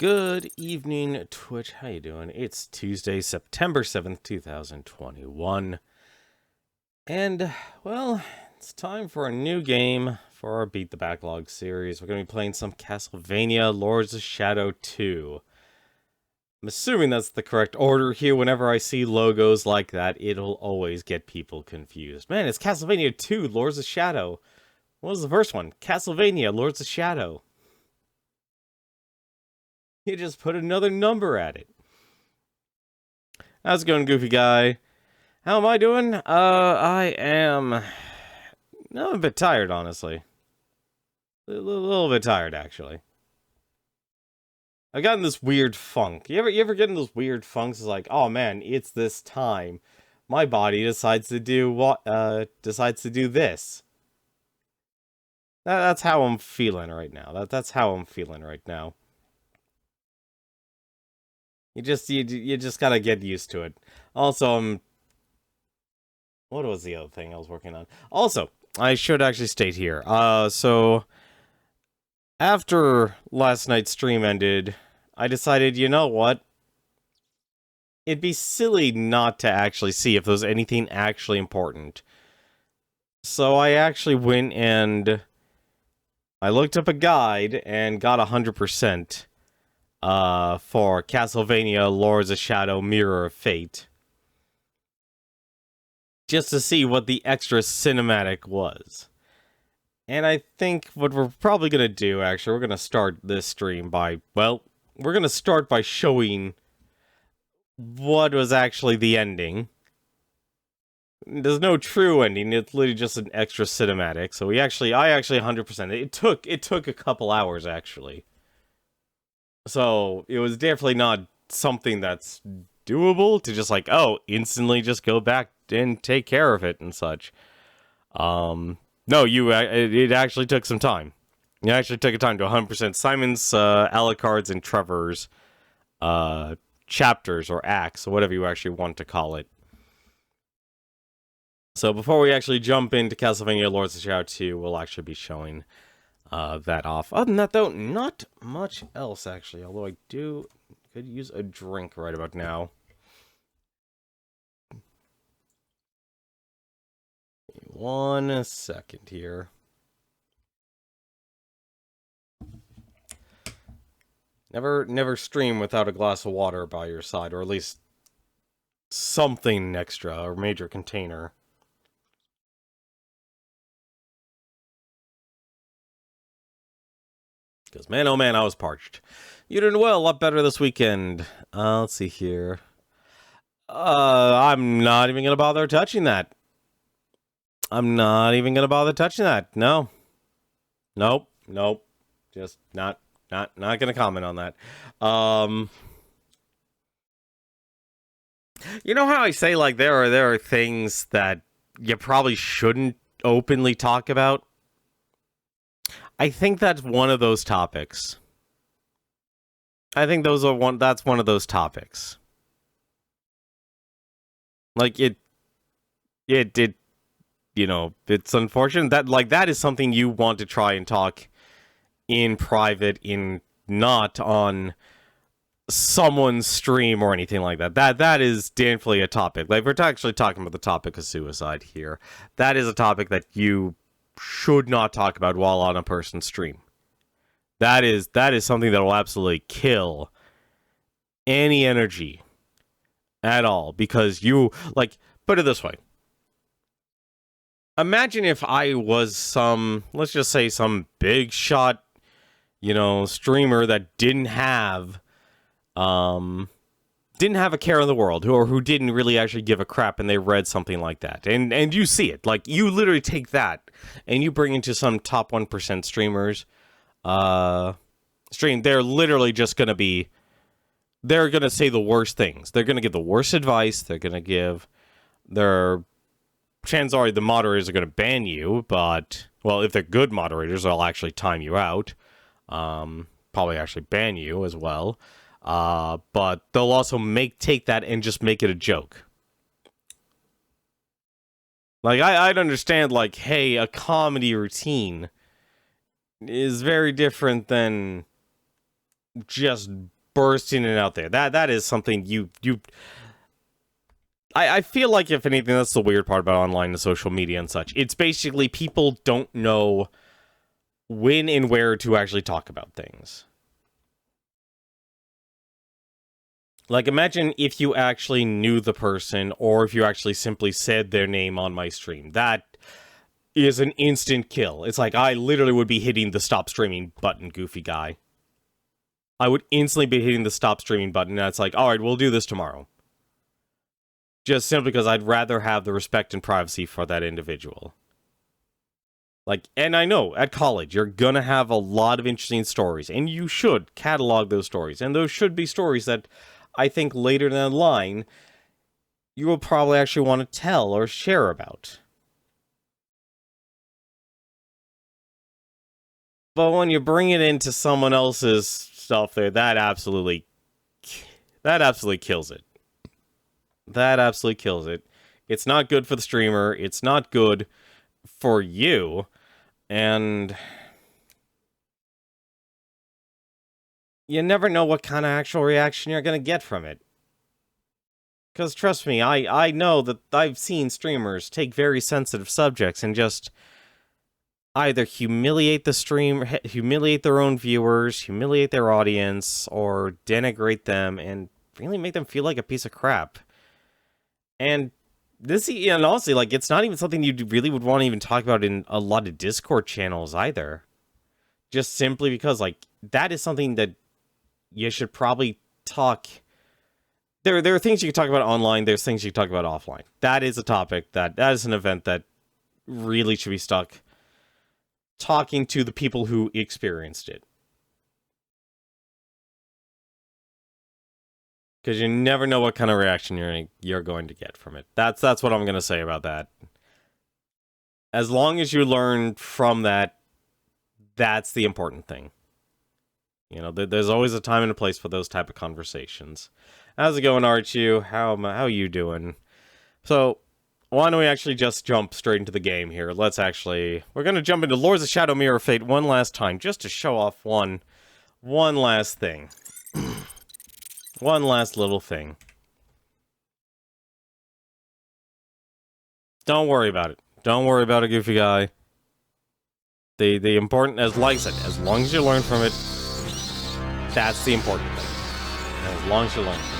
Good evening, Twitch. How you doing? It's Tuesday, September 7th, 2021. And, well, it's time for a new game for our Beat the Backlog series. We're going to be playing some Castlevania Lords of Shadow 2. I'm assuming that's the correct order here. Whenever I see logos like that, it'll always get people confused. Man, it's Castlevania 2, Lords of Shadow. What was the first one? Castlevania, Lords of Shadow. You just put another number at it. How's it going, Goofy Guy? How am I doing? I am... No, I'm a bit tired, honestly. A little bit tired, actually. I've gotten this weird funk. You ever get in those weird funks? It's like, oh man, it's this time. My body decides to do what? Decides to do this. That's how I'm feeling right now. That's how I'm feeling right now. You just gotta get used to it. Also, what was the other thing I was working on? Also, I should actually state here. So after last night's stream ended, I decided, you know what? It'd be silly not to actually see if there's anything actually important. So I actually went and I looked up a guide and got 100%. For Castlevania Lords of Shadow Mirror of Fate. Just to see what the extra cinematic was. And I think what we're probably going to do, actually, we're going to start this stream by, well, we're going to start by showing what was actually the ending. There's no true ending, it's literally just an extra cinematic. So I actually 100%. It took a couple hours, actually. So, it was definitely not something that's doable to just like, oh, instantly just go back and take care of it and such. No, it actually took some time. It actually took a time to 100%. Simon's, Alucard's, and Trevor's, chapters or acts, or whatever you actually want to call it. So, before we actually jump into Castlevania Lords of Shadow 2, we'll actually be showing... that off. Other than that, though, not much else, actually. Although I could use a drink right about now. One second here. Never stream without a glass of water by your side, or at least something extra, or major container. Because, man, oh man, I was parched. You did well, a lot better this weekend. Let's see here. I'm not even going to bother touching that. No. Nope. Just not going to comment on that. You know how I say, like, there are things that you probably shouldn't openly talk about? I think that's one of those topics. That's one of those topics. Like, you know, it's unfortunate that, like, that is something you want to try and talk in private, not on someone's stream or anything like that. That is definitely a topic. Like, we're actually talking about the topic of suicide here. That is a topic that you should not talk about while on a person's stream. That is something that will absolutely kill any energy at all, because you, like, put it this way. Imagine if I was let's just say some big shot, you know, streamer that didn't have a care in the world, who didn't really actually give a crap, and they read something like that. And you see it. Like, you literally take that, and you bring into some top 1% streamers, they're literally just gonna be... They're gonna say the worst things. They're gonna give the worst advice. They're gonna give... Chances are the moderators are gonna ban you, but... Well, if they're good moderators, they'll actually time you out. Probably actually ban you as well. But they'll also take that and just make it a joke. Like, I'd understand, like, hey, a comedy routine is very different than just bursting it out there. That is something I feel like, if anything, that's the weird part about online and social media and such. It's basically people don't know when and where to actually talk about things. Like, imagine if you actually knew the person, or if you actually simply said their name on my stream. That is an instant kill. It's like, I literally would be hitting the stop streaming button, goofy guy. I would instantly be hitting the stop streaming button, and it's like, alright, we'll do this tomorrow. Just simply because I'd rather have the respect and privacy for that individual. Like, and I know, at college, you're gonna have a lot of interesting stories, and you should catalog those stories, and those should be stories that I think later down the line, you will probably actually want to tell or share about. But when you bring it into someone else's stuff there, that absolutely kills it. That absolutely kills it. It's not good for the streamer. It's not good for you. And you never know what kind of actual reaction you're going to get from it. Because trust me, I know that I've seen streamers take very sensitive subjects and just either humiliate the stream, humiliate their own viewers, humiliate their audience, or denigrate them and really make them feel like a piece of crap. And this, and honestly, like, it's not even something you really would want to even talk about in a lot of Discord channels either. Just simply because, like, that is something that you should probably talk. There are things you can talk about online, there's things you can talk about offline. That is a topic, that is an event that really should be stuck talking to the people who experienced it. Because you never know what kind of reaction you're going to get from it. That's what I'm going to say about that. As long as you learn from that, that's the important thing. You know, there's always a time and a place for those type of conversations. How's it going, Archie? How are you doing? So, why don't we actually just jump straight into the game here? We're going to jump into Lords of Shadow Mirror Fate one last time, just to show off one last thing. One last little thing. Don't worry about it. Don't worry about it, goofy guy. The important, as like I said, as long as you learn from it, that's the important thing. As long as you learn from it.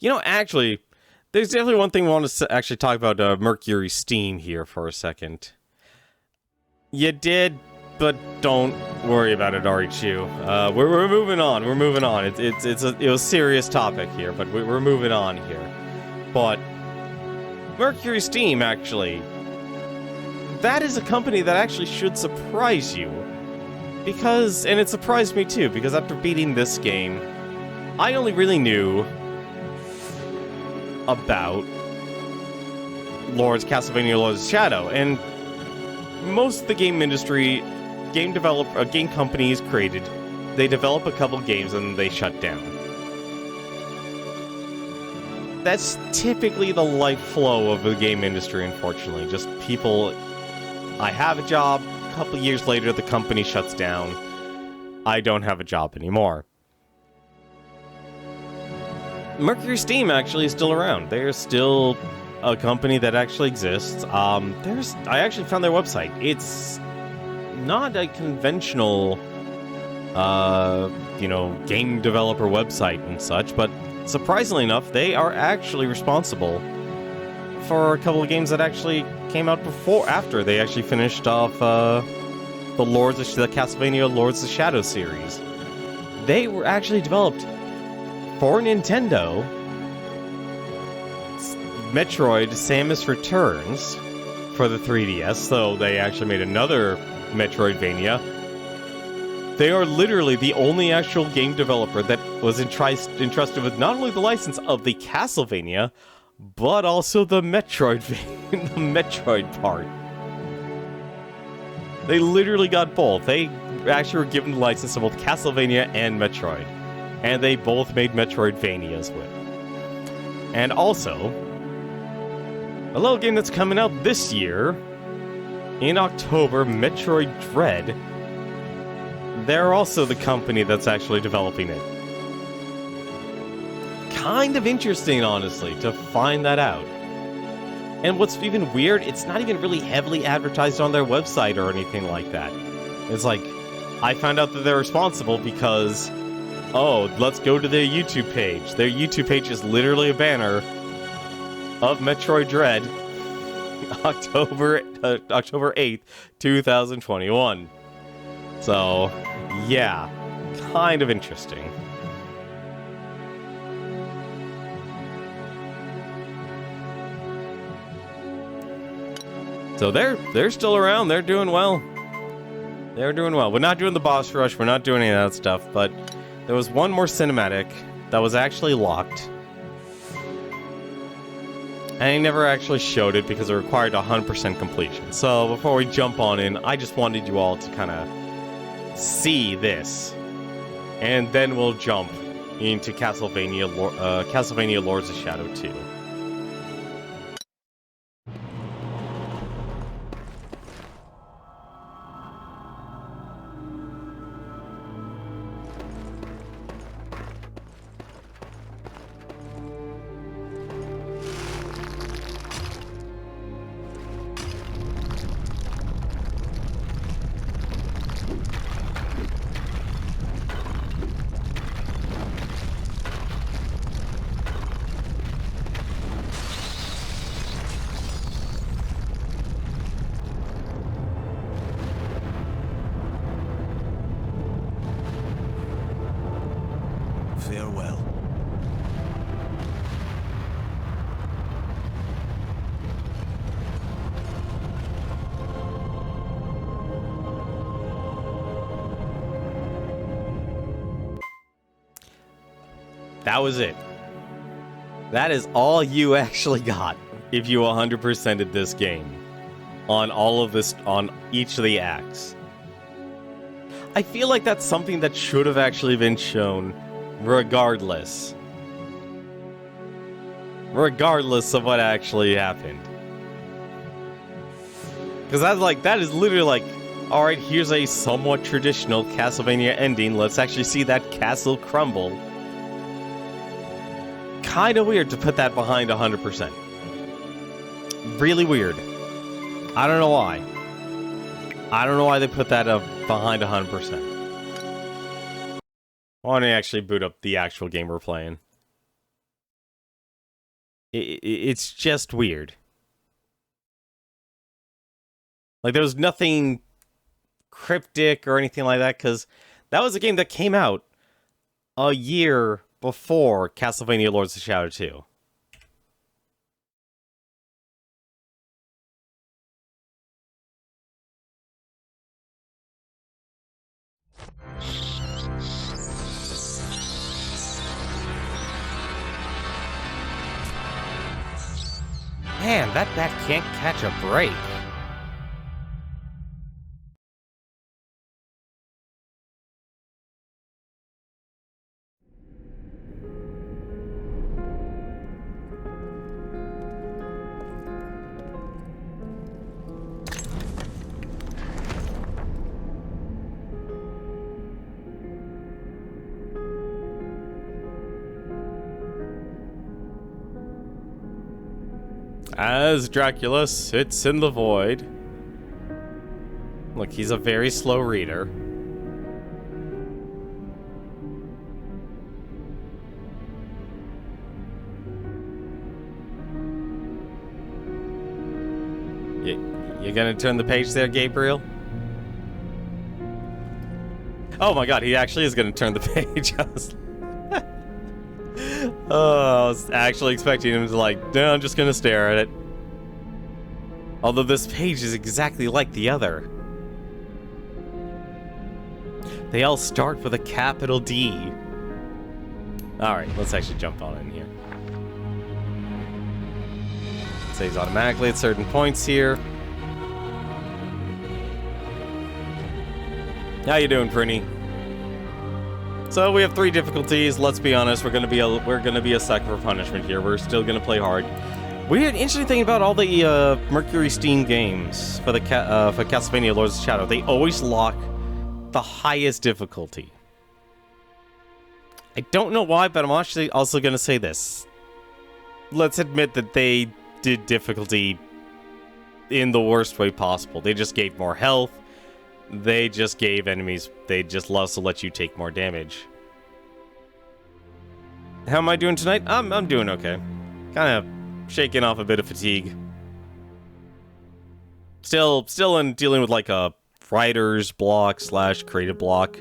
You know, actually, there's definitely one thing we want to actually talk about Mercury Steam here for a second. You did, but don't worry about it, RHU. We're moving on. We're moving on. It was a serious topic here, but we're moving on here. But Mercury Steam, actually, that is a company that actually should surprise you, because, and it surprised me too, because after beating this game, I only really knew about Castlevania Lords of Shadow, and most of the game industry, game companies created, they develop a couple games and they shut down. That's typically the life flow of the game industry, unfortunately. Just people, I have a job, a couple years later the company shuts down, I don't have a job anymore. Mercury Steam actually is still around. They're still a company that actually exists. I actually found their website. It's not a conventional, game developer website and such, but surprisingly enough, they are actually responsible for a couple of games that actually came out after they actually finished off the Castlevania Lords of Shadow series. They were actually developed for Nintendo. Metroid Samus Returns for the 3DS, so they actually made another Metroidvania. They are literally the only actual game developer that was entrusted with not only the license of the Castlevania, but also the Metroid part. They literally got both. They actually were given the license of both Castlevania and Metroid. And they both made Metroidvanias with. And also, a little game that's coming out this year in October, Metroid Dread. They're also the company that's actually developing it. Kind of interesting, honestly, to find that out. And what's even weird, it's not even really heavily advertised on their website or anything like that. It's like, I found out that they're responsible because, oh, let's go to their YouTube page. Their YouTube page is literally a banner of Metroid Dread, October 8th, 2021. So, yeah, kind of interesting. So they're still around. They're doing well. They're doing well. We're not doing the boss rush. We're not doing any of that stuff. But there was one more cinematic that was actually locked. And he never actually showed it because it required 100% completion. So before we jump on in, I just wanted you all to kind of see this. And then we'll jump into Castlevania Lords of Shadow 2. Farewell. That was it. That is all you actually got if you 100%ed this game on all of this, on each of the acts. I feel like that's something that should have actually been shown regardless of what actually happened. Because that is literally like, alright, here's a somewhat traditional Castlevania ending. Let's actually see that castle crumble. Kinda weird to put that behind 100%. Really weird. I don't know why. I don't know why they put that up behind 100%. Why don't I actually boot up the actual game we're playing? It's just weird. Like, there was nothing cryptic or anything like that, because that was a game that came out a year before Castlevania Lords of Shadow 2. Man, that bat can't catch a break. As Dracula sits in the void. Look, he's a very slow reader. You gonna turn the page there, Gabriel? Oh my god, he actually is gonna turn the page. I was actually expecting him to like, no, I'm just gonna stare at it. Although this page is exactly like the other. They all start with a capital D. Alright, let's actually jump on in here. It saves automatically at certain points here. How you doing, Prinny? So we have 3 difficulties. Let's be honest, we're gonna be a sucker for punishment here. We're still gonna play hard. Weird, interesting thing about all the Mercury Steam games for the for Castlevania Lords of Shadow, they always lock the highest difficulty. I don't know why, but I'm actually also going to say this. Let's admit that they did difficulty in the worst way possible. They just gave more health. They just gave enemies, they just also let you take more damage. How am I doing tonight? I'm doing okay. Kind of shaking off a bit of fatigue. Still in dealing with like a writer's block / creative block.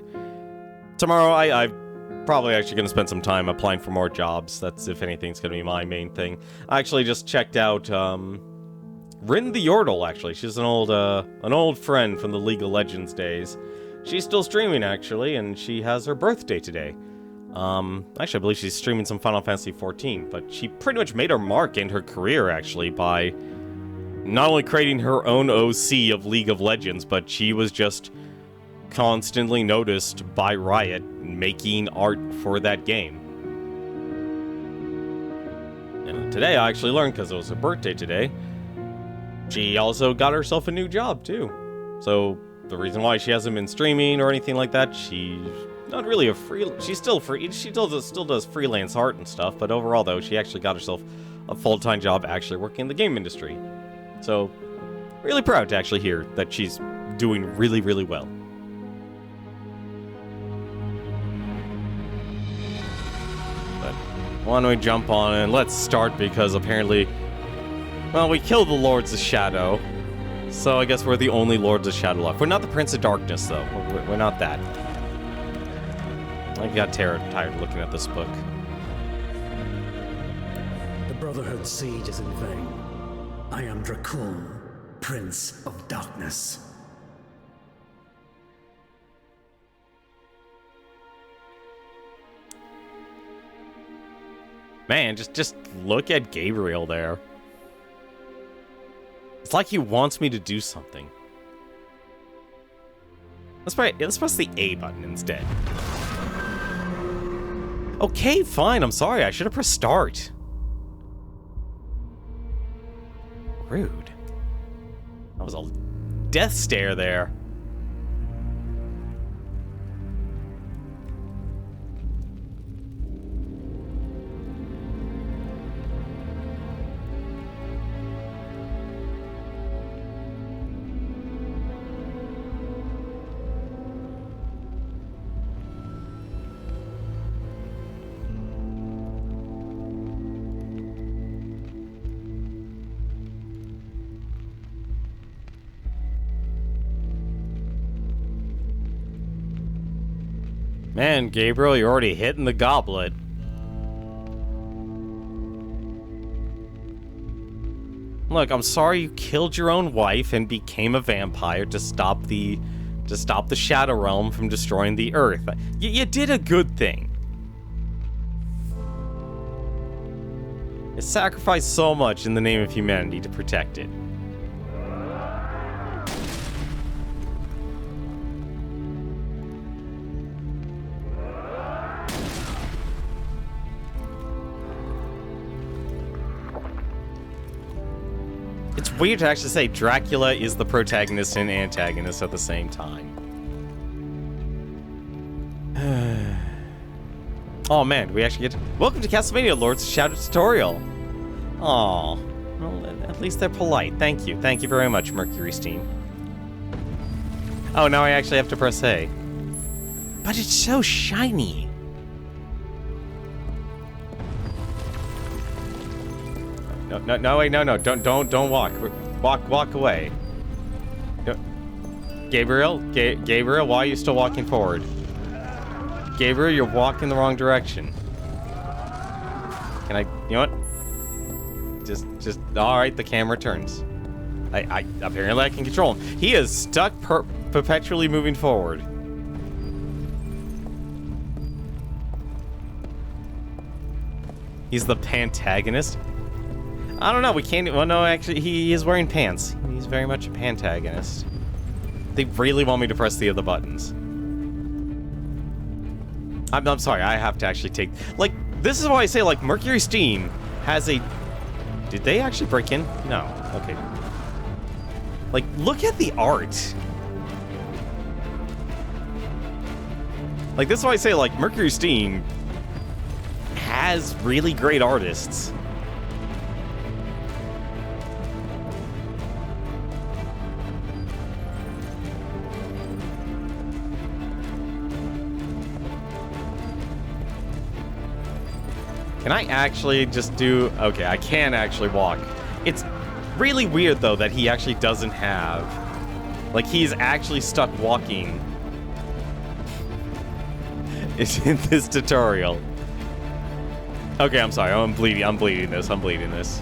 Tomorrow I'm probably actually going to spend some time applying for more jobs. That's, if anything's going to be my main thing. I actually just checked out Rin the Yordle, actually. She's an old friend from the League of Legends days. She's still streaming, actually, and she has her birthday today. Actually, I believe she's streaming some Final Fantasy XIV, but she pretty much made her mark in her career, actually, by not only creating her own OC of League of Legends, but she was just constantly noticed by Riot making art for that game. And today I actually learned, because it was her birthday today, she also got herself a new job, too. So, the reason why she hasn't been streaming or anything like that, she's not really a she's still free, she still does freelance art and stuff, but overall, though, she actually got herself a full-time job actually working in the game industry. So, really proud to actually hear that she's doing really, really well. But, why don't we jump on and let's start, because apparently, well, we killed the Lords of Shadow, so I guess we're the only Lords of Shadow left. We're not the Prince of Darkness, though. We're not that. I got tired looking at this book. The Brotherhood's siege is in vain. I am Dracul, Prince of Darkness. Man, just look at Gabriel there. It's like he wants me to do something. Let's press the A button instead. Okay, fine, I'm sorry, I should have pressed start. Rude. That was a death stare there. Man, Gabriel, you're already hitting the goblet. Look, I'm sorry you killed your own wife and became a vampire to stop the Shadow Realm from destroying the Earth. You did a good thing. You sacrificed so much in the name of humanity to protect it. It's weird to actually say Dracula is the protagonist and antagonist at the same time. Oh man, we actually get to... Welcome to Castlevania Lords of Shadow tutorial. Aw, well, at least they're polite. Thank you very much, Mercury Steam. Oh, now I actually have to press A. But it's so shiny. No, wait, no, don't walk. Walk away. No. Gabriel, why are you still walking forward? Gabriel, you're walking the wrong direction. Can I, you know what? Just, alright, the camera turns. Apparently I can control him. He is stuck perpetually moving forward. He's the pantagonist? I don't know, we can't... Well, no, actually, he is wearing pants. He's very much a pantagonist. They really want me to press the other buttons. I'm sorry, I have to actually take... Like, this is why I say, like, Mercury Steam has a Did they actually break in? No. Okay. Like, look at the art. Like, this is why I say, like, Mercury Steam has really great artists. Can I actually just do... Okay, I can actually walk. It's really weird, though, that he actually doesn't have... Like, he's actually stuck walking. It's in this tutorial. Okay, I'm sorry. I'm bleeding this.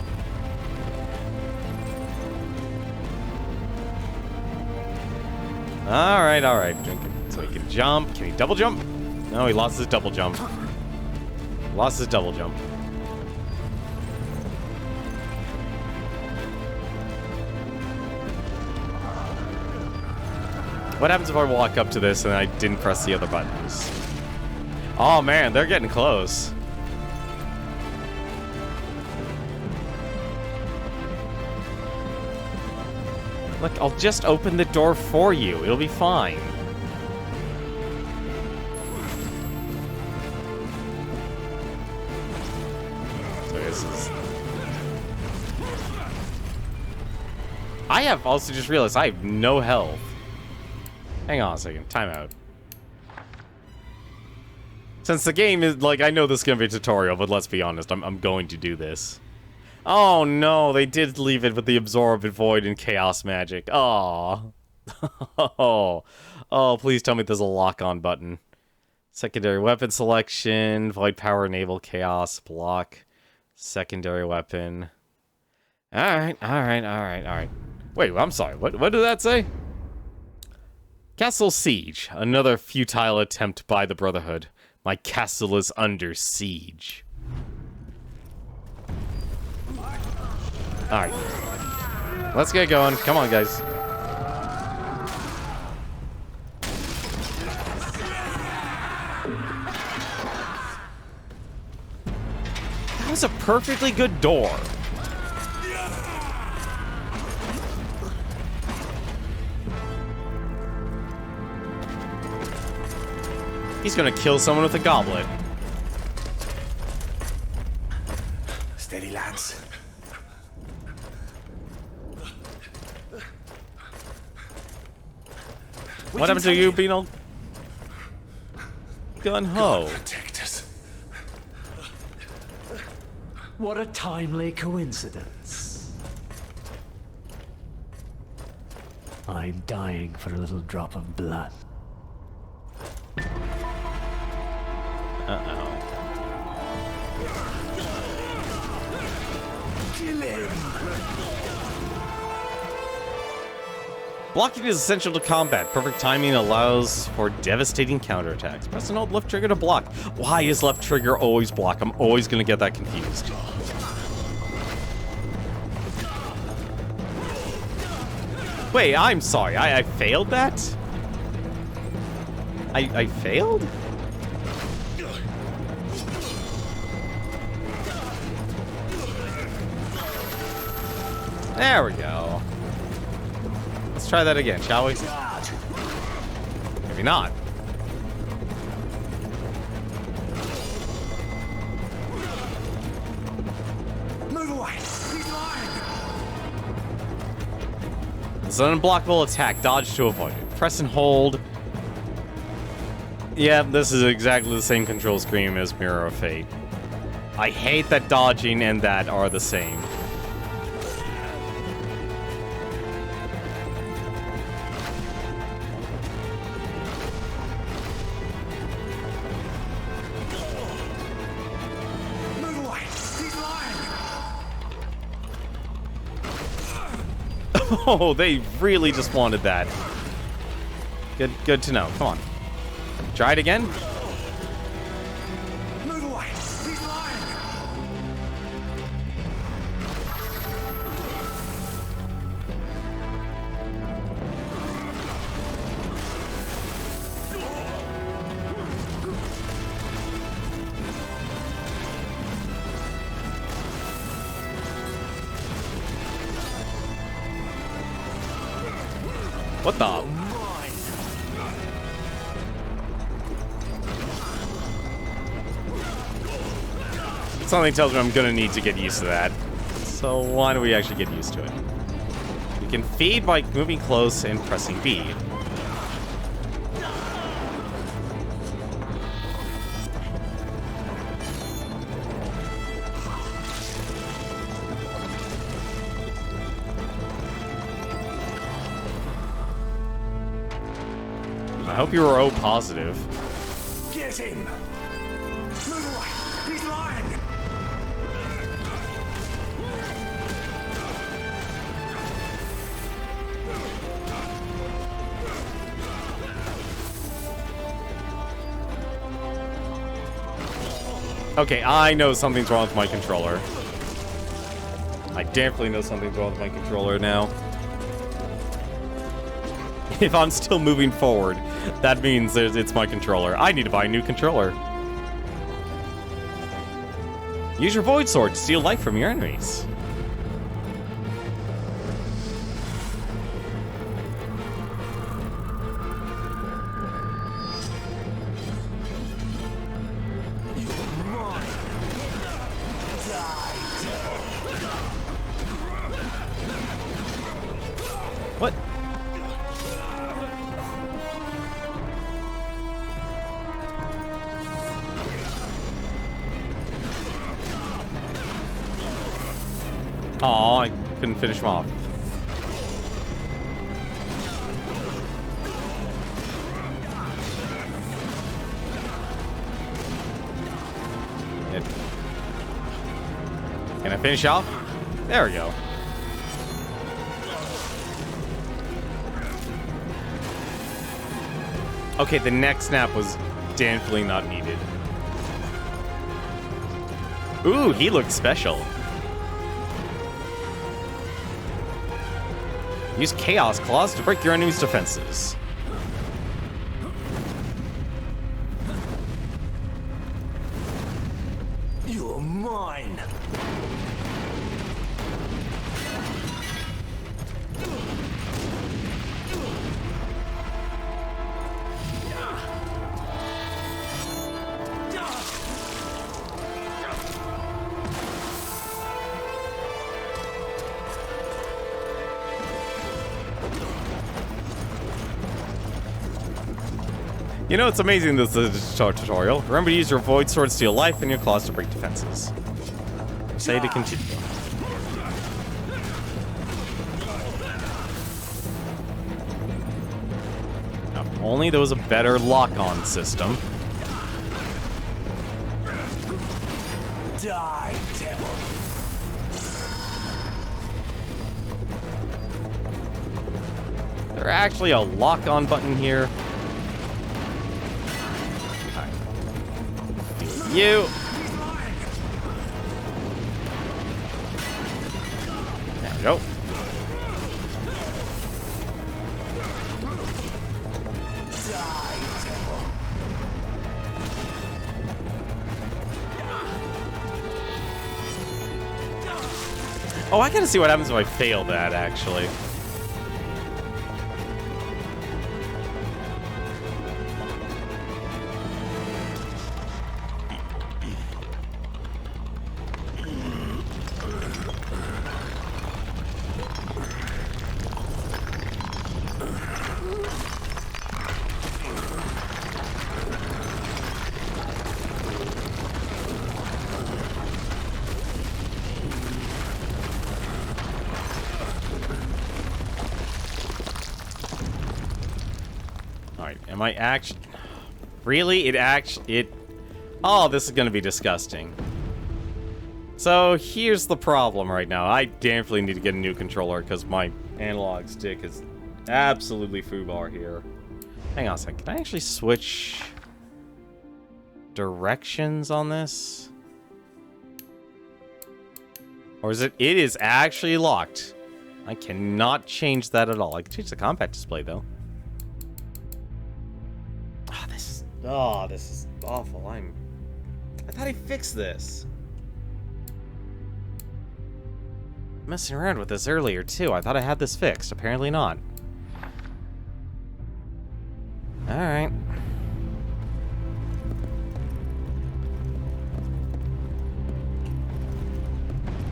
Alright. So he can jump. Can he double jump? No, he lost his double jump. What happens if I walk up to this and I didn't press the other buttons? Oh man, they're getting close. Look, I'll just open the door for you. It'll be fine. So this is... I have also just realized I have no health. Hang on a second. Timeout. Since the game is, like, I know this is gonna be a tutorial, but let's be honest, I'm going to do this. Oh no, they did leave it with the Absorb and Void and Chaos Magic. Aww. Oh, please tell me there's a lock-on button. Secondary weapon selection, Void Power Enable, Chaos, block, secondary weapon. Alright. Wait, I'm sorry, what did that say? Castle Siege, another futile attempt by the Brotherhood. My castle is under siege. Alright. Let's get going. Come on, guys. That was a perfectly good door. He's gonna kill someone with a goblet. Steady, lads. What happened to you, Beano? Gun-ho. Protect us. What a timely coincidence. I'm dying for a little drop of blood. Uh-oh. Kill him. Blocking is essential to combat. Perfect timing allows for devastating counterattacks. Press and hold left trigger to block. Why is left trigger always block? I'm always gonna get that confused. Wait, I'm sorry. I failed that? I failed? There we go. Let's try that again, shall we? Maybe not. Move away. He's lying. It's an unblockable attack. Dodge to avoid it. Press and hold. Yeah, this is exactly the same control scheme as Mirror of Fate. I hate that dodging and that are the same. Oh, they really just wanted that. Good to know. Come on. Try it again. Move away. He's lying. What the? Something tells me I'm gonna need to get used to that. So why don't we actually get used to it? You can feed by moving close and pressing B. I hope you were O positive. Get him! Move away! He's lying! Okay, I know something's wrong with my controller. I definitely know something's wrong with my controller now. If I'm still moving forward, that means it's my controller. I need to buy a new controller. Use your Void Sword to steal life from your enemies. What? Aw, I couldn't finish him off. Can I finish off? There we go. Okay, the neck snap was definitely not needed. Ooh, he looked special. Use Chaos Claws to break your enemy's defenses. You're mine! You know, it's amazing this is a tutorial. Remember to use your Void Sword to steal life and your claws to break defenses. Say to continue. Now, if only there was a better lock-on system. Die, devil! There's actually a lock-on button here. You. There we go. Oh, I gotta see what happens if I fail that, actually. Am I actually... Really? Oh, this is gonna be disgusting. So, here's the problem right now. I definitely need to get a new controller because my analog stick is absolutely foobar here. Hang on a second. Can I actually switch directions on this? Or is it... It is actually locked. I cannot change that at all. I can change the combat display, though. Oh, this is awful. I thought I fixed this. Messing around with this earlier, too. I thought I had this fixed. Apparently not. Alright.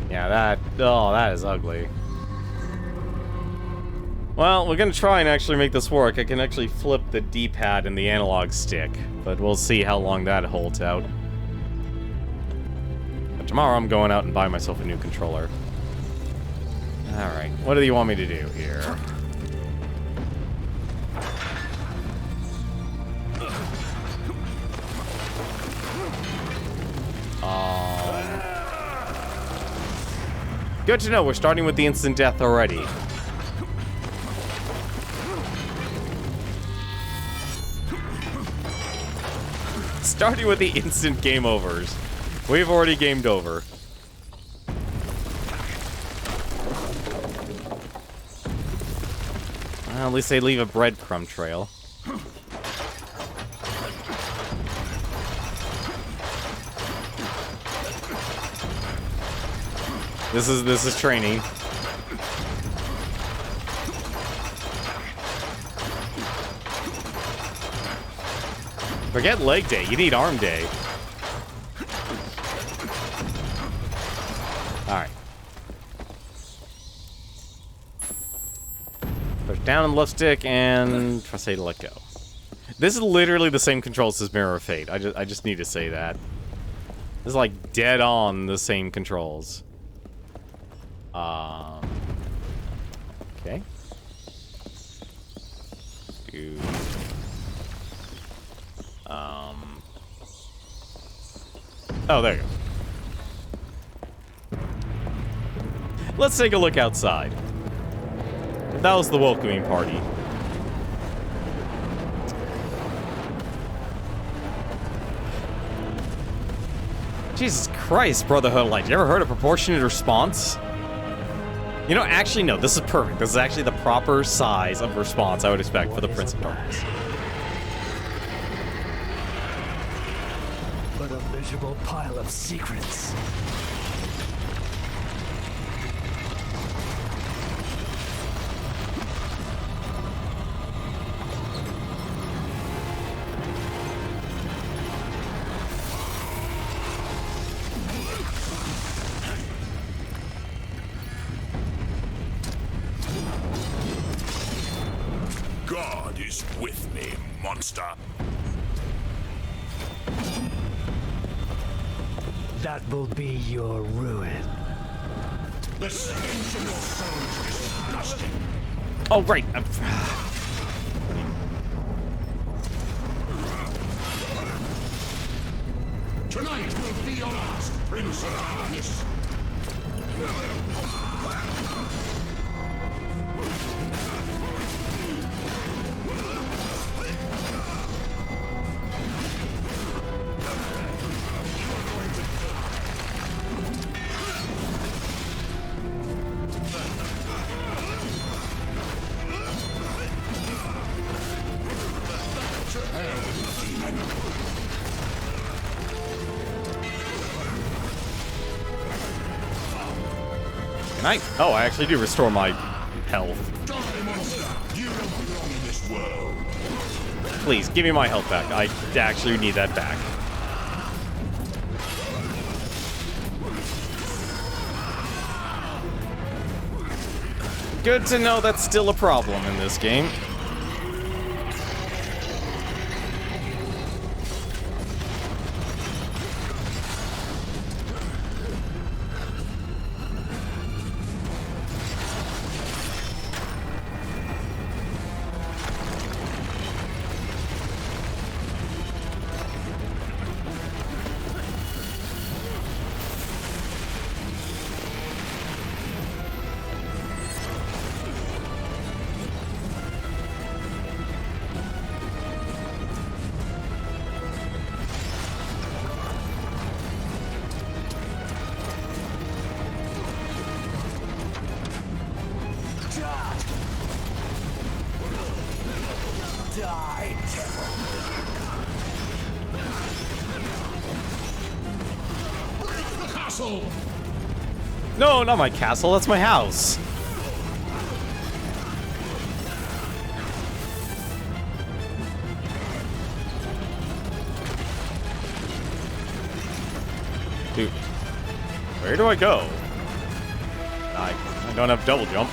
Yeah, that is ugly. Well, we're gonna try and actually make this work. I can actually flip the D-pad and the analog stick, but we'll see how long that holds out. But tomorrow I'm going out and buying myself a new controller. Alright, what do you want me to do here? Good to know, we're starting with the instant death already. Starting with the instant game overs. We've already gamed over. Well, at least they leave a breadcrumb trail. This is training. Forget leg day, you need arm day. Alright. Push down on the left stick and press A to let go. This is literally the same controls as Mirror of Fate. I just need to say that. This is like dead on the same controls. Okay. Dude. Oh, there you go. Let's take a look outside. That was the welcoming party. Jesus Christ, Brotherhood of Light. You ever heard of proportionate response? You know, actually, no, this is perfect. This is actually the proper size of response I would expect for the Prince of Darkness. But a miserable pile of secrets. God is with me, monster. That will be your ruin. The stench of your soul is disgusting. Oh, right. Tonight will be your last, Prince of Darkness. Can I? Oh, I actually do restore my health. Die, monster! You don't belong in this world. Please, give me my health back. I actually need that back. Good to know that's still a problem in this game. Die, devil. The castle! No, not my castle. That's my house. Dude, where do I go? I don't have double jump.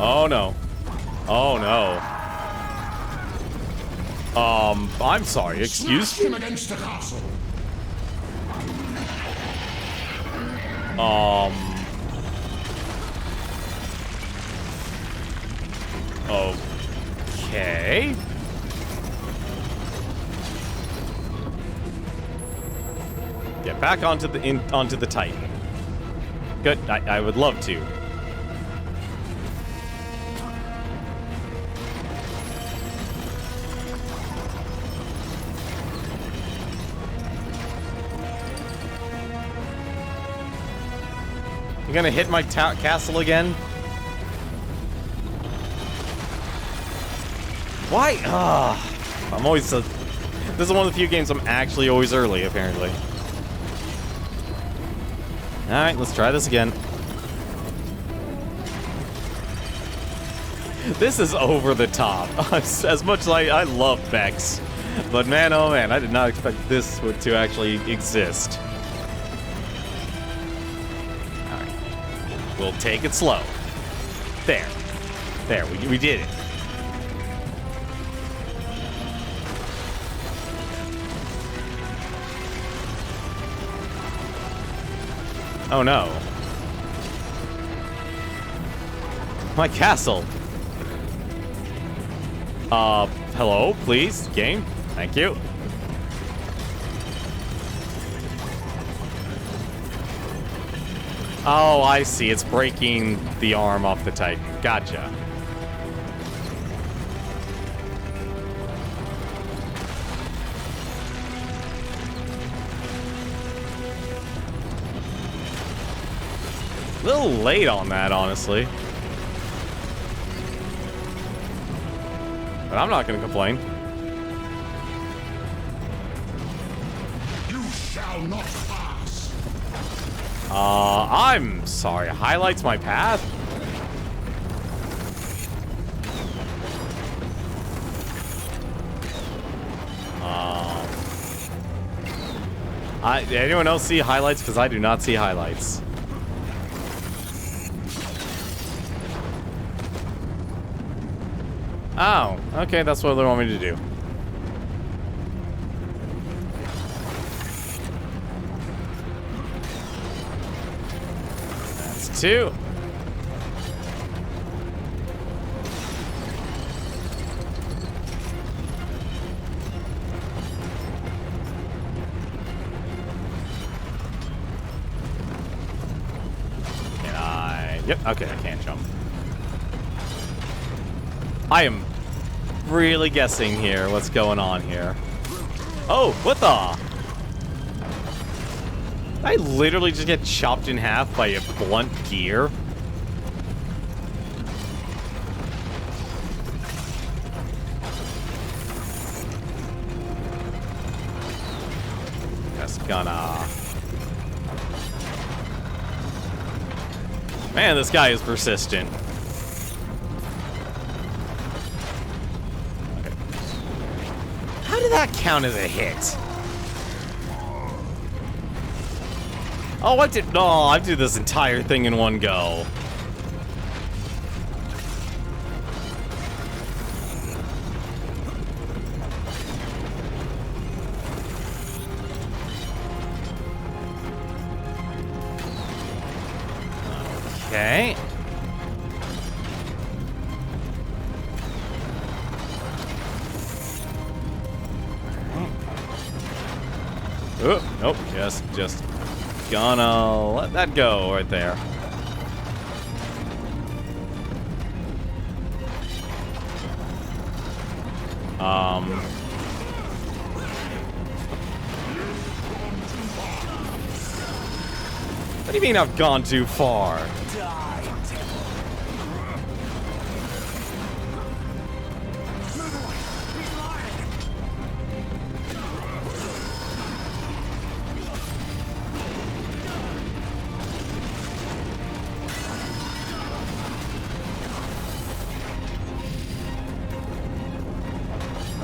Oh no. Oh no. I'm sorry, excuse Smash him against the castle. Okay. Get back onto the Titan. Good. I would love to. You gonna hit my castle again? Why? I'm always this is one of the few games I'm actually always early, apparently. Alright, let's try this again. This is over the top. As much as I love Bex. But man, oh man, I did not expect this to actually exist. Alright. We'll take it slow. There. There, we did it. Oh no. My castle. Hello, please, game. Thank you. Oh, I see. It's breaking the arm off the Titan. Gotcha. A little late on that, honestly. But I'm not gonna complain. You shall not pass. I'm sorry. Highlights my path? Anyone else see highlights? Because I do not see highlights. Oh, okay, that's what they want me to do. That's 2. Can I? Yep, okay, I can't jump. I am really guessing here what's going on here. Oh, what the? I literally just get chopped in half by a blunt gear. Just gonna... Man, this guy is persistent. How did that count as a hit? Oh, I did. No, I did this entire thing in one go. Okay. Oh, nope, just gonna let that go right there. What do you mean I've gone too far?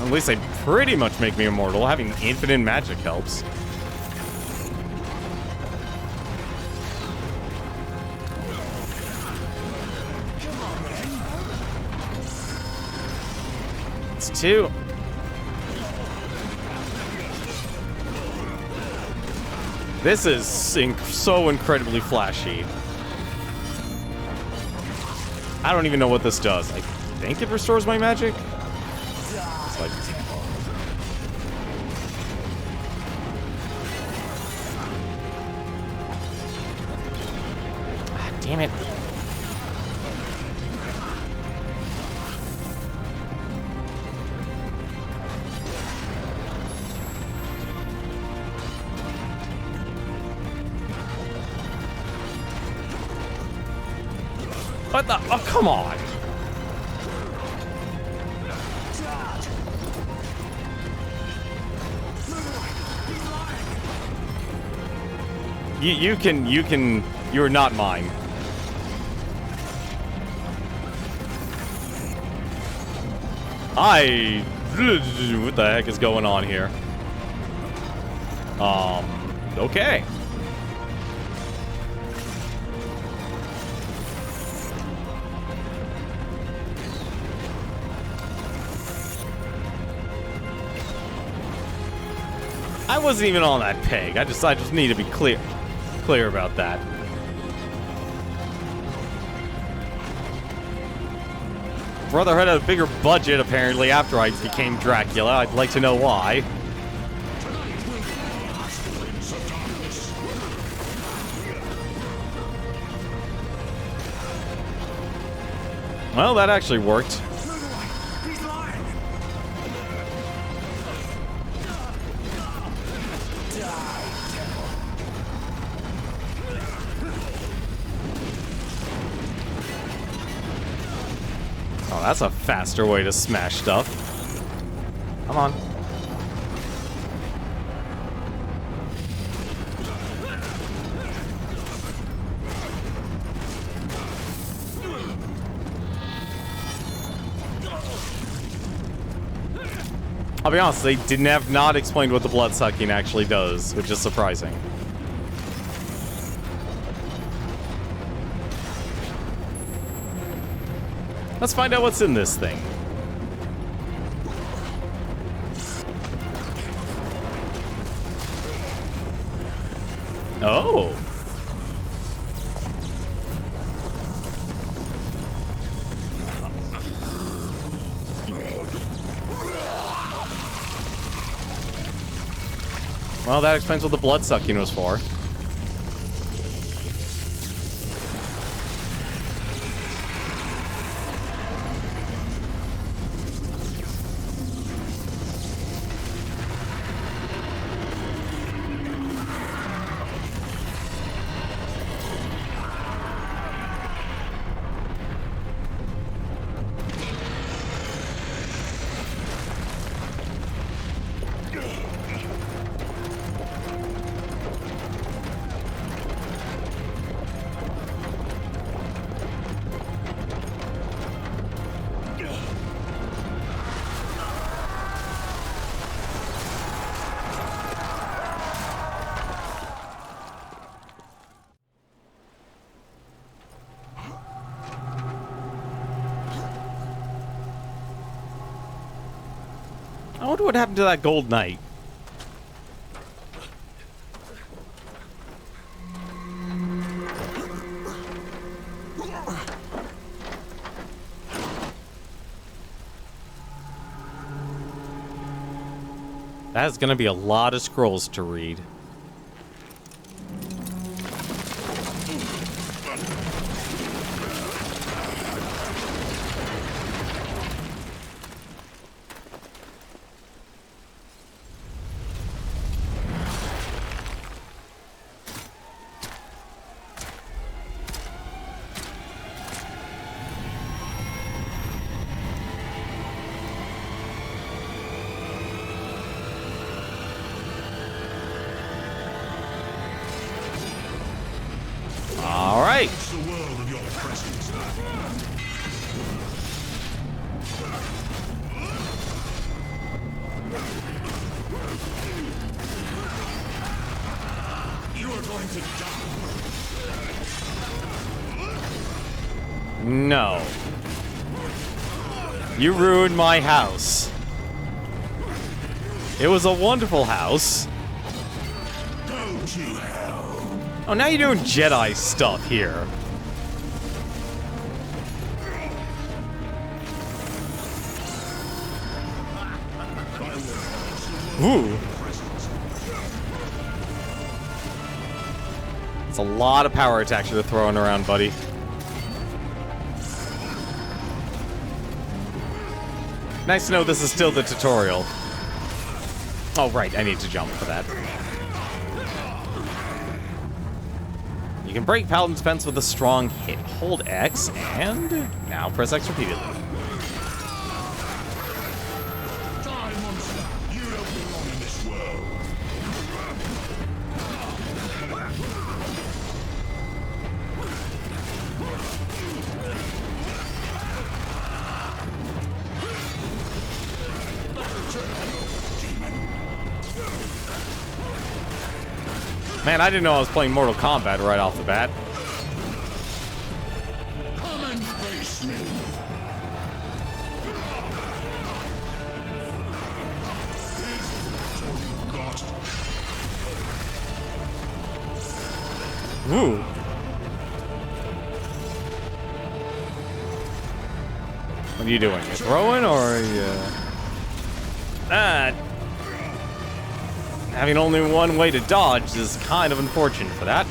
At least they pretty much make me immortal. Having infinite magic helps. It's 2. This is so incredibly flashy. I don't even know what this does. I think it restores my magic? It's like... Ah, damn it. What the? Oh, come on. You're not mine. What the heck is going on here? Okay. I wasn't even on that peg. I just need to be clear about that. Brotherhood had a bigger budget apparently after I became Dracula. I'd like to know why. Well, that actually worked. Oh, that's a faster way to smash stuff. Come on. I'll be honest, they have not explained what the blood sucking actually does, which is surprising. Let's find out what's in this thing. Oh. Well, that explains what the blood sucking was for. I wonder what happened to that gold knight. That's gonna be a lot of scrolls to read. All right. The world of your presence. going to die. No. You ruined my house. It was a wonderful house. Go to hell. Oh, now you're doing Jedi stuff here. Ooh. It's a lot of power attacks you're throwing around, buddy. Nice to know this is still the tutorial. Oh, right, I need to jump for that. You can break Paladin's defense with a strong hit. Hold X, and now press X repeatedly. Die, monster. You don't belong in this world. Man, I didn't know I was playing Mortal Kombat right off the bat. Come and face me. Is that all you've got? Ooh. What are you doing? You throwing or are you... Having only one way to dodge is kind of unfortunate for that.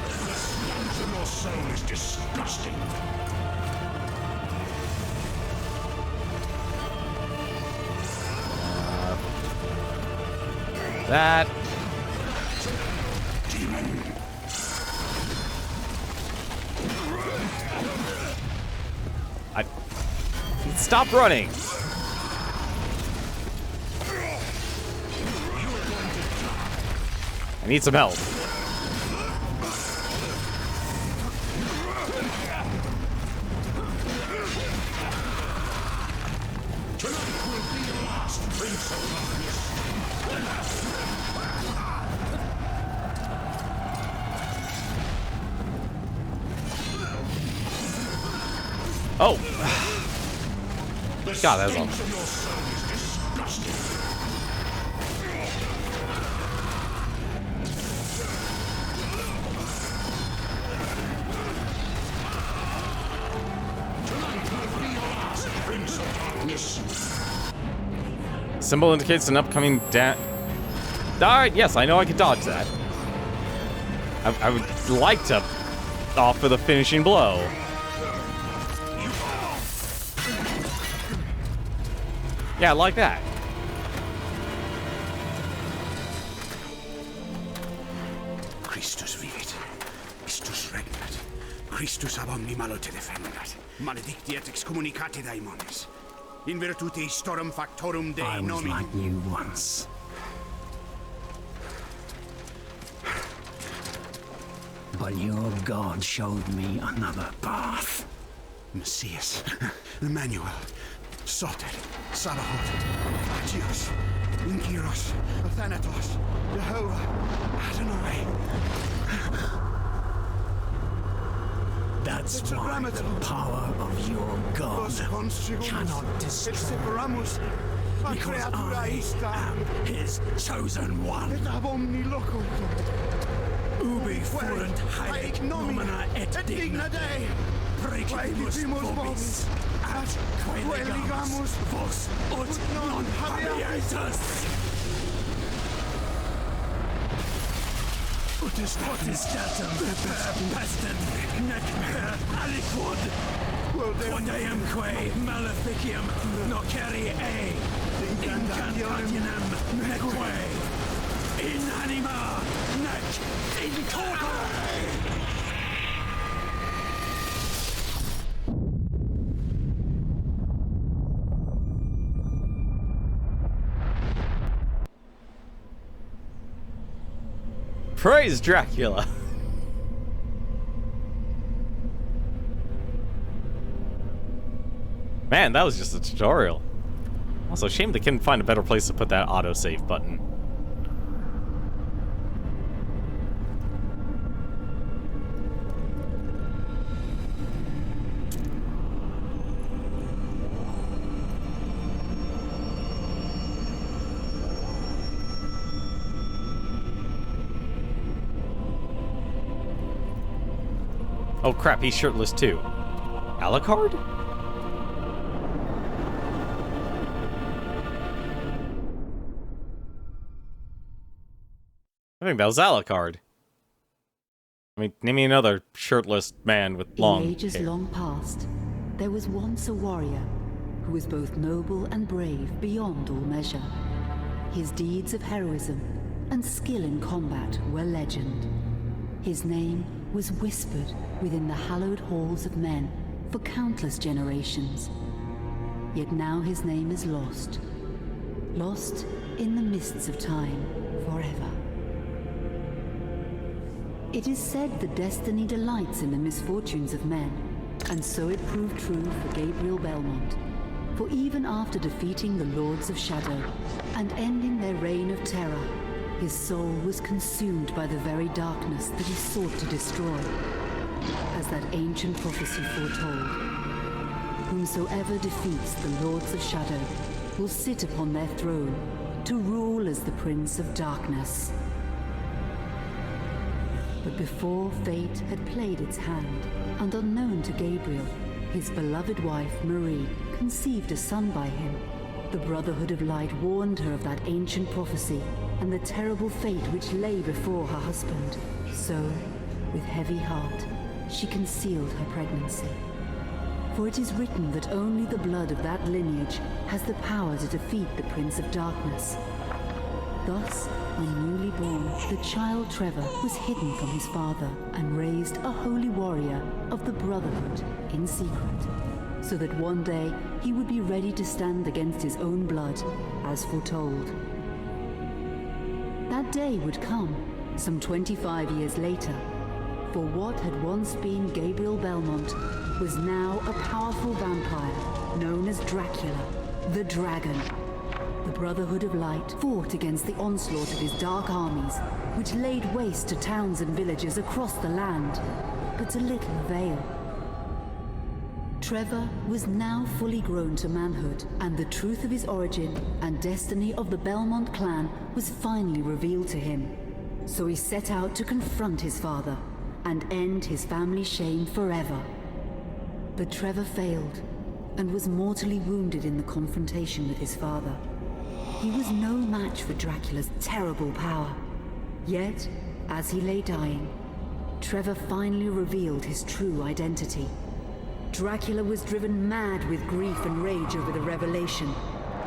The stench of your soul is disgusting. That. Demon. Stop running! I need some help. Tonight will be your last, Prince of Darkness. Oh! The God, that's stench awful. of your soul is disgusting. Tonight will be your last, Prince of Darkness. Symbol indicates an upcoming Alright, yes, I know I can dodge that. I would like to offer the finishing blow. Yeah, like that. Christus vivit, Christus regnat, Christus ab omni malo te defendat, maledictiat excommunicate daemones, in virtute storum factorum Dei I was nomini. like you once. But your God showed me another path. Messias, Emmanuel, Soter, Sabaoth, Agios, Inkyros, Athanatos, Jehovah, Adonai. That's why the power of your God cannot destroy. Because I am his chosen one. Ubi fuerunt haec nomina et digna Dei, precipimus vobis, atque legamus vos ut non habietus. Potestatem per pestem, nec per aliquod, quod eamque maleficium nocere incantationem neque, in anima nec in corpore. Praise Dracula! Man, that was just a tutorial. Also, shame they couldn't find a better place to put that autosave button. Oh crap, he's shirtless too. Alucard? I think that was Alucard. I mean, name me another shirtless man with long In ages hair. long past, there was once a warrior who was both noble and brave beyond all measure. His deeds of heroism and skill in combat were legend. His name was whispered within the hallowed halls of men for countless generations. Yet now his name is lost. Lost in the mists of time forever. It is said that destiny delights in the misfortunes of men, and so it proved true for Gabriel Belmont. For even after defeating the Lords of Shadow and ending their reign of terror, his soul was consumed by the very darkness that he sought to destroy. As that ancient prophecy foretold, whomsoever defeats the Lords of Shadow will sit upon their throne to rule as the Prince of Darkness. But before fate had played its hand, and unknown to Gabriel, his beloved wife Marie conceived a son by him. The Brotherhood of Light warned her of that ancient prophecy and the terrible fate which lay before her husband. So, with heavy heart, she concealed her pregnancy. For it is written that only the blood of that lineage has the power to defeat the Prince of Darkness. Thus, when newly born, the child Trevor was hidden from his father and raised a holy warrior of the Brotherhood in secret, so that one day he would be ready to stand against his own blood, as foretold. That day would come, some 25 years later, for what had once been Gabriel Belmont was now a powerful vampire known as Dracula, the Dragon. The Brotherhood of Light fought against the onslaught of his dark armies, which laid waste to towns and villages across the land, but to little avail. Trevor was now fully grown to manhood, and the truth of his origin and destiny of the Belmont clan was finally revealed to him. So he set out to confront his father and end his family's shame forever. But Trevor failed and was mortally wounded in the confrontation with his father. He was no match for Dracula's terrible power. Yet, as he lay dying, Trevor finally revealed his true identity. Dracula was driven mad with grief and rage over the revelation.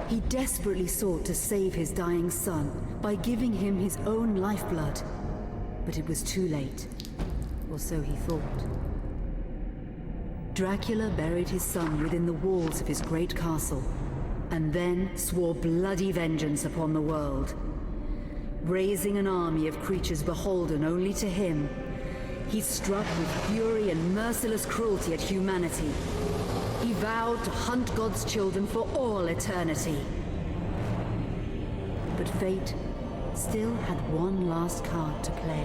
He desperately sought to save his dying son by giving him his own lifeblood. But it was too late, or so he thought. Dracula buried his son within the walls of his great castle, and then swore bloody vengeance upon the world. Raising an army of creatures beholden only to him, he struck with fury and merciless cruelty at humanity. He vowed to hunt God's children for all eternity. But fate still had one last card to play.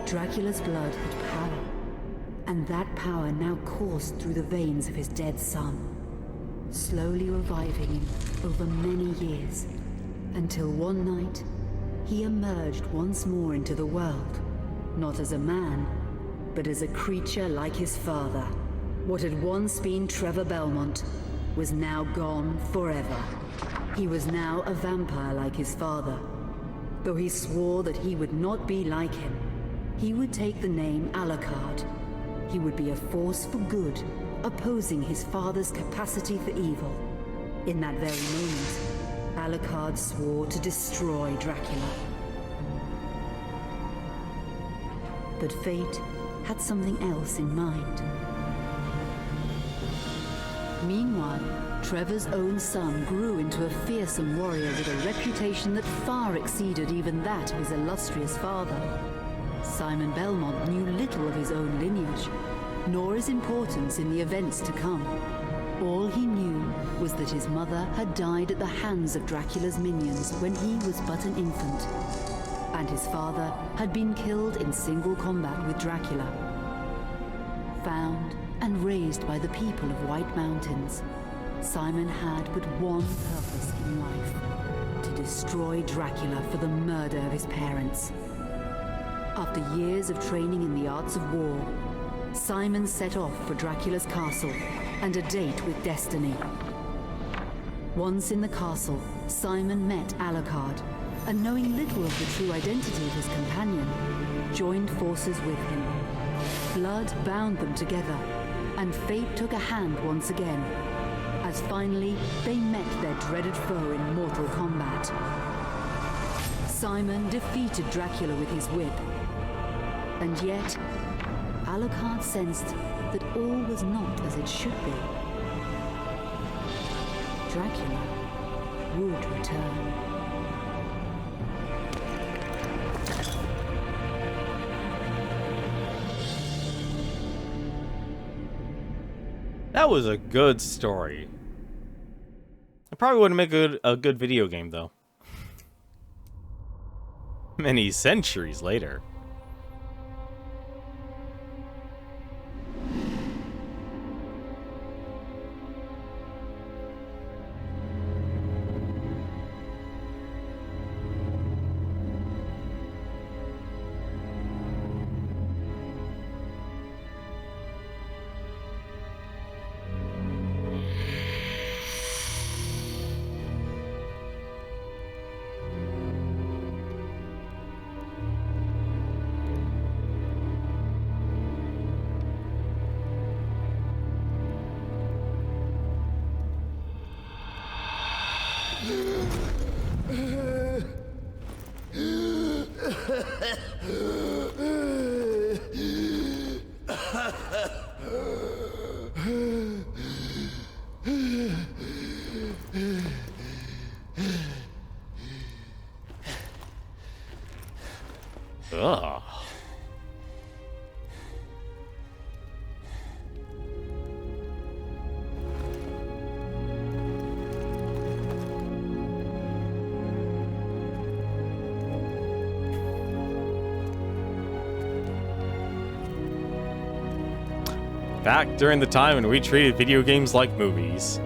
Dracula's blood had power, and that power now coursed through the veins of his dead son, slowly reviving him over many years, until one night he emerged once more into the world, not as a man, but as a creature like his father. What had once been Trevor Belmont was now gone forever. He was now a vampire like his father. Though he swore that he would not be like him, he would take the name Alucard. He would be a force for good, opposing his father's capacity for evil. In that very moment, Alucard swore to destroy Dracula. But fate had something else in mind. Meanwhile, Trevor's own son grew into a fearsome warrior with a reputation that far exceeded even that of his illustrious father. Simon Belmont knew little of his own lineage, nor his importance in the events to come. All he knew was that his mother had died at the hands of Dracula's minions when he was but an infant, and his father had been killed in single combat with Dracula. Found and raised by the people of White Mountains, Simon had but one purpose in life: to destroy Dracula for the murder of his parents. After years of training in the arts of war, Simon set off for Dracula's castle and a date with destiny. Once in the castle, Simon met Alucard, and knowing little of the true identity of his companion, joined forces with him. Blood bound them together, and fate took a hand once again, as finally they met their dreaded foe in mortal combat. Simon defeated Dracula with his whip, and yet Alucard sensed that all was not as it should be. Dracula would return. That was a good story. I probably wouldn't make a good video game, though. Many centuries later. Ugh. Back during the time when we treated video games like movies.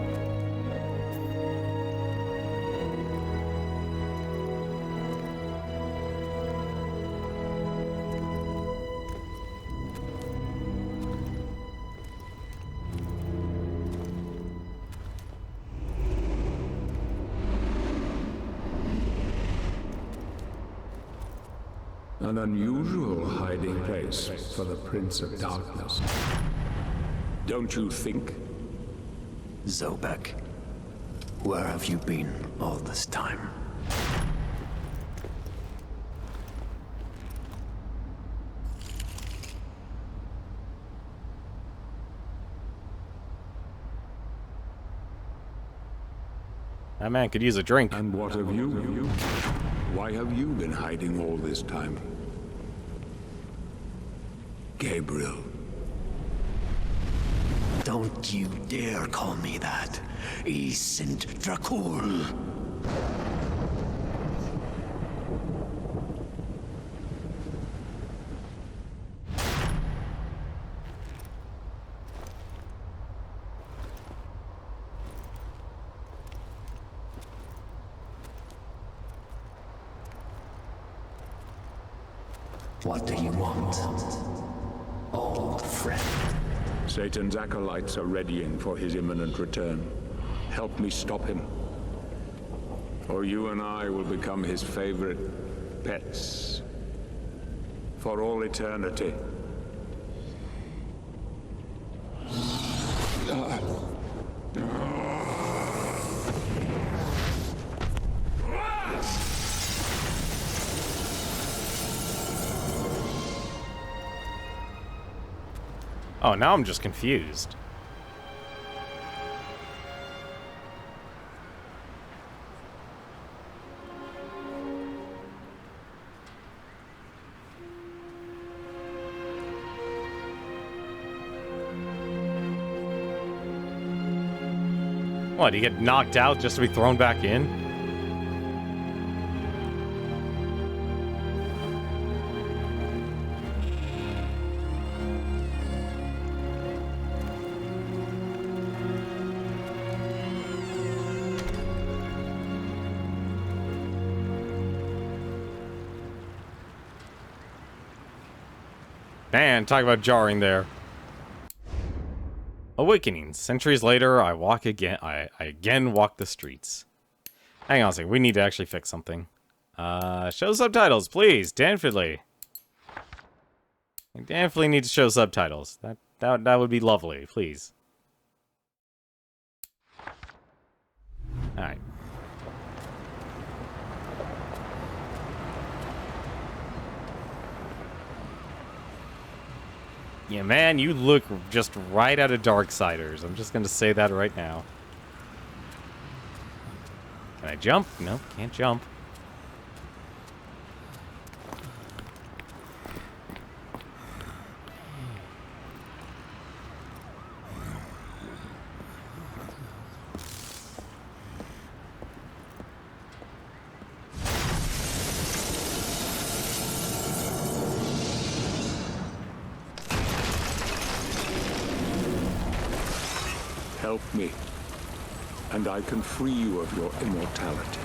An unusual hiding place for the Prince of Darkness. Don't you think? Zobek, where have you been all this time? That man could use a drink. And what of you? Why have you been hiding all this time? Gabriel. Don't you dare call me that. I Saint Dracul. What do you want, old friend? Satan's acolytes are readying for his imminent return. Help me stop him, or you and I will become his favorite pets for all eternity. Oh, now I'm just confused. What, you get knocked out just to be thrown back in? Man, talk about jarring there. Awakening. Centuries later, I walk again. I again walk the streets. Hang on a second. We need to actually fix something. Show subtitles, please. Definitely. I definitely need to show subtitles. That would be lovely, please. All right. Yeah, man, you look just right out of Darksiders. I'm just gonna say that right now. Can I jump? No, can't jump. Help me, and I can free you of your immortality.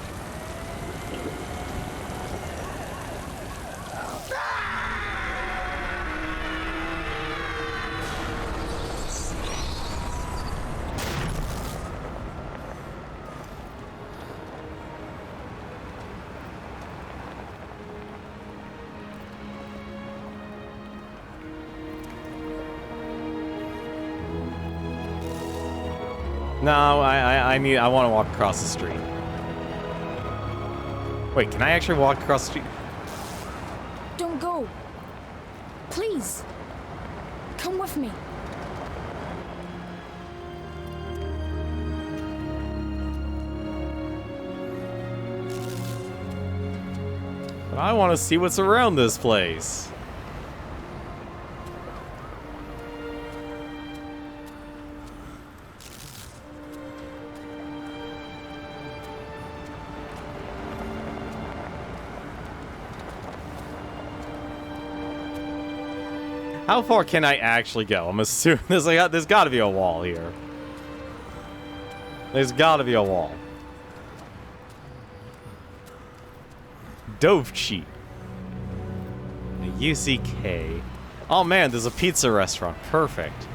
No, I want to walk across the street. Wait, can I actually walk across the street? Don't go. Please. Come with me. But I want to see what's around this place. How far can I actually go? I'm assuming there's got to be a wall here. There's got to be a wall. Dovchi. A UCK. Oh man, there's a pizza restaurant. Perfect.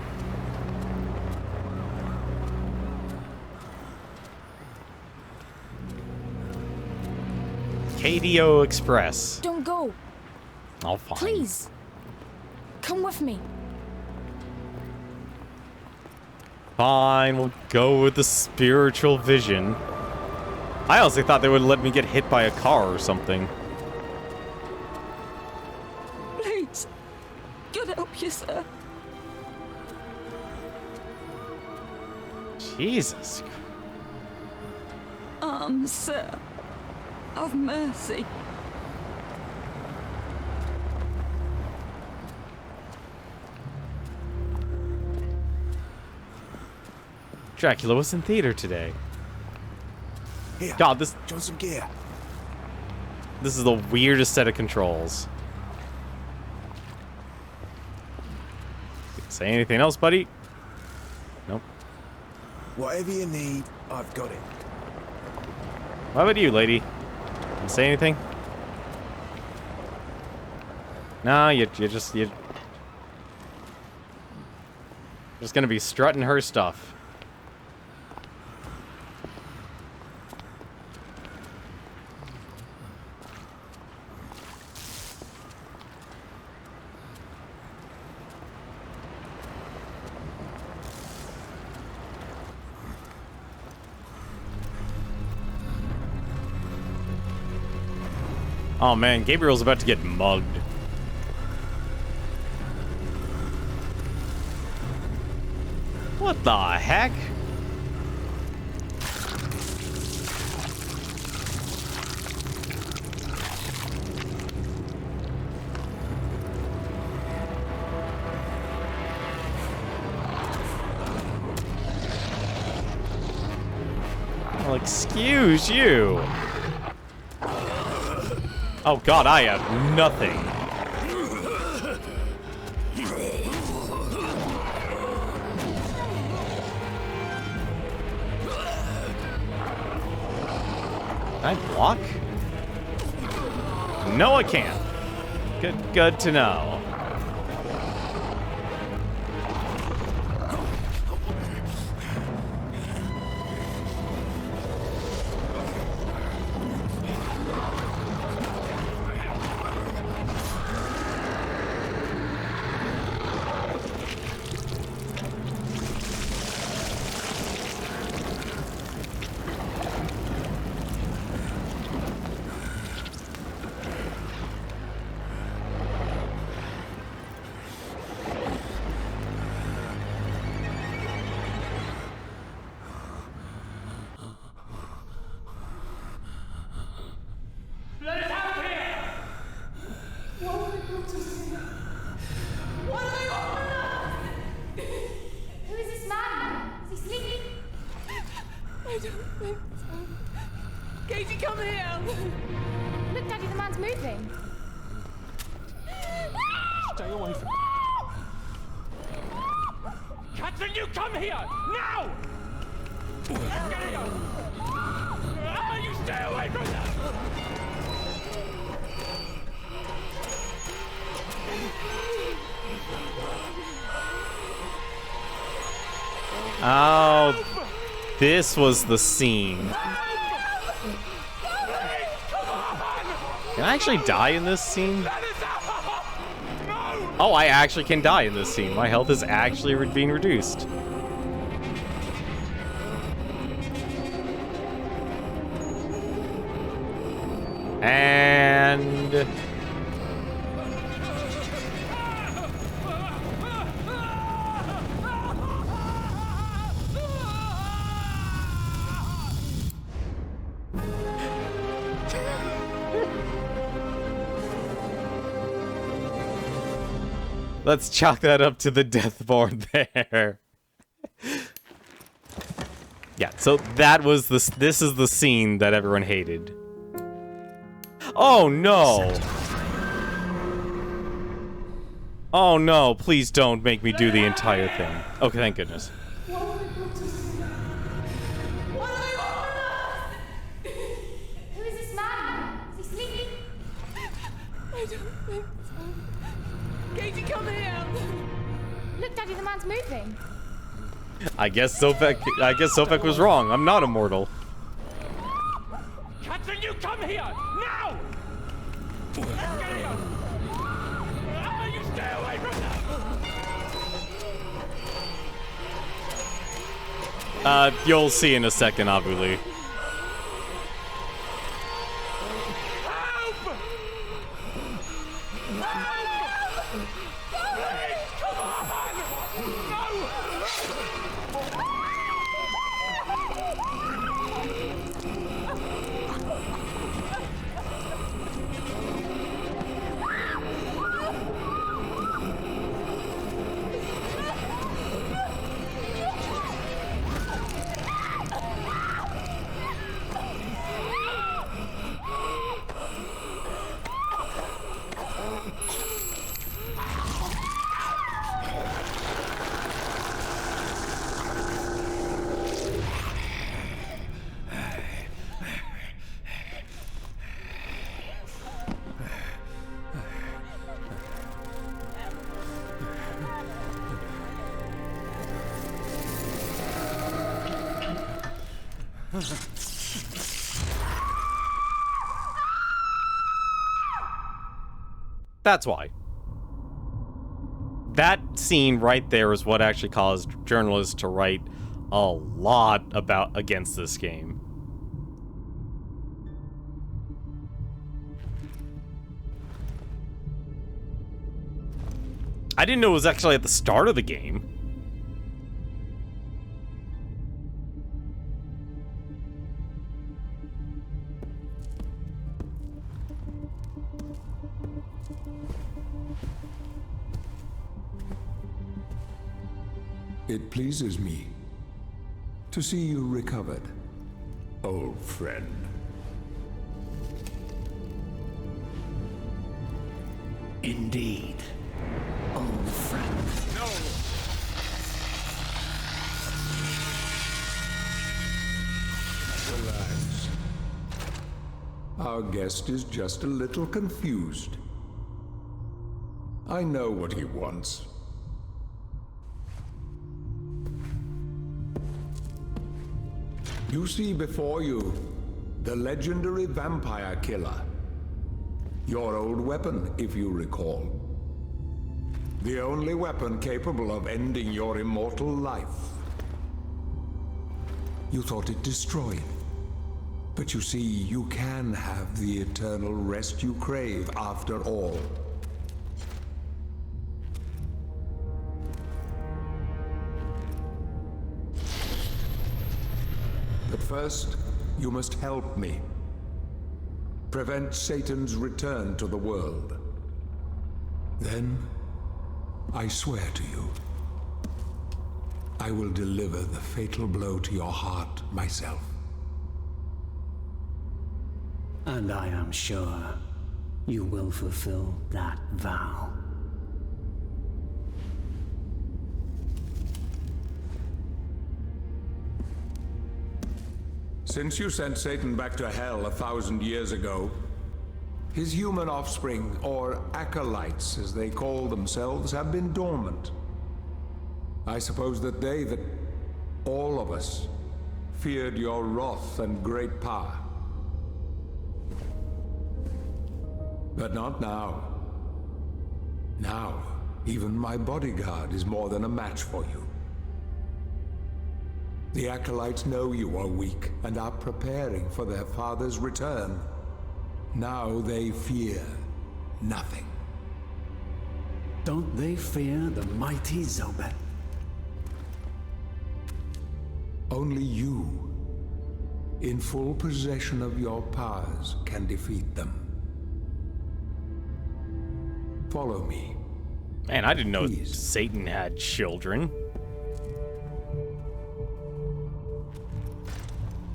KDO Express. Don't go. Oh, fine. Please. Come with me. Fine, we'll go with the spiritual vision. I honestly thought they would let me get hit by a car or something. Please. God help you, sir. Jesus. Sir. Have mercy. Dracula was in theater today. Here, God, this join some gear. is the weirdest set of controls. Say anything else, buddy? Nope. Whatever you need, I've got it. What about you, lady? You say anything? No, you're just gonna be strutting her stuff. Oh man, Gabriel's about to get mugged. What the heck? excuse you. Oh god, I have nothing. Can I block? No, I can't. Good to know. Katie, come here! Look, Daddy, the man's moving. Stay away from me. Catherine, you come here! Now! Get here! You stay away from them! Oh, this was the scene. Can I actually die in this scene? Oh, I actually can die in this scene. My health is actually being reduced. And... let's chalk that up to the death board there. Yeah, so that was this is the scene that everyone hated. Oh no! Oh no, please don't make me do the entire thing. Okay, thank goodness. Who is this man? Is he sleeping? I don't think so. Katie, come here! Look, Daddy, the man's moving. I guess Sofek was wrong. I'm not immortal. Catherine, you come here! Now! Get here! You stay away from them! You'll see in a second, Avuli. Help! Help! Please, come on! No! That's why. That scene right there is what actually caused journalists to write a lot against this game. I didn't know it was actually at the start of the game. It pleases me to see you recovered. old friend. Indeed, old friend. No! Relax. Our guest is just a little confused. I know what he wants. You see before you the legendary vampire killer. Your old weapon, if you recall. The only weapon capable of ending your immortal life. You thought it destroyed. But you see, you can have the eternal rest you crave after all. But first, you must help me. Prevent Satan's return to the world. Then, I swear to you, I will deliver the fatal blow to your heart myself. And I am sure you will fulfill that vow. Since you sent Satan back to hell 1,000 years ago, his human offspring, or acolytes as they call themselves, have been dormant. I suppose that all of us, feared your wrath and great power. But not now. Now, even my bodyguard is more than a match for you. The acolytes know you are weak and are preparing for their father's return. Now they fear nothing. Don't they fear the mighty Zobek? Only you, in full possession of your powers, can defeat them. Follow me. Man, I didn't know Please. Satan had children.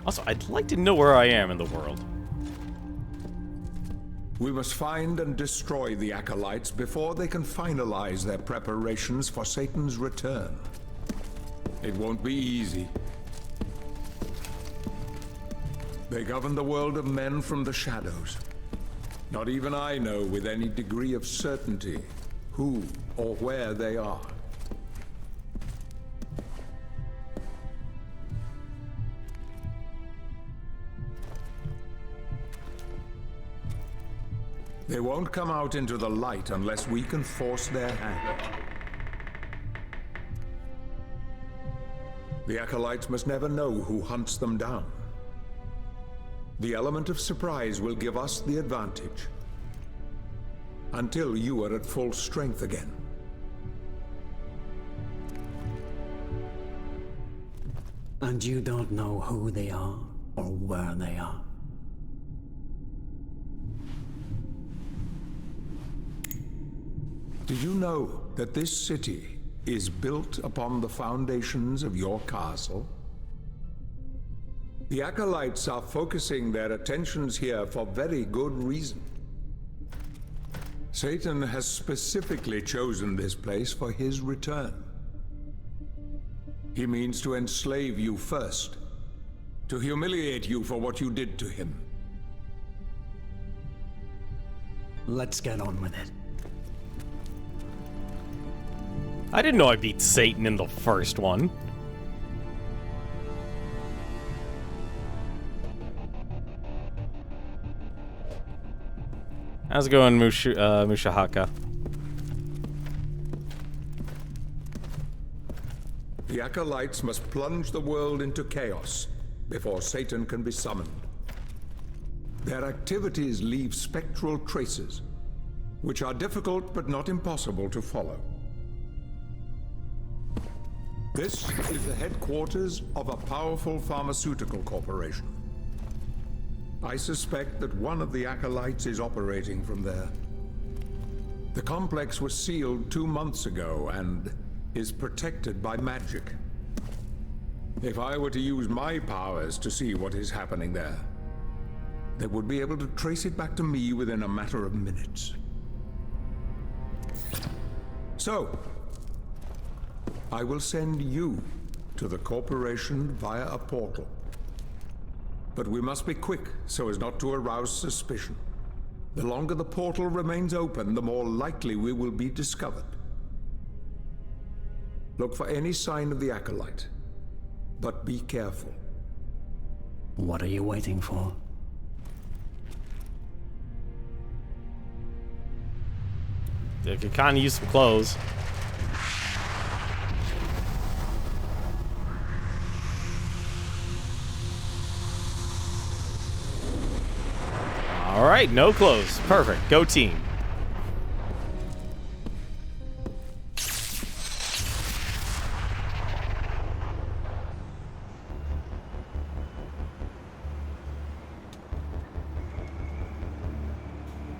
Also, I'd like to know where I am in the world. We must find and destroy the acolytes before they can finalize their preparations for Satan's return. It won't be easy. They govern the world of men from the shadows. Not even I know with any degree of certainty who or where they are. They won't come out into the light unless we can force their hand. The acolytes must never know who hunts them down. The element of surprise will give us the advantage. Until you are at full strength again. And you don't know who they are or where they are. Do you know that this city is built upon the foundations of your castle? The acolytes are focusing their attentions here for very good reason. Satan has specifically chosen this place for his return. He means to enslave you first, to humiliate you for what you did to him. Let's get on with it. I didn't know I beat Satan in the first one. How's it going, Mushahaka? The acolytes must plunge the world into chaos before Satan can be summoned. Their activities leave spectral traces, which are difficult but not impossible to follow. This is the headquarters of a powerful pharmaceutical corporation. I suspect that one of the acolytes is operating from there. The complex was sealed 2 months ago and is protected by magic. If I were to use my powers to see what is happening there, they would be able to trace it back to me within a matter of minutes. So, I will send you to the corporation via a portal. But we must be quick so as not to arouse suspicion. The longer the portal remains open, the more likely we will be discovered. Look for any sign of the Acolyte, but be careful. What are you waiting for? They could kind of use some clothes. All right, no clothes. Perfect. Go team.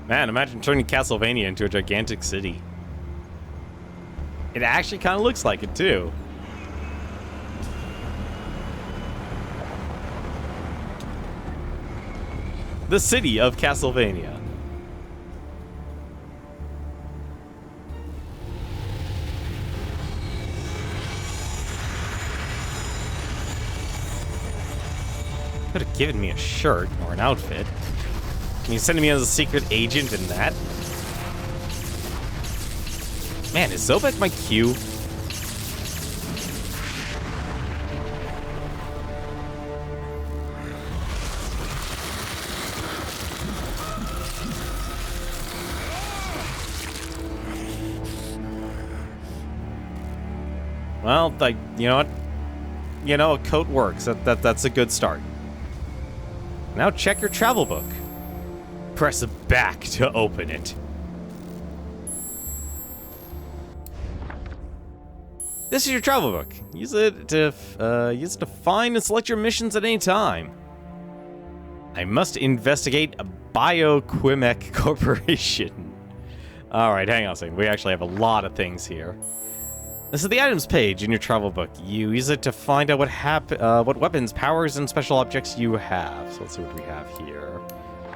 Man, imagine turning Castlevania into a gigantic city. It actually kind of looks like it, too. The city of Castlevania. Could have given me a shirt or an outfit. Can you send me as a secret agent in that? Man, is Zobek my Q? Well, like, you know what? You know, a coat works. That's a good start. Now check your travel book. Press back to open it. This is your travel book. Use it to find and select your missions at any time. I must investigate a Bioquimic Corporation. Alright, hang on a second. We actually have a lot of things here. This is the items page in your travel book. You use it to find out what weapons, powers, and special objects you have. So let's see what we have here.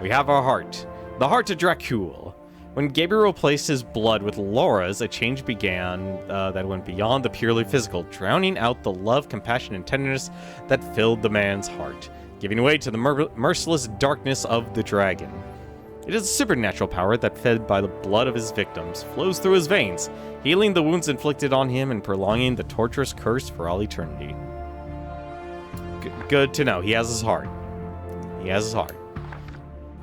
We have our heart. The heart of Dracul. When Gabriel placed his blood with Laura's, a change began that went beyond the purely physical, drowning out the love, compassion, and tenderness that filled the man's heart, giving way to the merciless darkness of the dragon. It is a supernatural power that, fed by the blood of his victims, flows through his veins, healing the wounds inflicted on him and prolonging the torturous curse for all eternity. Good to know. He has his heart. He has his heart.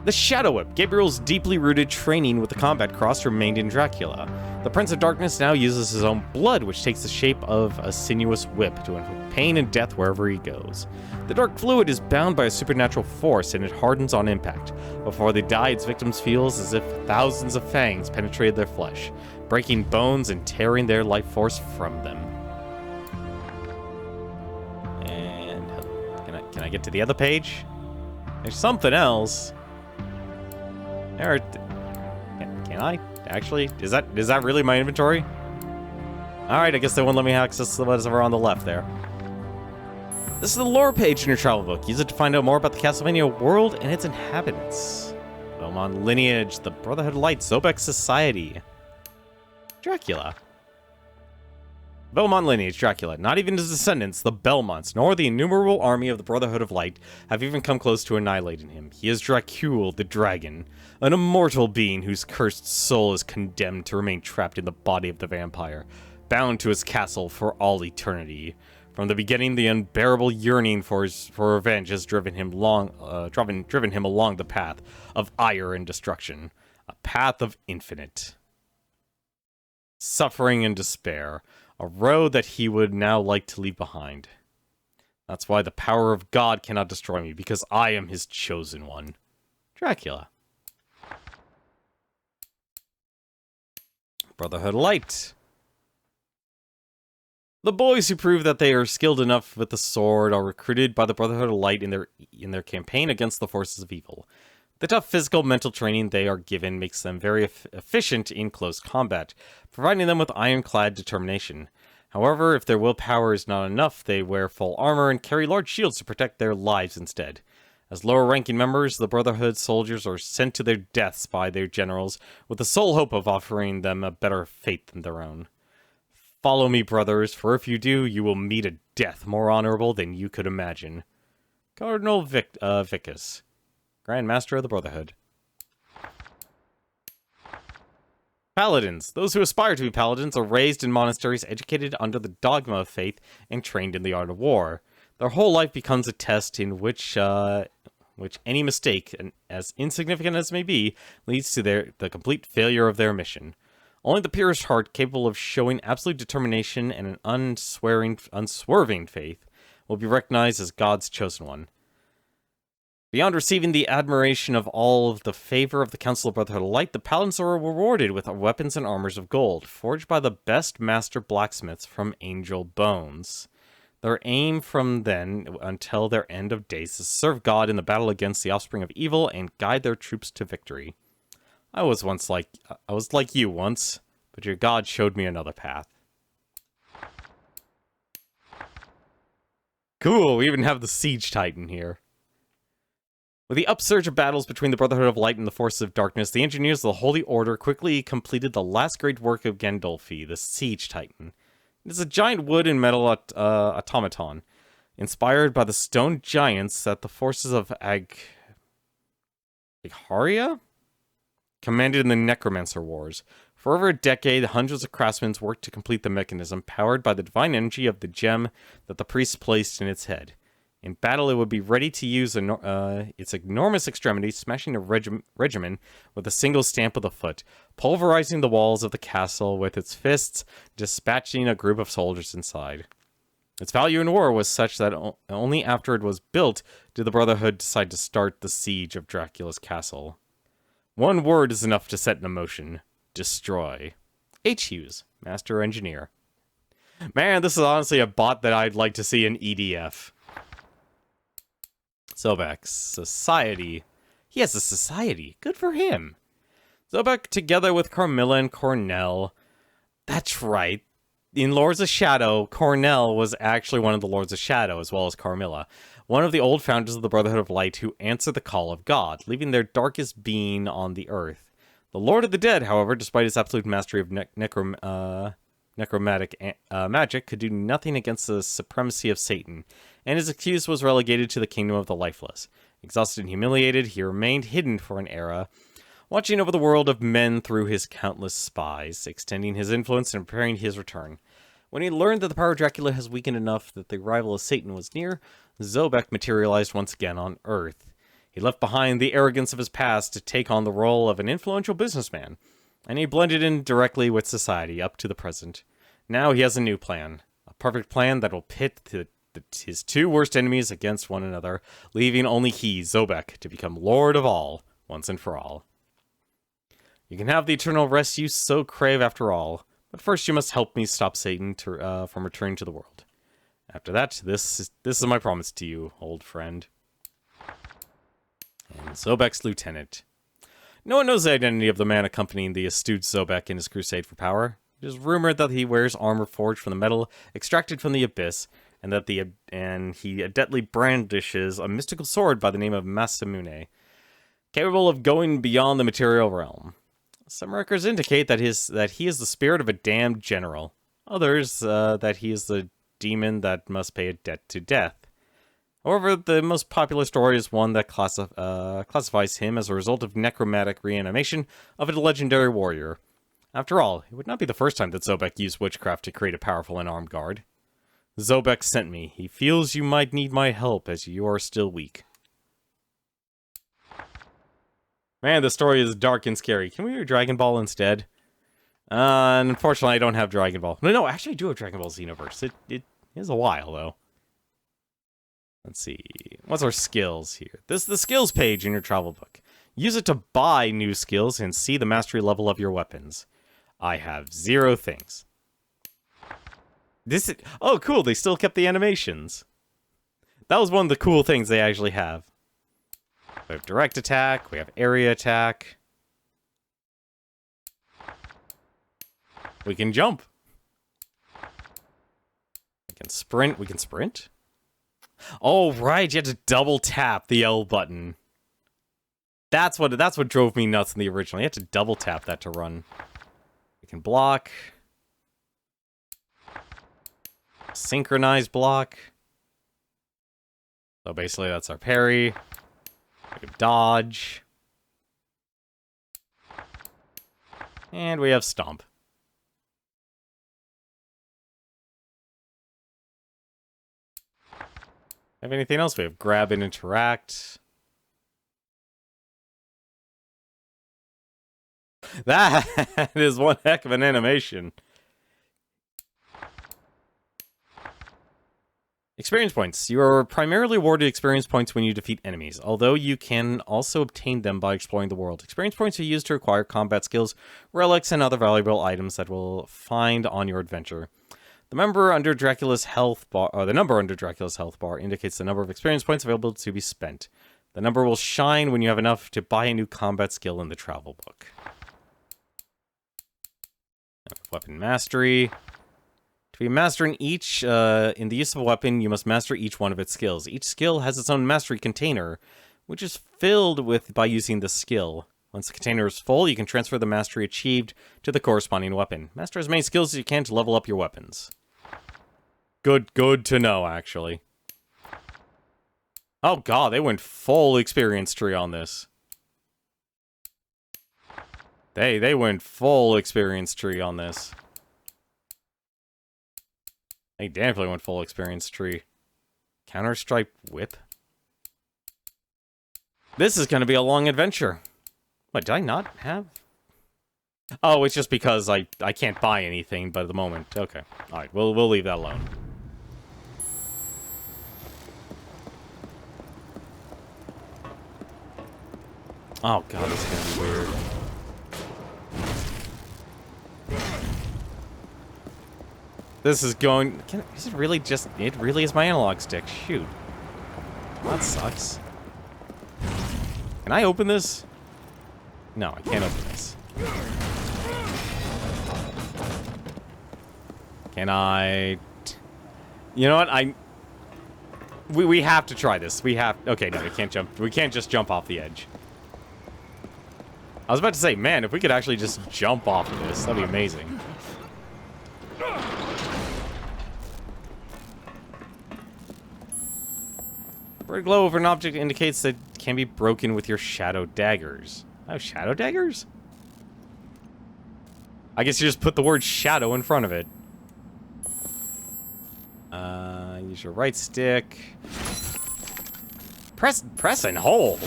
The Shadow Whip. Gabriel's deeply rooted training with the combat cross remained in Dracula. The Prince of Darkness now uses his own blood, which takes the shape of a sinuous whip to inflict pain and death wherever he goes. The dark fluid is bound by a supernatural force, and it hardens on impact. Before they die, its victims feel as if thousands of fangs penetrated their flesh, breaking bones and tearing their life force from them. And can I get to the other page? There's something else. Can I? Actually? Is that really my inventory? Alright, I guess they won't let me access whatever on the left there. This is the lore page in your travel book. Use it to find out more about the Castlevania world and its inhabitants. Belmont lineage, the Brotherhood of Light, Zobek Society. Dracula. Belmont lineage, Dracula. Not even his descendants, the Belmonts, nor the innumerable army of the Brotherhood of Light, have even come close to annihilating him. He is Dracul, the dragon, an immortal being whose cursed soul is condemned to remain trapped in the body of the vampire, bound to his castle for all eternity. From the beginning, the unbearable yearning for revenge has driven him along the path of ire and destruction, a path of infinite suffering and despair, a road that he would now like to leave behind. That's why the power of God cannot destroy me, because I am his chosen one. Dracula. Brotherhood of Light. The boys who prove that they are skilled enough with the sword are recruited by the Brotherhood of Light in their campaign against the forces of evil. The tough physical mental training they are given makes them very efficient in close combat, providing them with ironclad determination. However, if their willpower is not enough, they wear full armor and carry large shields to protect their lives instead. As lower-ranking members, the Brotherhood soldiers are sent to their deaths by their generals, with the sole hope of offering them a better fate than their own. Follow me, brothers, for if you do, you will meet a death more honorable than you could imagine. Cardinal Vicus, Grand Master of the Brotherhood. Paladins. Those who aspire to be paladins are raised in monasteries, educated under the dogma of faith, and trained in the art of war. Their whole life becomes a test in which any mistake, as insignificant as it may be, leads to the complete failure of their mission. Only the purest heart, capable of showing absolute determination and an unswerving faith, will be recognized as God's chosen one. Beyond receiving the admiration of all of the favor of the Council of Brotherhood of Light, the Paladins are rewarded with weapons and armors of gold, forged by the best master blacksmiths from Angel Bones. Their aim from then until their end of days is to serve God in the battle against the offspring of evil and guide their troops to victory. I was like you once, but your God showed me another path. Cool, we even have the Siege Titan here. With the upsurge of battles between the Brotherhood of Light and the Forces of Darkness, the engineers of the Holy Order quickly completed the last great work of Gandolfi, the Siege Titan. It is a giant wood and metal automaton, inspired by the stone giants that the forces of Agharia commanded in the Necromancer Wars. For over a decade, hundreds of craftsmen worked to complete the mechanism, powered by the divine energy of the gem that the priests placed in its head. In battle, it would be ready to use its enormous extremities, smashing a regiment with a single stamp of the foot, pulverizing the walls of the castle with its fists, dispatching a group of soldiers inside. Its value in war was such that only after it was built did the Brotherhood decide to start the siege of Dracula's castle. One word is enough to set in motion. Destroy. H. Hughes, Master Engineer. Man, this is honestly a bot that I'd like to see in EDF. Zobek, Society. He has a society. Good for him. Zobek, together with Carmilla and Cornell. That's right. In Lords of Shadow, Cornell was actually one of the Lords of Shadow, as well as Carmilla, one of the old founders of the Brotherhood of Light who answered the call of God, leaving their darkest being on the earth. The Lord of the Dead, however, despite his absolute mastery of necromantic magic, could do nothing against the supremacy of Satan, and his accused was relegated to the kingdom of the lifeless. Exhausted and humiliated, he remained hidden for an era, watching over the world of men through his countless spies, extending his influence and preparing his return. When he learned that the power of Dracula has weakened enough that the arrival of Satan was near, Zobek materialized once again on Earth. He left behind the arrogance of his past to take on the role of an influential businessman, and he blended in directly with society up to the present. Now he has a new plan, a perfect plan that will pit his two worst enemies against one another, leaving only he, Zobek, to become Lord of all, once and for all. You can have the eternal rest you so crave after all, but first you must help me stop Satan from returning to the world. After that, this is my promise to you, old friend. And Zobek's lieutenant. No one knows the identity of the man accompanying the astute Zobek in his crusade for power. It is rumored that he wears armor forged from the metal extracted from the abyss, and that he adeptly brandishes a mystical sword by the name of Masamune, capable of going beyond the material realm. Some records indicate that he is the spirit of a damned general. Others, that he is the demon that must pay a debt to death. However, the most popular story is one that classifies him as a result of necromantic reanimation of a legendary warrior. After all, it would not be the first time that Zobek used witchcraft to create a powerful and armed guard. Zobek sent me. He feels you might need my help as you are still weak. Man, the story is dark and scary. Can we do Dragon Ball instead? Unfortunately, I don't have Dragon Ball. No, actually I do have Dragon Ball Xenoverse. It is a while, though. Let's see. What's our skills here? This is the skills page in your travel book. Use it to buy new skills and see the mastery level of your weapons. I have 0 things. Oh, cool. They still kept the animations. That was one of the cool things they actually have. We have direct attack. We have area attack. We can jump. sprint. We can sprint? Oh, right. You had to double tap the L button. That's what drove me nuts in the original. You had to double tap that to run. We can block. Synchronize block. So basically that's our parry. We can dodge. And we have stomp. Have anything else? We have grab and interact. That is one heck of an animation. Experience points. You are primarily awarded experience points when you defeat enemies, although you can also obtain them by exploring the world. Experience points are used to acquire combat skills, relics, and other valuable items that will find on your adventure. The number under Dracula's health bar indicates the number of experience points available to be spent. The number will shine when you have enough to buy a new combat skill in the travel book. Weapon mastery. To be mastering each, in the use of a weapon, you must master each one of its skills. Each skill has its own mastery container, which is filled by using the skill. Once the container is full, you can transfer the mastery achieved to the corresponding weapon. Master as many skills as you can to level up your weapons. Good to know, actually. Oh god, they went full experience tree on this. They went full experience tree on this. They definitely went full experience tree. Counter-Strike whip? This is going to be a long adventure. What, did I not have? Oh, it's just because I can't buy anything, but at the moment. Okay. Alright, we'll leave that alone. Oh god, this is going to be weird. This is going... Is it really just... It really is my analog stick. Shoot. That sucks. Can I open this? No, I can't open this. Can I... You know what? We have to try this. We have... Okay, no, we can't jump. We can't just jump off the edge. I was about to say, man, if we could actually just jump off of this, that'd be amazing. Red glow over an object indicates that it can be broken with your shadow daggers. Oh, shadow daggers? I guess you just put the word shadow in front of it. Use your right stick. Press and hold.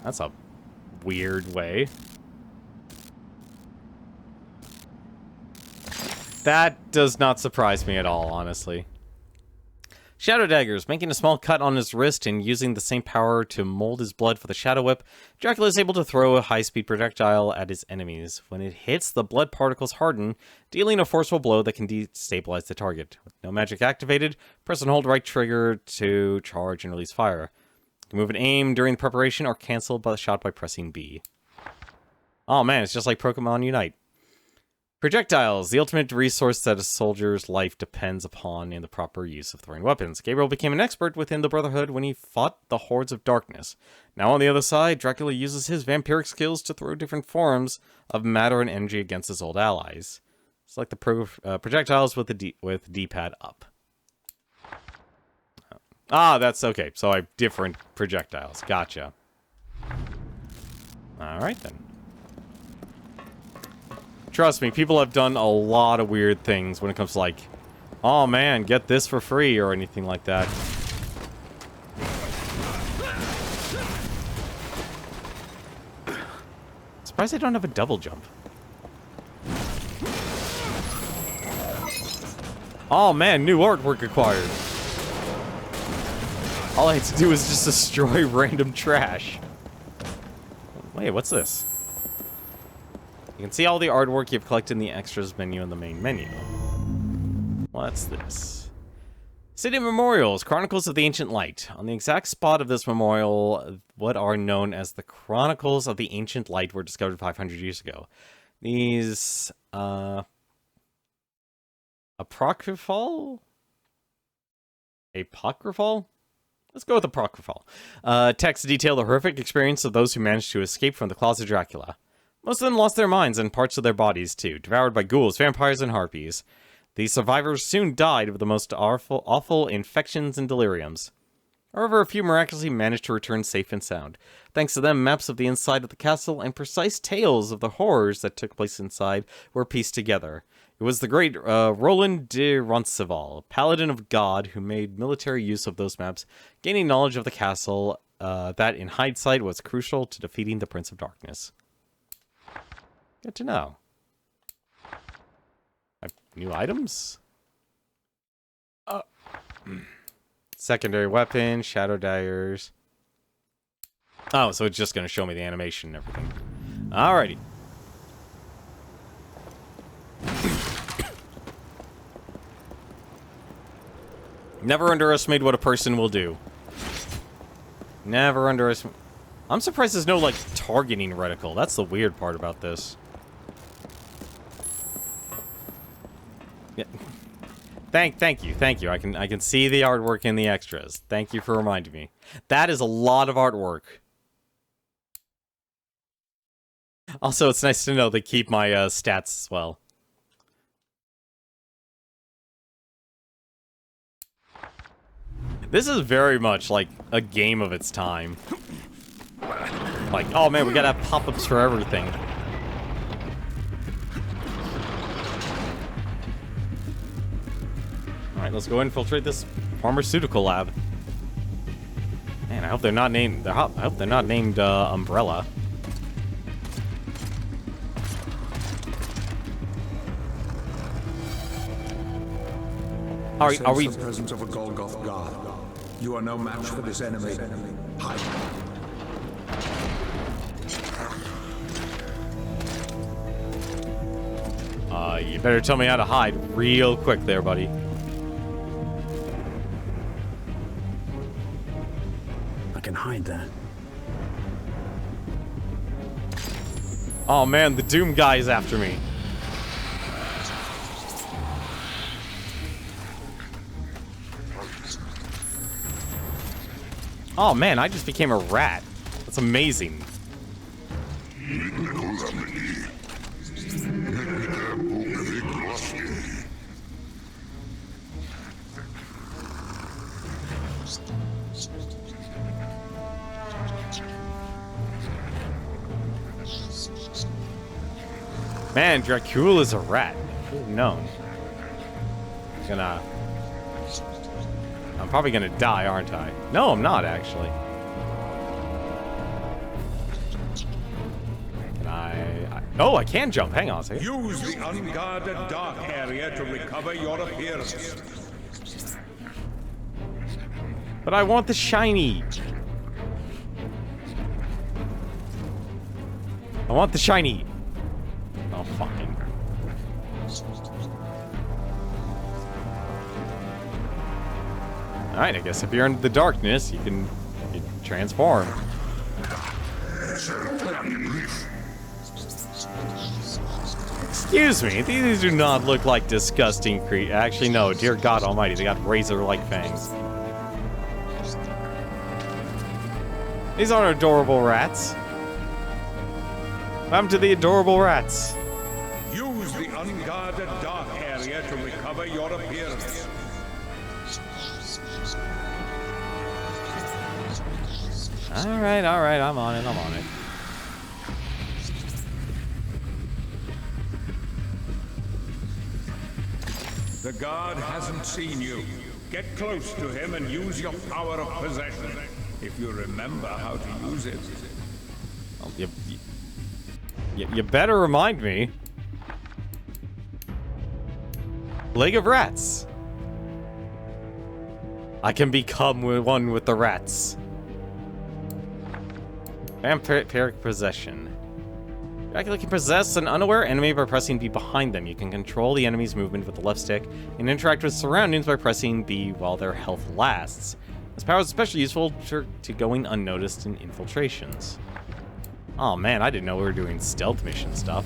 That's a weird way. That does not surprise me at all, honestly. Shadow daggers. Making a small cut on his wrist and using the same power to mold his blood for the shadow whip, Dracula is able to throw a high-speed projectile at his enemies. When it hits, the blood particles harden, dealing a forceful blow that can destabilize the target. With no magic activated, press and hold right trigger to charge and release fire. You can move and aim during the preparation or cancel the shot by pressing B. Oh man, it's just like Pokemon Unite. Projectiles, the ultimate resource that a soldier's life depends upon in the proper use of throwing weapons. Gabriel became an expert within the Brotherhood when he fought the Hordes of Darkness. Now on the other side, Dracula uses his vampiric skills to throw different forms of matter and energy against his old allies. Select the projectiles with D-pad up. Ah, that's okay. So I have different projectiles. Gotcha. Alright then. Trust me, people have done a lot of weird things when it comes to like, oh man, get this for free or anything like that. Surprised I don't have a double jump. Oh man, new artwork acquired. All I had to do was just destroy random trash. Wait, what's this? You can see all the artwork you've collected in the extras menu in the main menu. What's this? City Memorials, Chronicles of the Ancient Light. On the exact spot of this memorial, what are known as the Chronicles of the Ancient Light were discovered 500 years ago. These, Apocryphal? Apocryphal? Let's go with Apocryphal. Texts detail the horrific experience of those who managed to escape from the claws of Dracula. Most of them lost their minds and parts of their bodies, too, devoured by ghouls, vampires, and harpies. These survivors soon died of the most awful infections and deliriums. However, a few miraculously managed to return safe and sound. Thanks to them, maps of the inside of the castle and precise tales of the horrors that took place inside were pieced together. It was the great Roland de Roncesvalles, paladin of God, who made military use of those maps, gaining knowledge of the castle that, in hindsight, was crucial to defeating the Prince of Darkness. Good to know. New items? Secondary weapon, shadow daggers. Oh, so it's just going to show me the animation and everything. Alrighty. Never underestimate what a person will do. Never underestimate. I'm surprised there's no, like, targeting reticle. That's the weird part about this. Yeah. Thank you. I can see the artwork in the extras. Thank you for reminding me. That is a lot of artwork. Also, it's nice to know they keep my stats as well. This is very much like a game of its time. Like, oh man, we gotta have pop-ups for everything. Alright, let's go infiltrate this pharmaceutical lab. Man, I hope they're not named. I hope they're not named Umbrella. Are we? The presence of a Golgoth guard. You are no match for this enemy. Hide. You better tell me how to hide real quick there, buddy. I can hide there. Oh man, the Doom guy is after me. Oh man, I just became a rat. That's amazing. Man, Dracula's a rat. No. I'm probably gonna die, aren't I? No, I'm not, actually. Can I... Oh, I can jump. Hang on a second. Use the unguarded dark area to recover your appearance. But I want the shiny. I want the shiny. Oh, fine. Alright, I guess if you're in the darkness, you can transform. Excuse me, these do not look like disgusting creatures. Actually, no, dear God almighty, they got razor-like fangs. These aren't adorable rats. What happened to the adorable rats? Use the unguarded dark area to recover your appearance. Alright, I'm on it. The guard hasn't seen you. Get close to him and use your power of possession, if you remember how to use it. Well, you better remind me. Plague of Rats. I can become one with the rats. Vampiric Possession. Dracula can possess an unaware enemy by pressing B behind them. You can control the enemy's movement with the left stick and interact with surroundings by pressing B while their health lasts. This power is especially useful to going unnoticed in infiltrations. Oh man, I didn't know we were doing stealth mission stuff.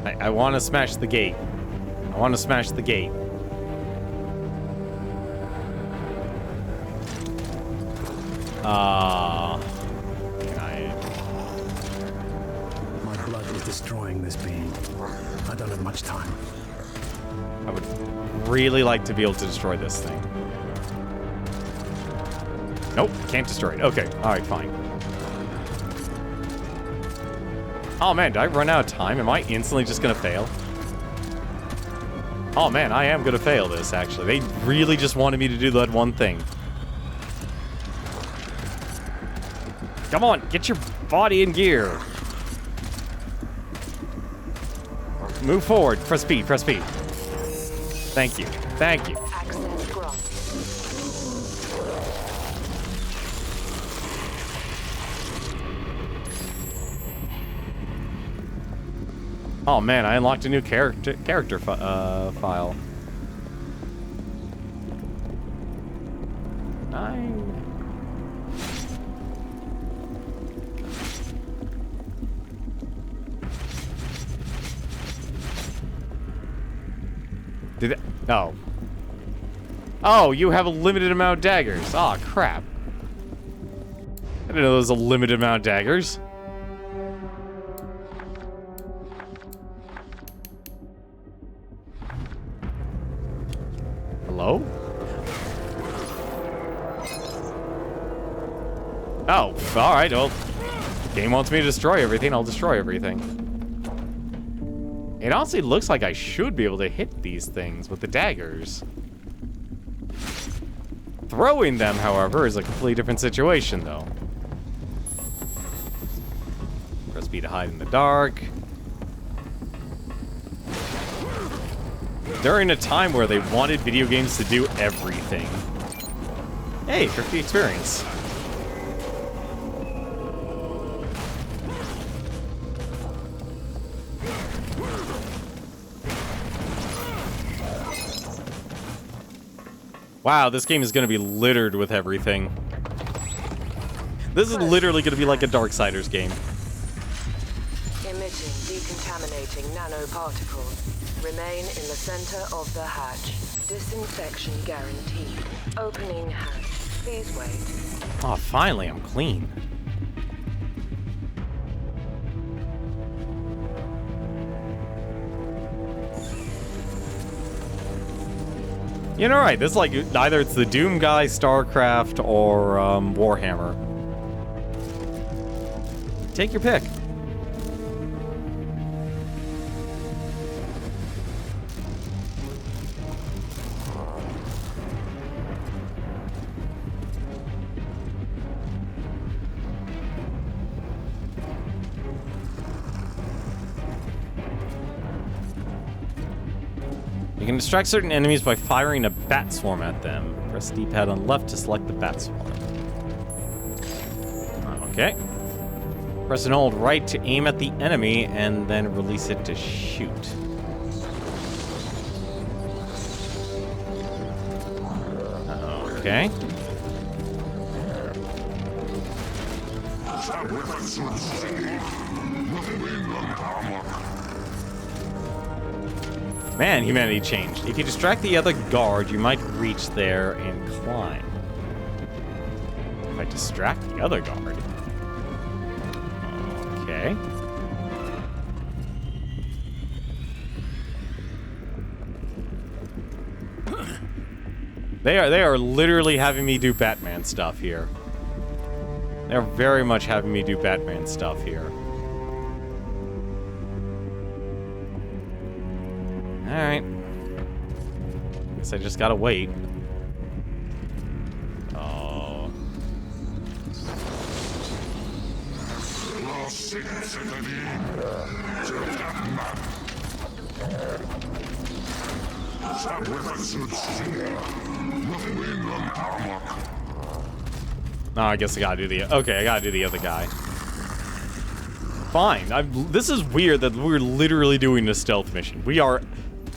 I want to smash the gate. I want to smash the gate. Can I... My blood is destroying this being. I don't have much time. I would really like to be able to destroy this thing. Nope, can't destroy it. Okay, alright, fine. Oh man, did I run out of time? Am I instantly just gonna fail? Oh man, I am gonna fail this, actually. They really just wanted me to do that one thing. Come on, get your body in gear. Move forward. Press B, press B. Thank you. Thank you. Access granted. Oh man, I unlocked a new character file. 9. Did it? Oh. Oh, you have a limited amount of daggers. Aw, oh, crap. I didn't know there was a limited amount of daggers. Hello? Oh, alright, well. Game wants me to destroy everything, I'll destroy everything. It honestly looks like I should be able to hit these things with the daggers. Throwing them, however, is a completely different situation, though. Press B to hide in the dark. During a time where they wanted video games to do everything. Hey, 50 experience. Wow, this game is going to be littered with everything. This is literally going to be like a Darksiders game. Emitting decontaminating nanoparticles. Remain in the center of the hatch. Disinfection guaranteed. Opening hatch. Please wait. Oh, finally, I'm clean. You know, right, this is like, either it's the Doom guy, StarCraft, or Warhammer. Take your pick. You can distract certain enemies by firing a bat swarm at them. Press D-pad on left to select the bat swarm. Okay. Press and hold right to aim at the enemy, and then release it to shoot. Okay. Man, humanity changed. If you distract the other guard, you might reach there and climb. If I distract the other guard... Okay. They are literally having me do Batman stuff here. They're very much having me do Batman stuff here. Alright. Guess I just gotta wait. Oh. No, I guess I gotta do the... Okay, I gotta do the other guy. Fine. This is weird that we're literally doing a stealth mission. We are...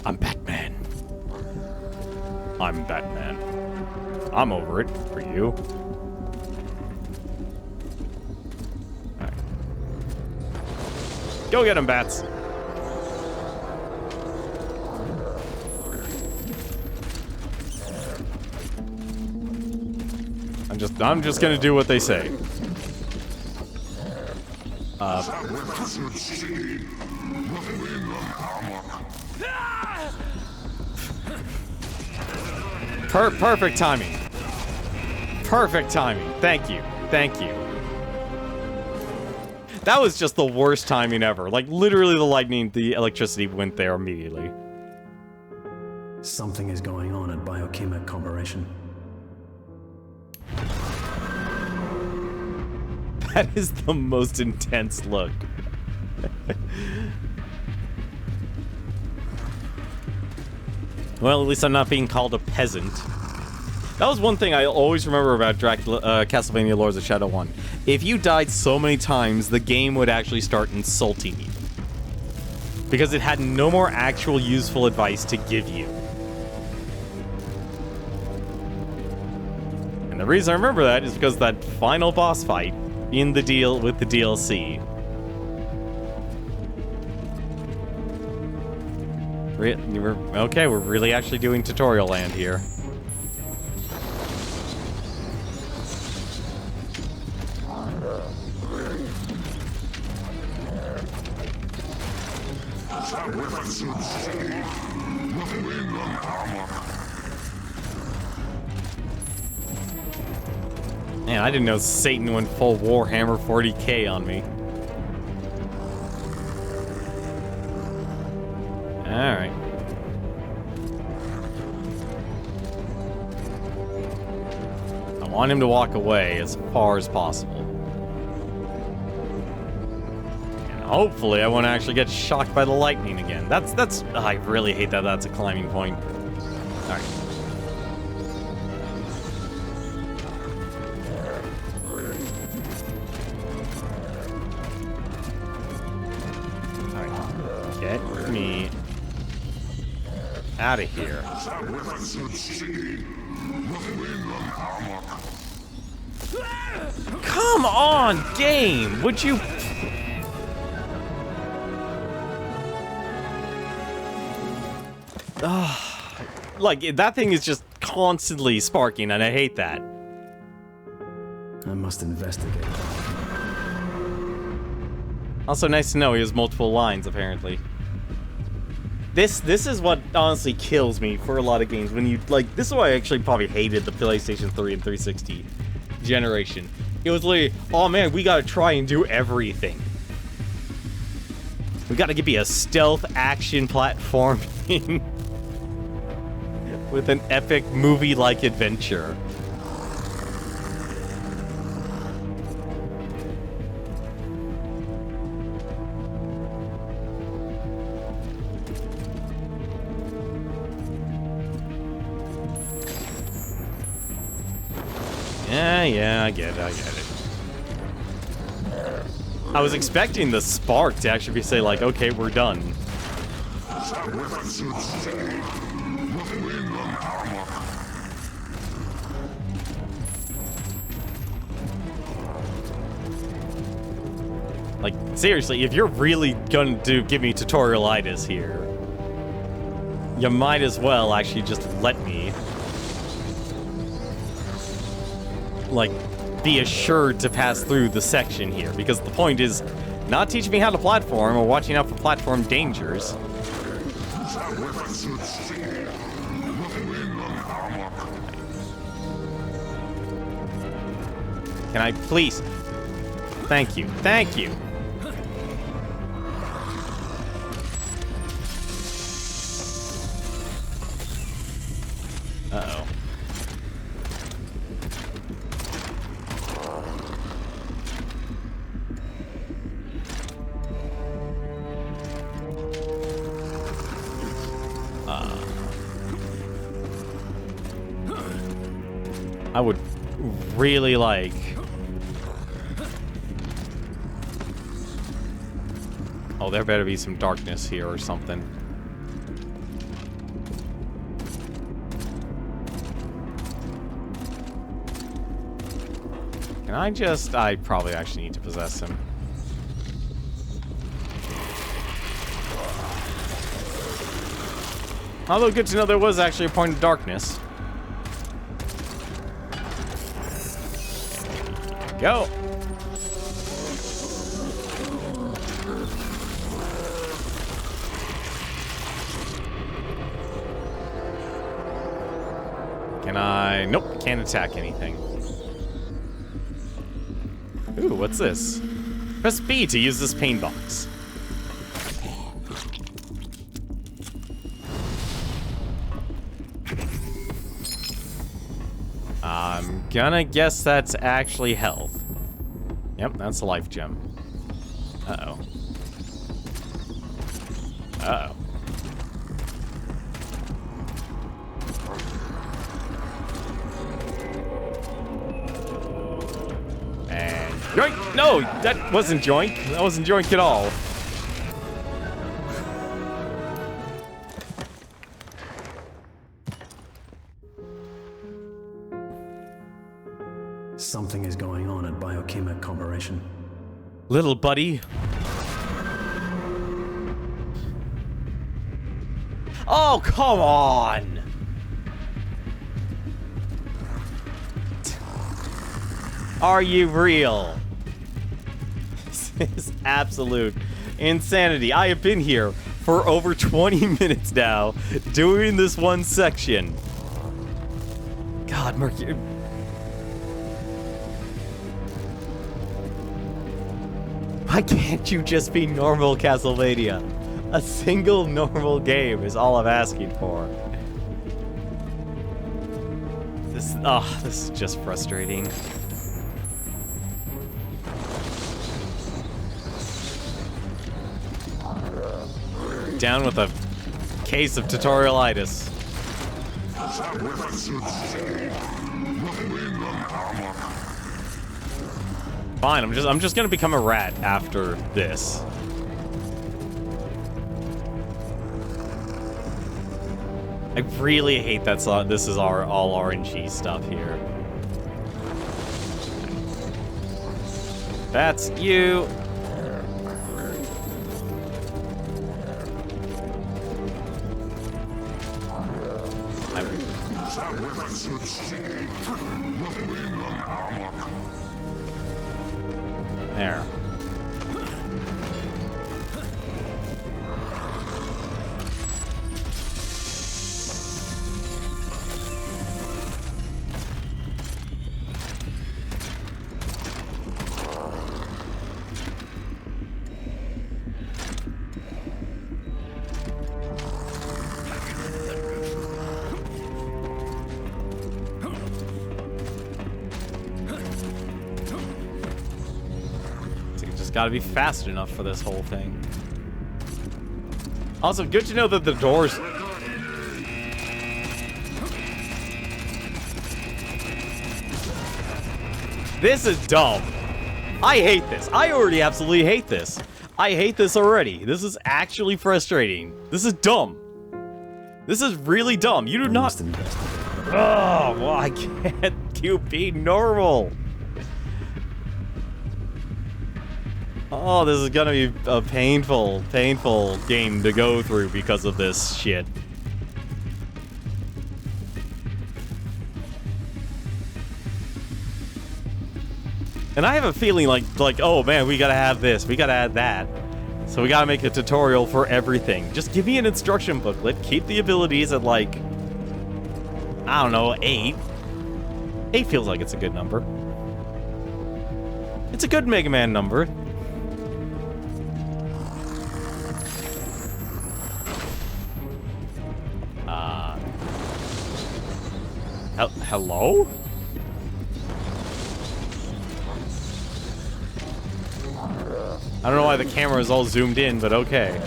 I'm Batman. I'm Batman. I'm over it for you. All right. Go get him, bats. I'm just gonna do what they say. Perfect timing. Perfect timing. Thank you. Thank you. That was just the worst timing ever. Like, literally the electricity went there immediately. Something is going on at Biochemic Corporation. That is the most intense look. Well, at least I'm not being called a peasant. That was one thing I always remember about Castlevania Lords of Shadow 1. If you died so many times, the game would actually start insulting you. Because it had no more actual useful advice to give you. And the reason I remember that is because that final boss fight in the deal with the DLC. Okay, we're really actually doing tutorial land here. Man, I didn't know Satan went full Warhammer 40k on me. Alright. I want him to walk away as far as possible. And hopefully I won't actually get shocked by the lightning again. That's I really hate that that's a climbing point. Alright. Alright. Get me out of here. Come on, game! Would you... like, that thing is just constantly sparking, and I hate that. I must investigate. Also, nice to know he has multiple lines, apparently. This is what honestly kills me for a lot of games. When you, like, this is why I actually probably hated the PlayStation 3 and 360 generation. It was literally, oh man, we gotta try and do everything. We gotta give you a stealth action platform thing with an epic movie-like adventure. Yeah, I get it. I was expecting the spark to actually say like, okay, we're done. Like, seriously, if you're really going to give me tutorialitis here, you might as well actually just let me, like, be assured to pass through the section here, because the point is not teaching me how to platform or watching out for platform dangers. Can I please? Thank you. Thank you. Uh-oh. I would really like... Oh, there better be some darkness here or something. Can I just... I probably actually need to possess him. Although good to know there was actually a point of darkness. Go. Can I... Nope, can't attack anything. Ooh, what's this? Press B to use this pain box. I'm gonna guess that's actually health. Yep, that's a life gem. Uh-oh. Uh-oh. And yoink! No, that wasn't joink. That wasn't joink at all. Something is going on at Biochemic Corporation. Little buddy. Oh, come on! Are you real? This is absolute insanity. I have been here for over 20 minutes now, doing this one section. God, Mercury... Why can't you just be normal, Castlevania? A single normal game is all I'm asking for. This is just frustrating. Down with a case of tutorialitis. Fine, I'm just gonna become a rat after this. I really hate that this is all RNG stuff here. That's you. There. Gotta be fast enough for this whole thing. Also, good to know that the doors... This is dumb. I hate this. I already absolutely hate this. I hate this already. This is actually frustrating. This is dumb. This is really dumb. You do not... Oh, why can't you be normal? Oh, this is gonna be a painful, painful game to go through because of this shit. And I have a feeling like, oh man, we gotta have this, we gotta add that. So we gotta make a tutorial for everything. Just give me an instruction booklet, keep the abilities at like, I don't know, 8. 8 feels like it's a good number. It's a good Mega Man number. Hello? I don't know why the camera is all zoomed in, but okay.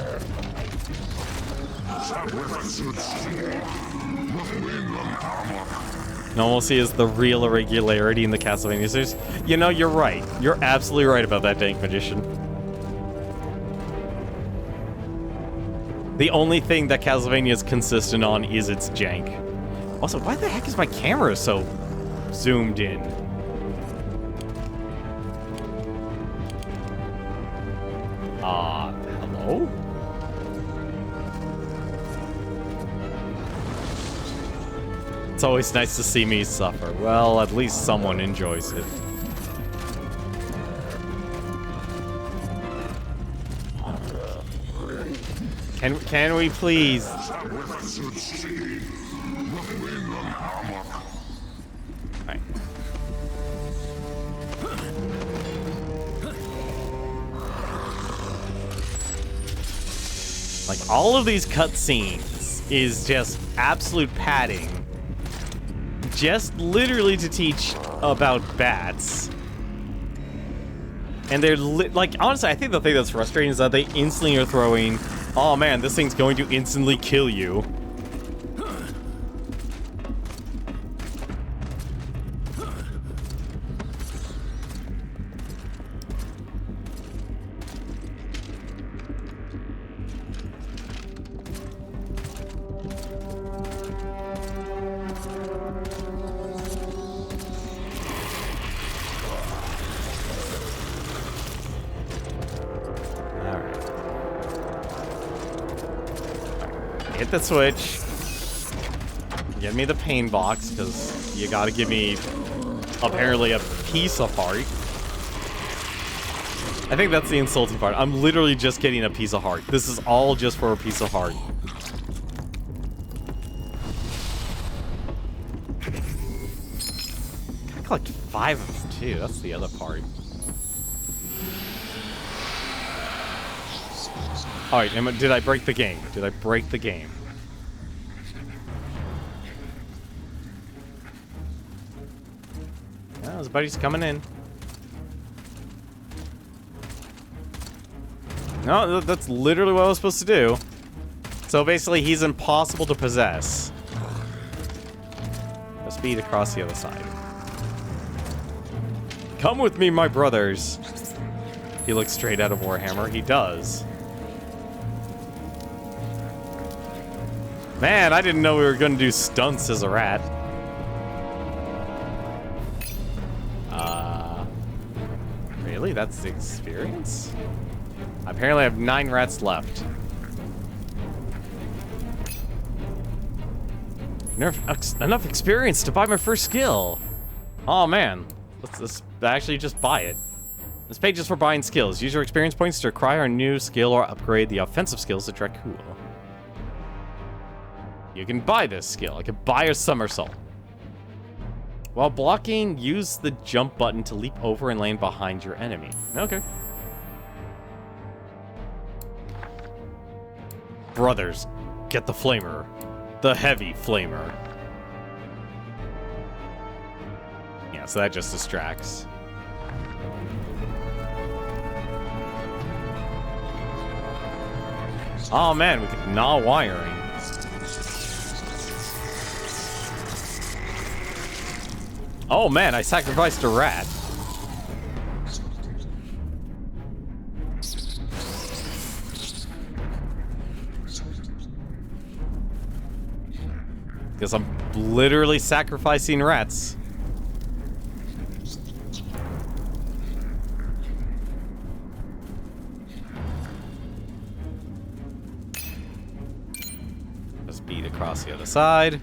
And all we'll see is the real irregularity in the Castlevania series. You know, you're right. You're absolutely right about that, Dank Magician. The only thing that Castlevania is consistent on is its jank. Also, why the heck is my camera so zoomed in? Hello? It's always nice to see me suffer. Well, at least someone enjoys it. Can we please? Alright. Like, all of these cutscenes is just absolute padding. Just literally to teach about bats. And they're, like, honestly, I think the thing that's frustrating is that they instantly are throwing, oh man, this thing's going to instantly kill you. Hit the switch. Give me the pain box, because you gotta give me, apparently, a piece of heart. I think that's the insulting part. I'm literally just getting a piece of heart. This is all just for a piece of heart. I collect 5 of them, too. That's the other part. Alright, did I break the game? Did I break the game? Oh, his buddy's coming in. No, that's literally what I was supposed to do. So basically, he's impossible to possess. Let's speed across the other side. Come with me, my brothers. He looks straight out of Warhammer. He does. Man, I didn't know we were going to do stunts as a rat. Really? That's the experience? Apparently I have 9 rats left. Enough experience to buy my first skill. Oh man, let's actually just buy it. This page is for buying skills. Use your experience points to acquire a new skill or upgrade the offensive skills to Dracul. You can buy this skill. I can buy a somersault. While blocking, use the jump button to leap over and land behind your enemy. Okay. Brothers, get the flamer. The heavy flamer. Yeah, so that just distracts. Oh man, we could gnaw wiring. Oh man, I sacrificed a rat. Because I'm literally sacrificing rats. Just beat across the other side.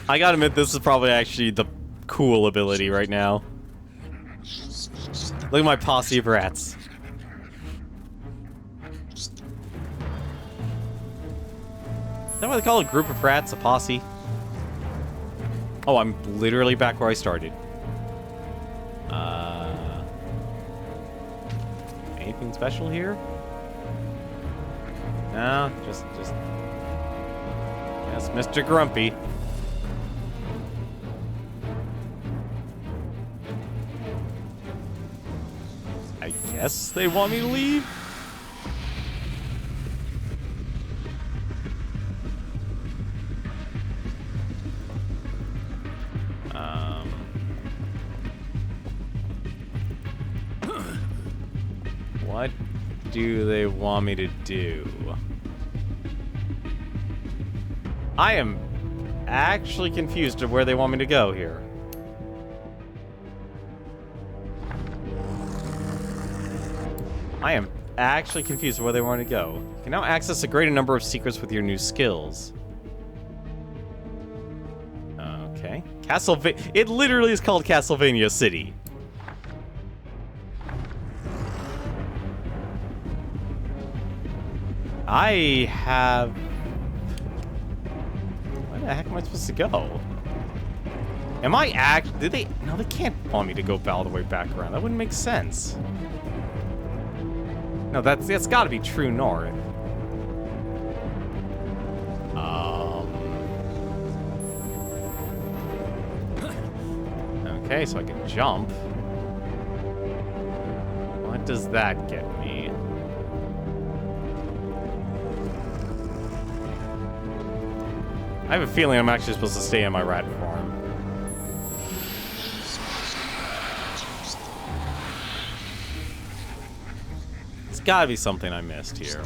I gotta admit, this is probably actually the cool ability right now. Look at my posse of rats. Is that what they call a group of rats? A posse? Oh, I'm literally back where I started. Anything special here? No, just... Yes, Mr. Grumpy. I guess they want me to leave? What do they want me to do? I am actually confused of where they want me to go here. I am actually confused where they want to go. You can now access a greater number of secrets with your new skills. Okay. It literally is called Castlevania City. I have... Where the heck am I supposed to go? Am I did they... No, they can't want me to go all the way back around. That wouldn't make sense. No, that's gotta be true north. Okay, so I can jump. What does that get me? I have a feeling I'm actually supposed to stay in my rat farm. There's gotta be something I missed here.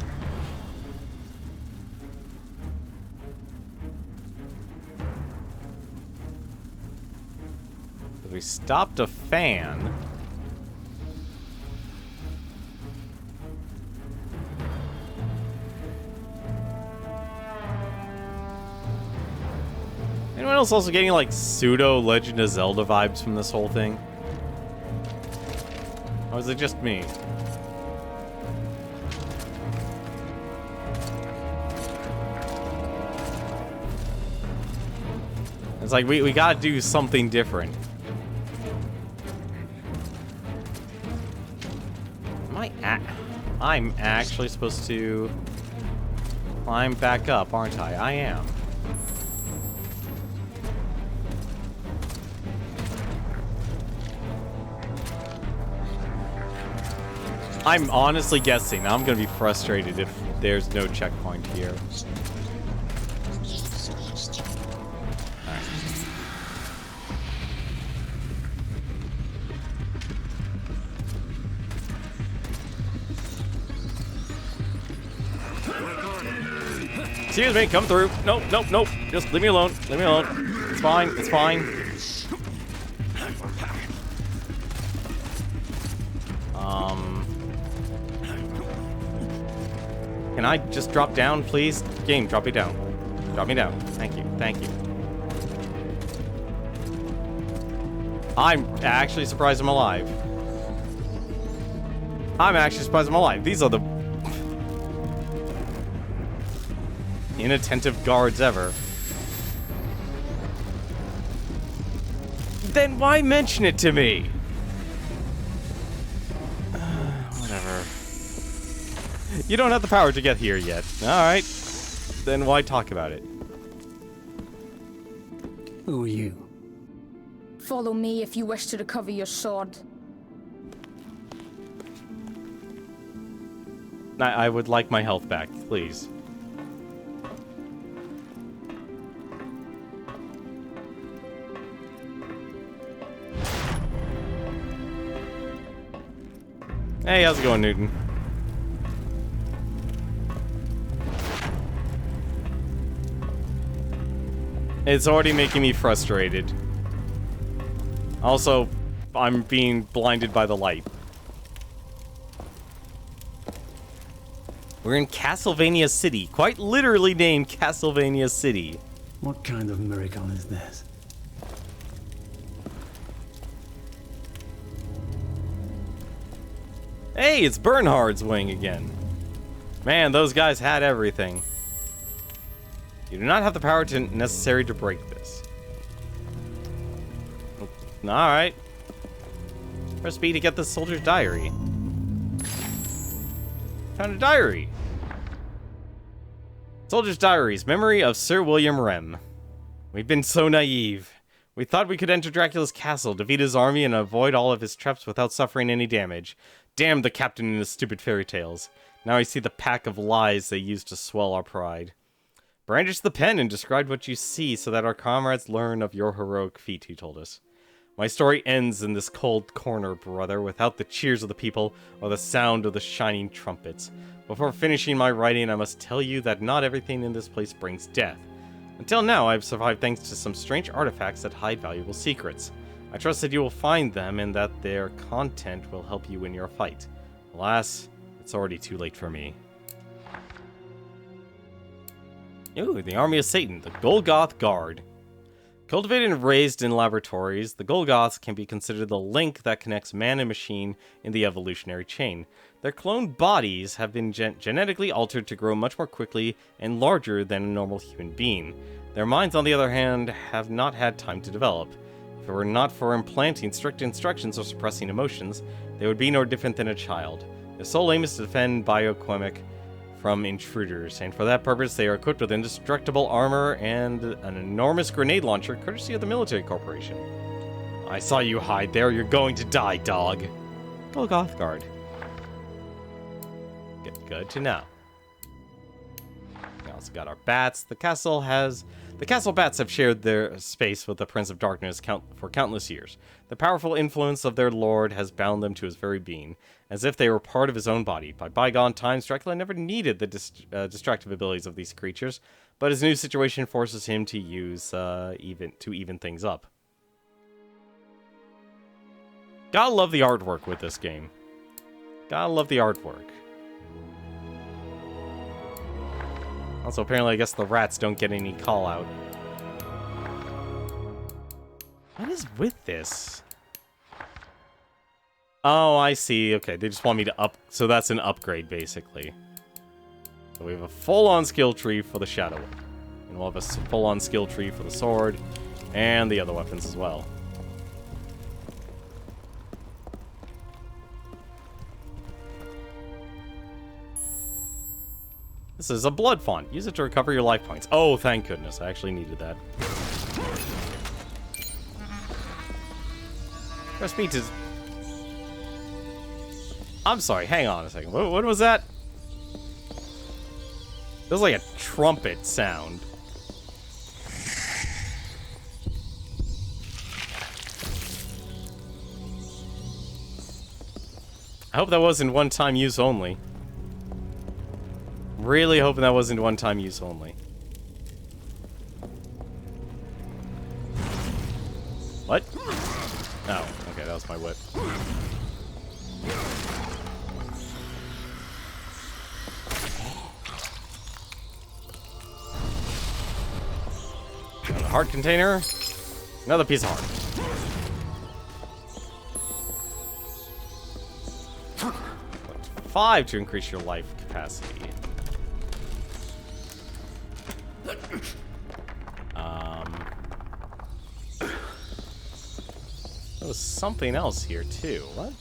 We stopped a fan. Anyone else also getting like pseudo Legend of Zelda vibes from this whole thing? Or is it just me? It's like we gotta do something different. I'm actually supposed to climb back up, aren't I? I am. I'm honestly guessing. I'm gonna be frustrated if there's no checkpoint here. Excuse me, come through. Nope, nope, nope. Just leave me alone. Leave me alone. It's fine. It's fine. Can I just drop down, please? Game, drop me down. Drop me down. Thank you. Thank you. I'm actually surprised I'm alive. I'm actually surprised I'm alive. These are the inattentive guards ever. Then why mention it to me? Whatever. You don't have the power to get here yet. Alright. Then why talk about it? Who are you? Follow me if you wish to recover your sword. I would like my health back, please. Hey, how's it going, Newton? It's already making me frustrated. Also, I'm being blinded by the light. We're in Castlevania City, quite literally named Castlevania City. What kind of miracle is this? Hey, it's Bernhard's wing again. Man, those guys had everything. You do not have the power necessary to break this. Alright. Press B to get the soldier's diary. Found a diary. Soldier's diaries, memory of Sir William Rem. We've been so naive. We thought we could enter Dracula's castle, defeat his army, and avoid all of his traps without suffering any damage. Damn the captain and his stupid fairy tales. Now I see the pack of lies they used to swell our pride. Brandish the pen and describe what you see so that our comrades learn of your heroic feat, he told us. My story ends in this cold corner, brother, without the cheers of the people or the sound of the shining trumpets. Before finishing my writing, I must tell you that not everything in this place brings death. Until now, I've survived thanks to some strange artifacts that hide valuable secrets. I trust that you will find them and that their content will help you in your fight. Alas, it's already too late for me. Ooh, the Army of Satan, the Golgoth Guard. Cultivated and raised in laboratories, the Golgoths can be considered the link that connects man and machine in the evolutionary chain. Their cloned bodies have been genetically altered to grow much more quickly and larger than a normal human being. Their minds, on the other hand, have not had time to develop. If it were not for implanting strict instructions or suppressing emotions, they would be no different than a child. Their sole aim is to defend Biochemic from intruders, and for that purpose they are equipped with indestructible armor and an enormous grenade launcher courtesy of the military corporation. I saw you hide there. You're going to die, dog. Golgoth Guard. Good to know. We also got our bats. The castle bats have shared their space with the Prince of Darkness for countless years. The powerful influence of their lord has bound them to his very being, as if they were part of his own body. By bygone times, Dracula never needed the destructive abilities of these creatures, but his new situation forces him to use even things up. Gotta love the artwork with this game. Gotta love the artwork. Also, apparently, I guess the rats don't get any call-out. What is with this? Oh, I see. Okay, they just want me to up... So that's an upgrade, basically. So we have a full-on skill tree for the Shadow Weapon. And we'll have a full-on skill tree for the sword. And the other weapons as well. This is a blood font. Use it to recover your life points. Oh, thank goodness. I actually needed that. Press me to... I'm sorry, hang on a second. What was that? It was like a trumpet sound. I hope that wasn't one-time use only. Really hoping that wasn't one-time use only. What? Oh, okay, that was my whip. Another heart container. Another piece of heart. 5 to increase your life capacity. There was something else here too. What?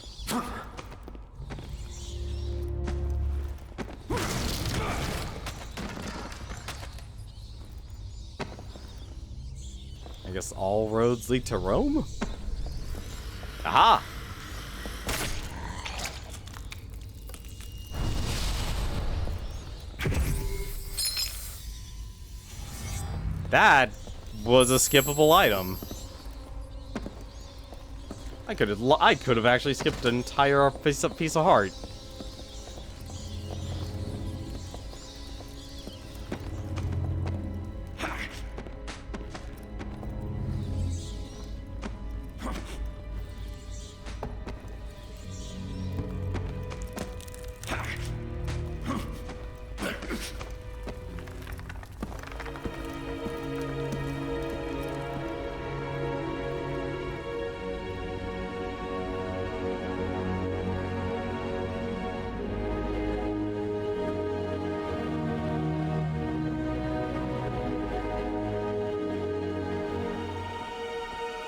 I guess all roads lead to Rome? Aha! That was a skippable item. I could have actually skipped an entire piece of heart.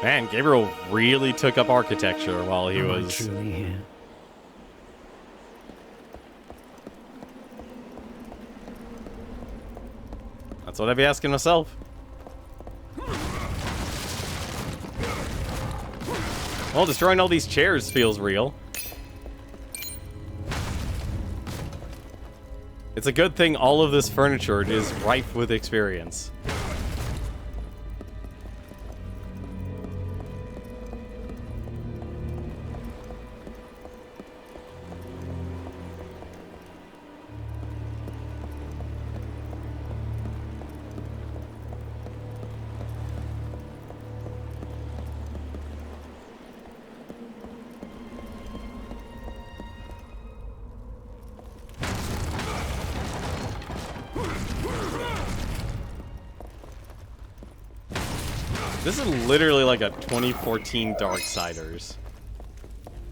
Man, Gabriel really took up architecture while he was... Truly here. That's what I'd be asking myself. Well, destroying all these chairs feels real. It's a good thing all of this furniture is rife with experience. This is literally like a 2014 Darksiders.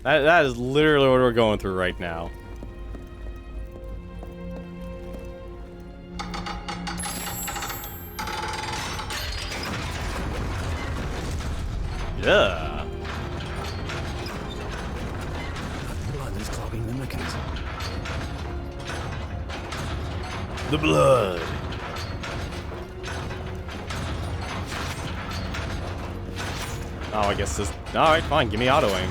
That is literally what we're going through right now. Yeah. Blood is clogging the mechanism. The blood. Oh, I guess this... Alright, fine. Give me auto-aim.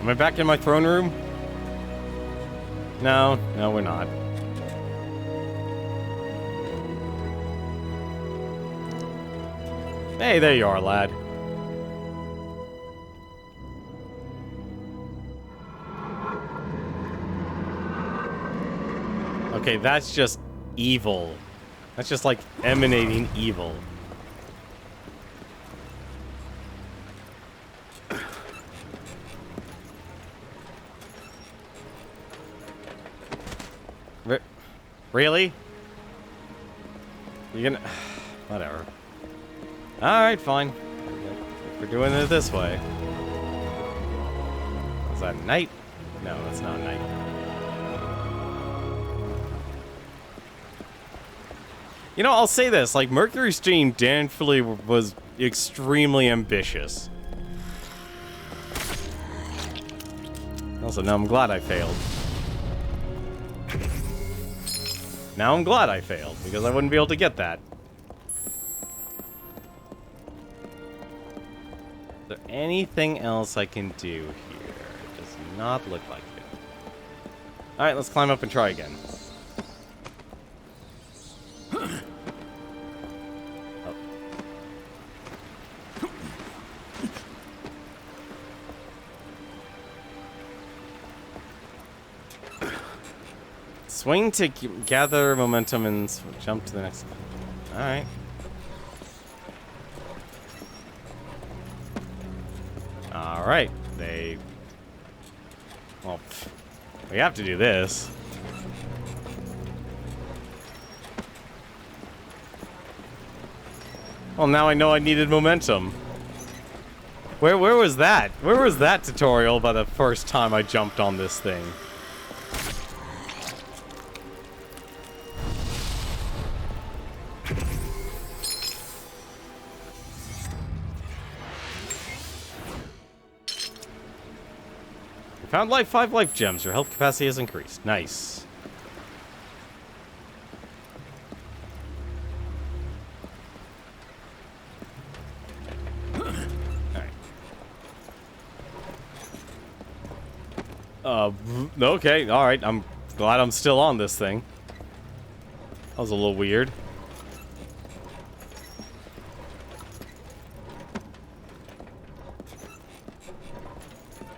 Am I back in my throne room? No, we're not. Hey, there you are, lad. Okay, that's just evil. That's just like emanating evil. Really? You're gonna... Whatever. Alright, fine. We're doing it this way. Is that night? No, that's not night. You know, I'll say this. Like, Mercury's Dream definitely was extremely ambitious. Also, now I'm glad I failed. Now I'm glad I failed, because I wouldn't be able to get that. Is there anything else I can do here? It does not look like it. Alright, let's climb up and try again. Oh. Swing to gather momentum and jump to the next. Alright. Alright. Well, we have to do this. Well, now I know I needed momentum. Where was that? Where was that tutorial by the first time I jumped on this thing? Found 5 life gems. Your health capacity has increased. Nice. Alright. Okay, alright. I'm glad I'm still on this thing. That was a little weird.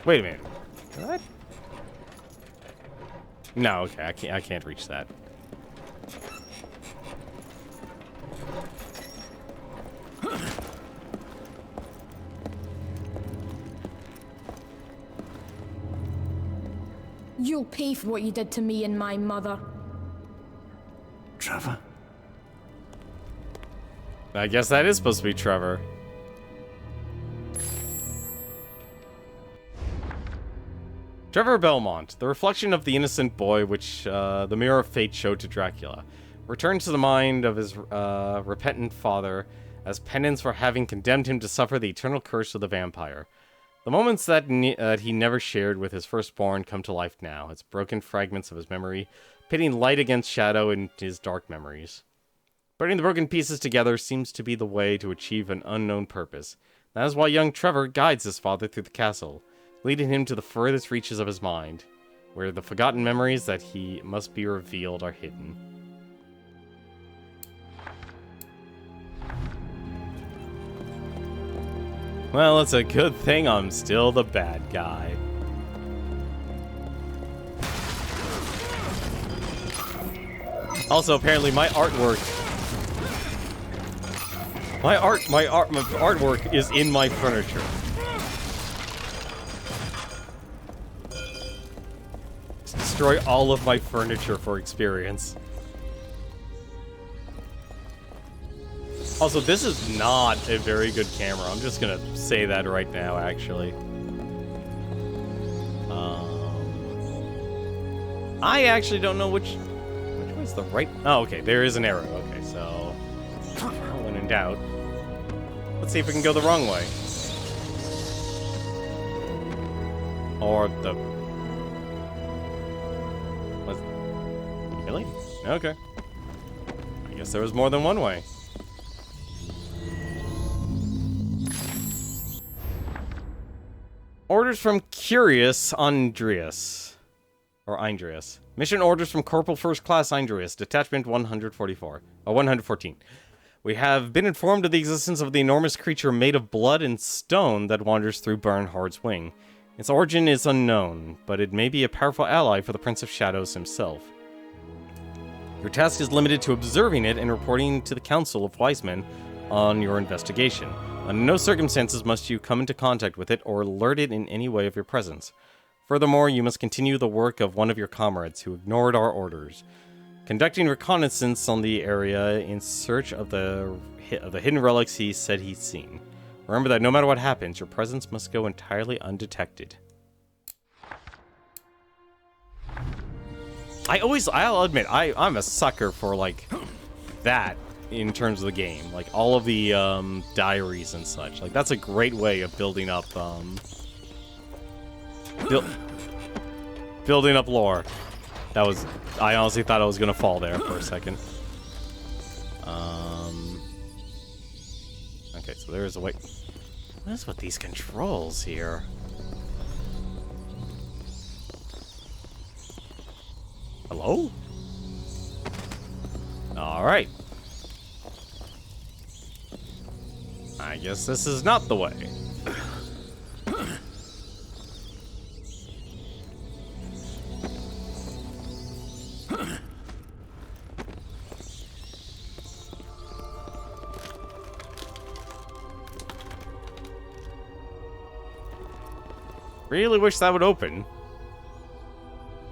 Wait a minute. What? No, okay, I can't reach that. You'll pay for what you did to me and my mother. Trevor? I guess that is supposed to be Trevor. Trevor Belmont, the reflection of the innocent boy which the mirror of fate showed to Dracula, returns to the mind of his repentant father as penance for having condemned him to suffer the eternal curse of the vampire. The moments that he never shared with his firstborn come to life now, as broken fragments of his memory, pitting light against shadow in his dark memories. Putting the broken pieces together seems to be the way to achieve an unknown purpose. That is why young Trevor guides his father through the castle, leading him to the furthest reaches of his mind, where the forgotten memories that he must be revealed are hidden. Well, it's a good thing I'm still the bad guy. Also, apparently my artwork... My artwork is in my furniture. Destroy all of my furniture for experience. Also, this is not a very good camera. I'm just gonna say that right now, actually. I actually don't know which way's the right... Oh, okay, there is an arrow. Okay, so... when in doubt. Let's see if we can go the wrong way. Or the... What? Really? Okay. I guess there was more than one way. Orders from Curious Andreas. Or Andreas. Mission orders from Corporal First Class Andreas, Detachment 114. We have been informed of the existence of the enormous creature made of blood and stone that wanders through Bernhard's wing. Its origin is unknown, but it may be a powerful ally for the Prince of Shadows himself. Your task is limited to observing it and reporting to the Council of Wise Men on your investigation. Under no circumstances must you come into contact with it or alert it in any way of your presence. Furthermore, you must continue the work of one of your comrades who ignored our orders, conducting reconnaissance on the area in search of the hidden relics he said he'd seen. Remember that no matter what happens, your presence must go entirely undetected. I'll admit, I'm a sucker for, like, that in terms of the game. Like, all of the, diaries and such. Like, that's a great way of building up, building up lore. That was... I honestly thought I was gonna fall there for a second. Okay, so there's a way... What is with these controls here? Hello? Alright. I guess this is not the way. Really wish that would open.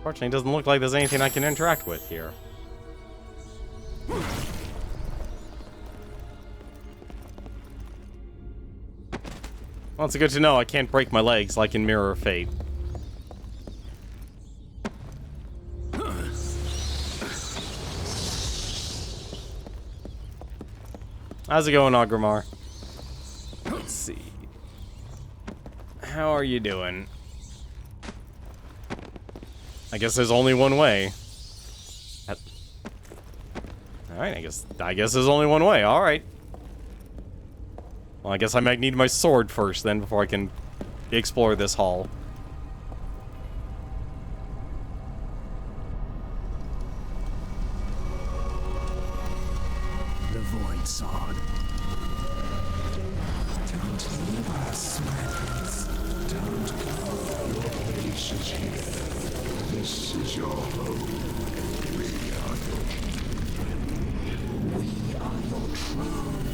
Fortunately, it doesn't look like there's anything I can interact with here. Well, it's good to know I can't break my legs like in Mirror of Fate. How's it going, Agramar? Let's see. How are you doing? I guess there's only one way. Alright, I guess there's only one way. Alright. Well, I guess I might need my sword first then before I can explore this hall. The Void Sword. Don't leave us, friends. Don't go. Your place is here. This is your home. We are your children. We are your throne.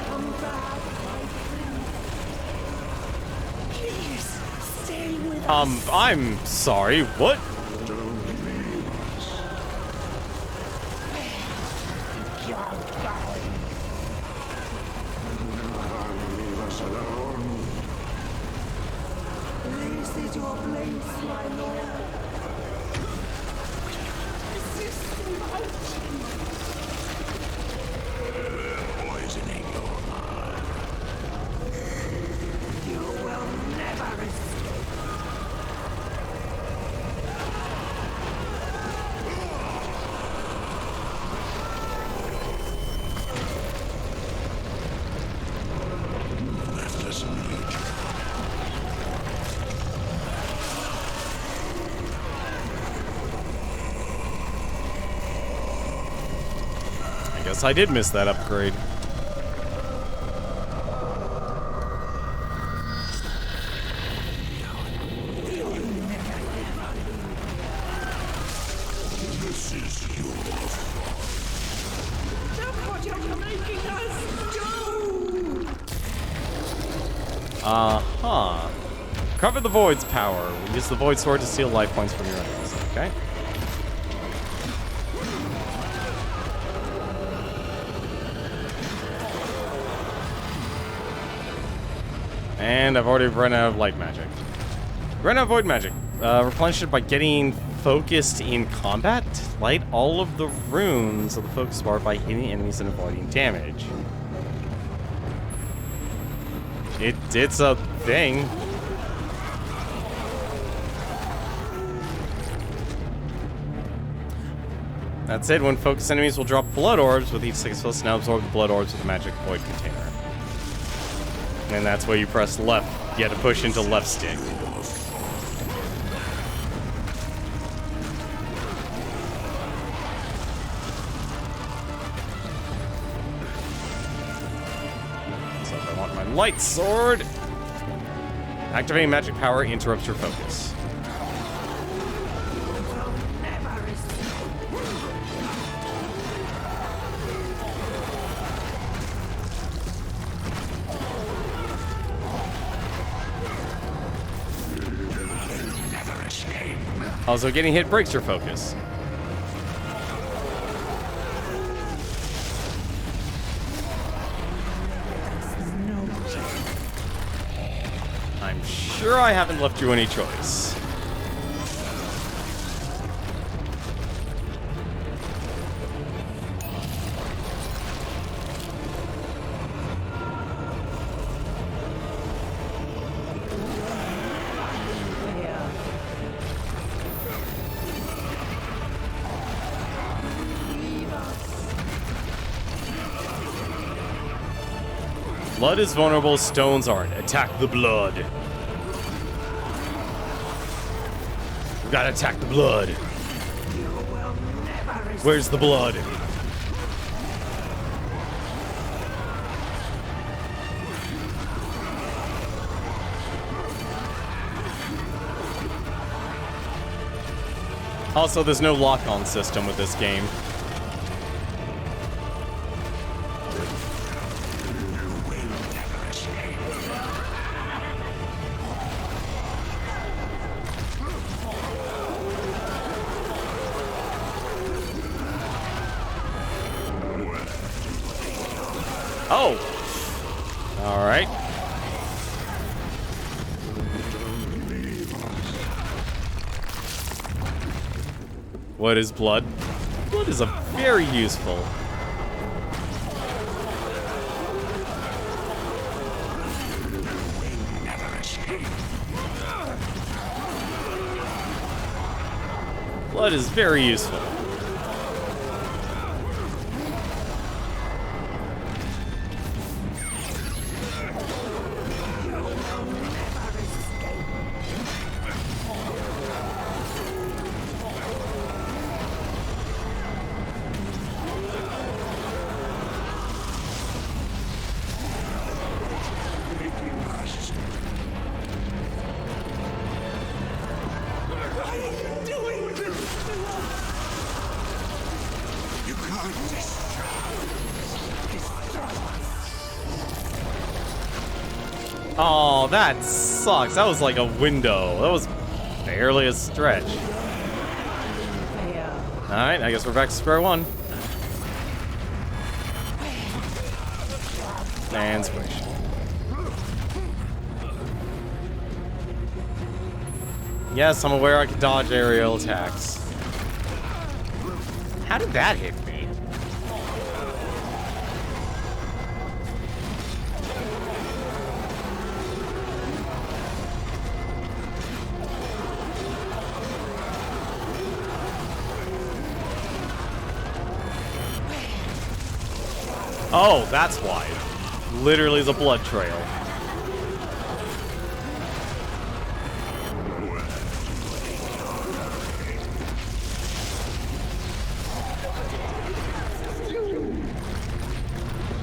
Come back, my friend. Please, stay with us. I'm sorry, what? Guess I did miss that upgrade. Uh-huh. Cover the Void's power. Use the Void Sword to steal life points from your enemies. Okay. And I've already run out of light magic. Run out of void magic. Replenish it by getting focused in combat. Light all of the runes of the focus bar by hitting enemies and avoiding damage. It's a thing. That said, when focused enemies will drop blood orbs with each success. Now absorb the blood orbs with the magic void container. And that's where you press left. You have to push into left stick. So if I want my light sword, activating magic power interrupts your focus. Also, getting hit breaks your focus. I'm sure I haven't left you any choice. Blood is vulnerable, stones aren't. Attack the blood. We gotta attack the blood. Where's the blood? Also, there's no lock-on system with this game. Oh! Alright. What is blood? Blood is a very useful. Blood is very useful. Oh, that sucks. That was like a window. That was barely a stretch. Alright, I guess we're back to square one. And squish. Yes, I'm aware I can dodge aerial attacks. How did that hit me? Oh, that's why. Literally the blood trail.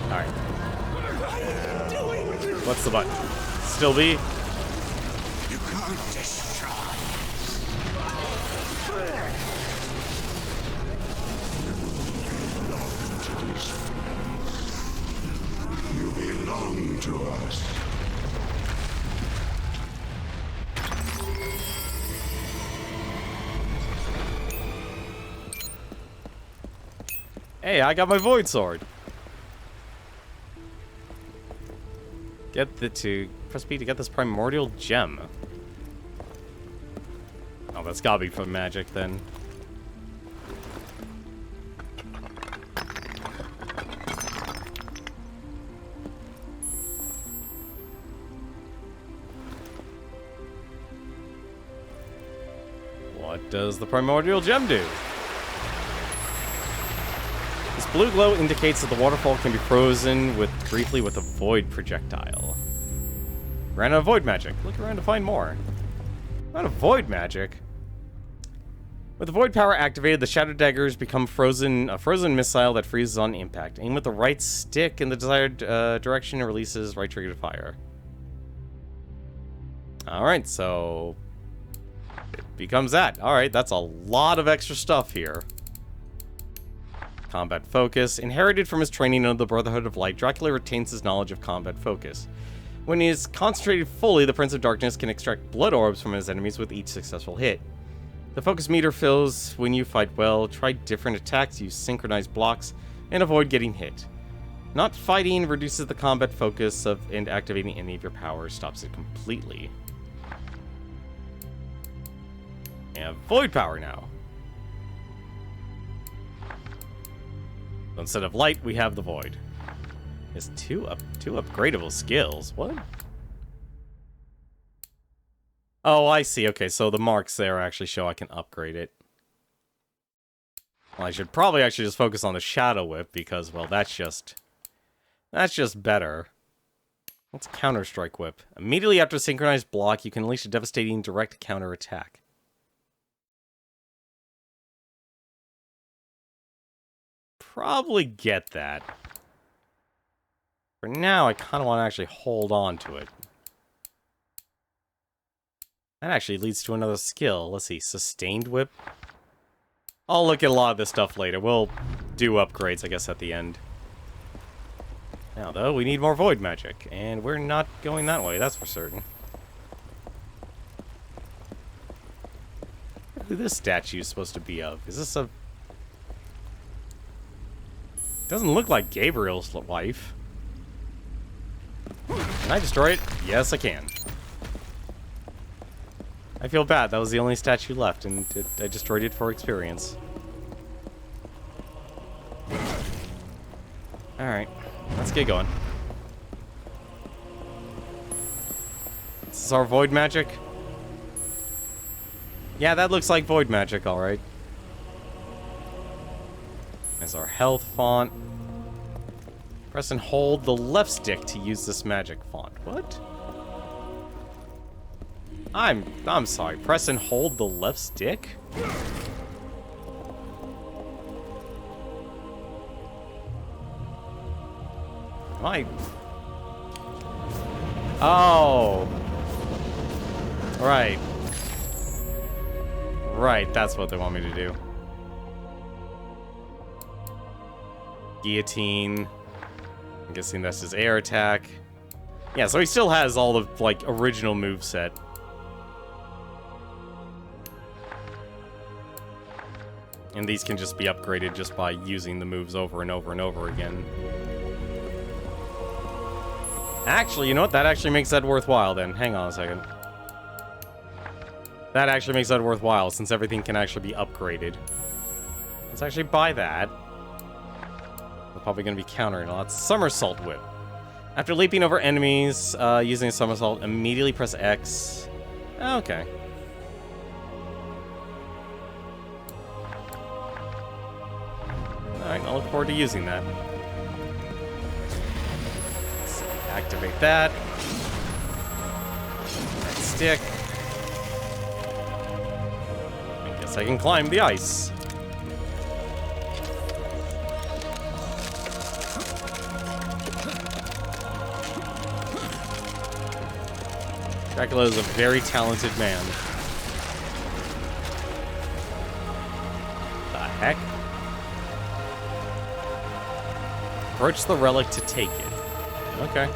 Alright. What's the button? Still B? You can't destroy. You belong to us. Hey, I got my Void Sword. Press B to get this primordial gem. Oh, that's gotta be for magic then. What does the primordial gem do? This blue glow indicates that the waterfall can be frozen briefly with a void projectile. Ran out of void magic. Look around to find more. Out of void magic. With the void power activated, the shadow daggers become a frozen missile that freezes on impact. Aim with the right stick in the desired direction and releases right trigger to fire. Alright, so it becomes that. Alright, that's a lot of extra stuff here. Combat focus. Inherited from his training under the Brotherhood of Light, Dracula retains his knowledge of combat focus. When he is concentrated fully, the Prince of Darkness can extract blood orbs from his enemies with each successful hit. The focus meter fills when you fight well. Try different attacks, use synchronized blocks, and avoid getting hit. Not fighting reduces the combat focus and activating any of your powers stops it completely. And void power now. So instead of light, we have the void. It's two upgradable skills. What? Oh, I see. Okay, so the marks there actually show I can upgrade it. Well, I should probably actually just focus on the Shadow Whip because, well, that's just better. What's Counter-Strike Whip? Immediately after a synchronized block, you can unleash a devastating direct counter attack. Probably get that. For now, I kind of want to actually hold on to it. That actually leads to another skill. Let's see, Sustained Whip. I'll look at a lot of this stuff later. We'll do upgrades, I guess, at the end. Now, though, we need more void magic, and we're not going that way, that's for certain. Who this statue is supposed to be of? Is this a... Doesn't look like Gabriel's wife. Can I destroy it? Yes, I can. I feel bad. That was the only statue left, and I destroyed it for experience. Alright. Let's get going. This is our void magic? Yeah, that looks like void magic, alright. There's our health font. Press and hold the left stick to use this magic font. What? I'm sorry. Press and hold the left stick? Am I... Oh. Right. Right, that's what they want me to do. Guillotine. I'm guessing that's his air attack. Yeah, so he still has all the, like, original moveset. And these can just be upgraded just by using the moves over and over and over again. Actually, you know what? That actually makes that worthwhile then. Hang on a second. That actually makes that worthwhile since everything can actually be upgraded. Let's actually buy that. We're probably going to be countering a lot. Somersault Whip. After leaping over enemies, using a somersault, immediately press X. Okay. Alright, I'll look forward to using that. Let's activate that. That stick. I guess I can climb the ice. Dracula is a very talented man. The heck? Approach the relic to take it. Okay.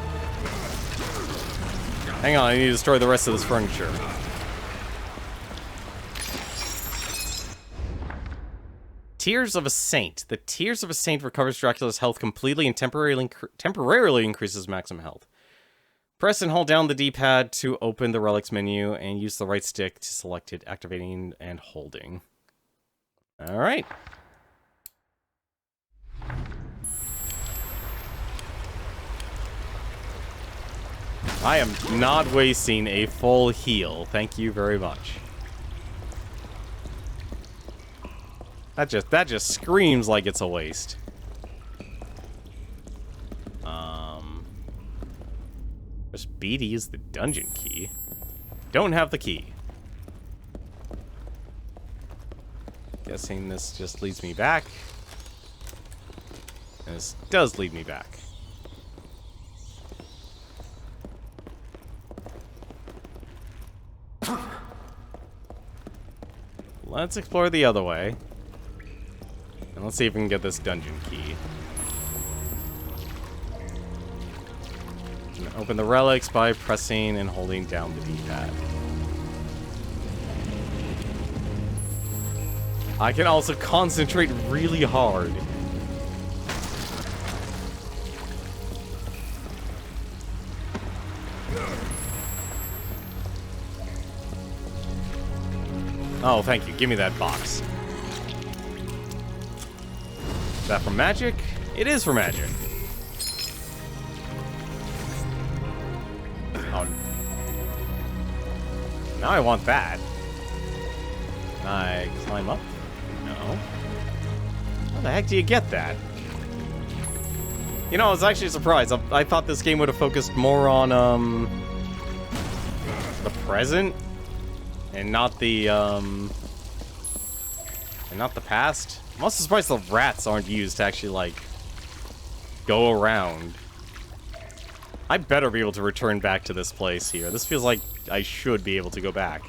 Hang on, I need to destroy the rest of this furniture. Tears of a Saint. The Tears of a Saint recovers Dracula's health completely and temporarily increases maximum health. Press and hold down the D-pad to open the relics menu and use the right stick to select it, activating and holding. Alright. I am not wasting a full heal. Thank you very much. That just screams like it's a waste. Just B to use the dungeon key. Don't have the key. Guessing this just leads me back. And this does lead me back. Let's explore the other way. And let's see if we can get this dungeon key. And open the relics by pressing and holding down the D-pad. I can also concentrate really hard. Oh, thank you. Give me that box. Is that for magic? It is for magic. Oh. Now I want that. Can I climb up? No. How the heck do you get that? You know, I was actually surprised. I thought this game would have focused more on, the present. And not the past. I'm also surprised the rats aren't used to actually, like, go around. I better be able to return back to this place here. This feels like I should be able to go back.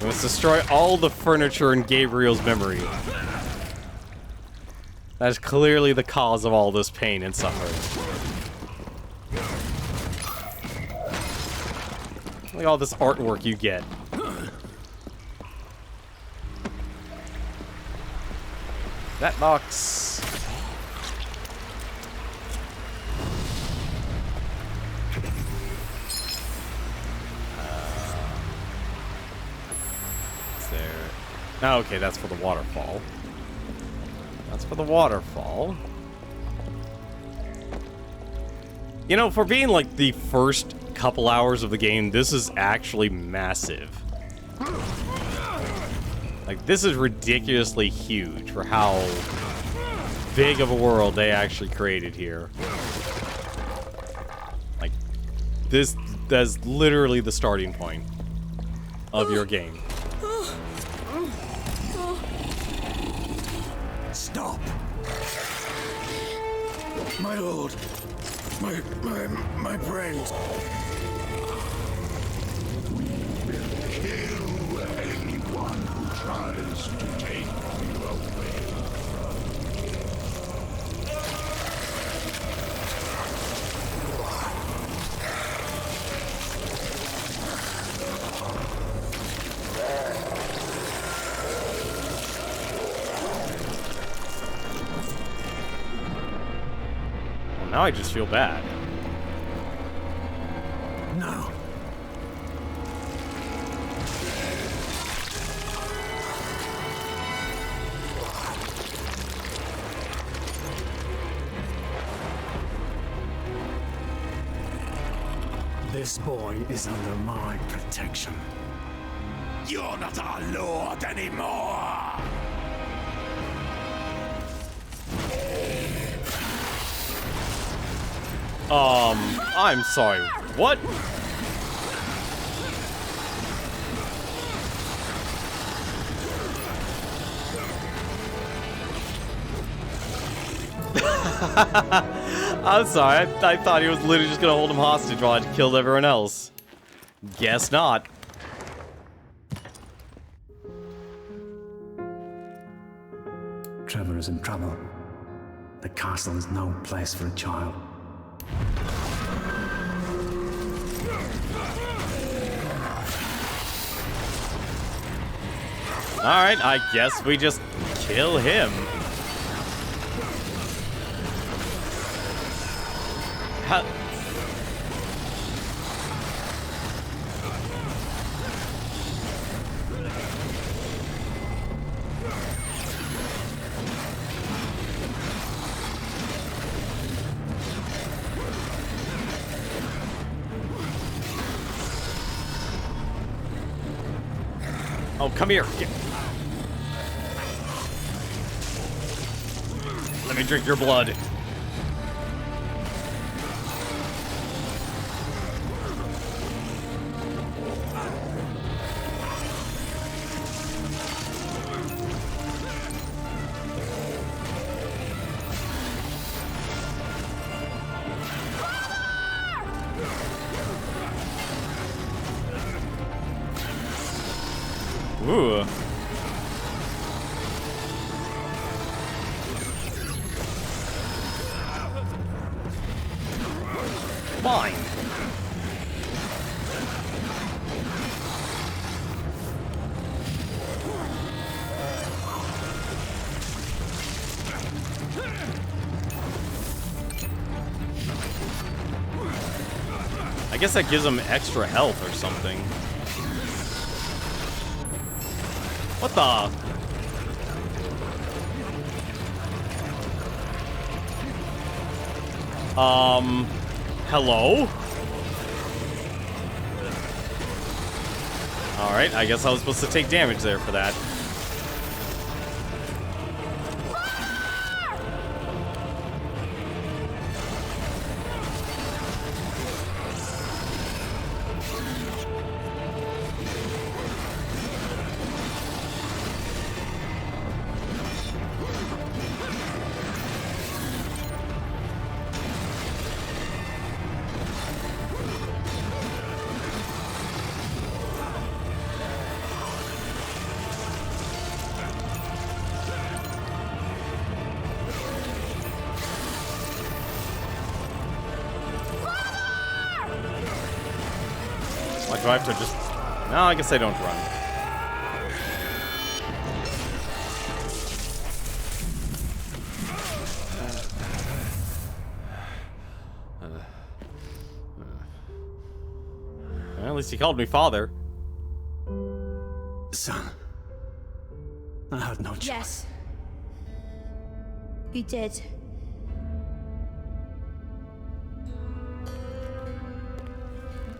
Let's destroy all the furniture in Gabriel's memory. That is clearly the cause of all this pain and suffering. Look at all this artwork you get. That box. Oh, okay, that's for the waterfall. That's for the waterfall. You know, for being like the first couple hours of the game, this is actually massive. Like, this is ridiculously huge for how big of a world they actually created here. Like, that's literally the starting point of your game. Stop! My lord! My friend! We will kill anyone who tries to take you away from me. Now I just feel bad. No. This boy is under my protection. You're not our lord anymore! I'm sorry, what? I'm sorry, I thought he was literally just gonna hold him hostage while I killed everyone else. Guess not. Trevor is in trouble. The castle is no place for a child. Alright, I guess we just kill him. How? Oh, come here. Let me drink your blood. Ooh. Fine. I guess that gives him extra health or something. What the? Hello? Alright, I guess I was supposed to take damage there for that. Why do I have to just... No, I guess I don't run. Well, at least he called me father. Son, I had no choice. Yes. You did.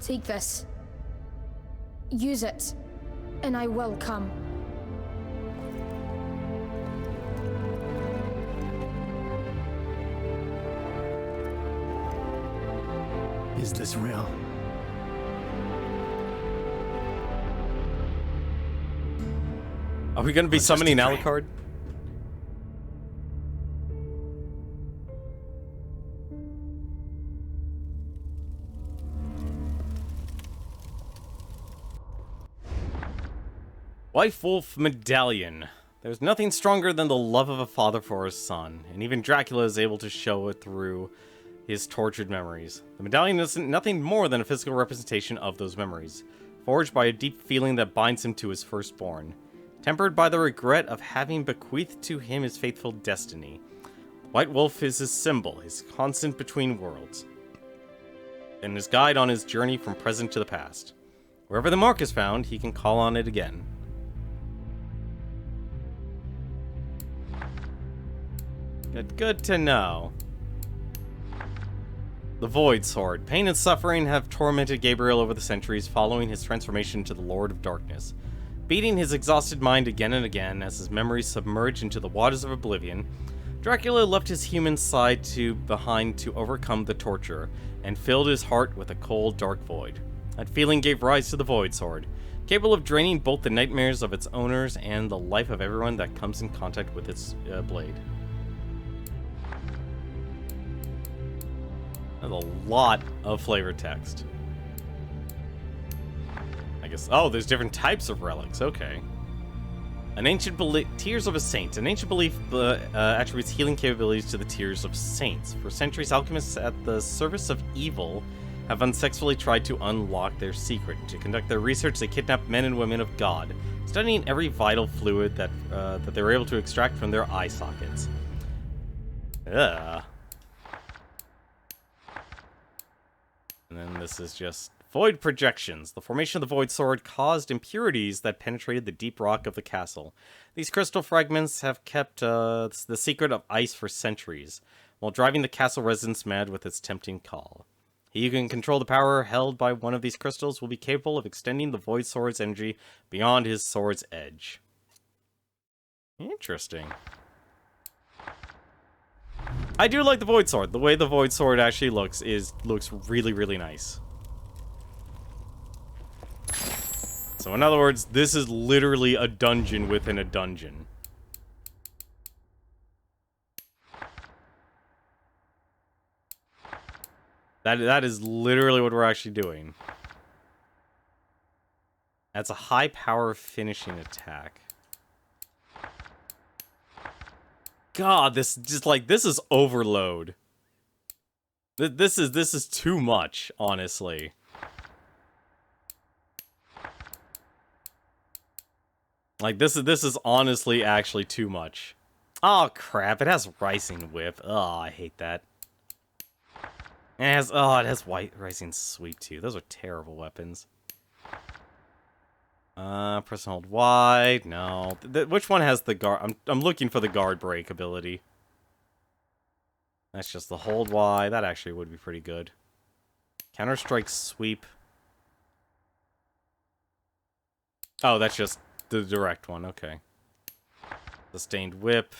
Take this. Use it, and I will come. Is this real? Are we gonna be summoning Alucard? White Wolf Medallion. There's nothing stronger than the love of a father for his son, and even Dracula is able to show it through his tortured memories. The medallion is nothing more than a physical representation of those memories, forged by a deep feeling that binds him to his firstborn, tempered by the regret of having bequeathed to him his faithful destiny. White Wolf is his symbol, his constant between worlds, and his guide on his journey from present to the past. Wherever the mark is found, he can call on it again. Good to know. The Void Sword. Pain and suffering have tormented Gabriel over the centuries following his transformation into the Lord of Darkness. Beating his exhausted mind again and again as his memories submerge into the waters of oblivion, Dracula left his human side behind to overcome the torture, and filled his heart with a cold, dark void. That feeling gave rise to the Void Sword, capable of draining both the nightmares of its owners and the life of everyone that comes in contact with its blade. That's a lot of flavor text. I guess. Oh, there's different types of relics. Okay. An ancient belief. Tears of a Saint. An ancient belief attributes healing capabilities to the Tears of Saints. For centuries, alchemists at the service of evil have unsuccessfully tried to unlock their secret. To conduct their research, they kidnap men and women of God, studying every vital fluid that they were able to extract from their eye sockets. Ugh. And then this is just void projections. The formation of the void sword caused impurities that penetrated the deep rock of the castle. These crystal fragments have kept the secret of ice for centuries, while driving the castle residents mad with its tempting call. He who can control the power held by one of these crystals will be capable of extending the void sword's energy beyond his sword's edge. Interesting. I do like the void sword. The way the void sword actually looks really, really nice. So in other words, this is literally a dungeon within a dungeon. That is literally what we're actually doing. That's a high power finishing attack. God, this is overload. This is too much, honestly. Like this is honestly actually too much. Oh crap, it has Rising Whip. Oh, I hate that. And it has White Rising Sweep too. Those are terrible weapons. Press and hold Y. No. Which one has the guard? I'm looking for the guard break ability. That's just the hold Y. That actually would be pretty good. Counter-Strike Sweep. Oh, that's just the direct one. Okay. Sustained Whip.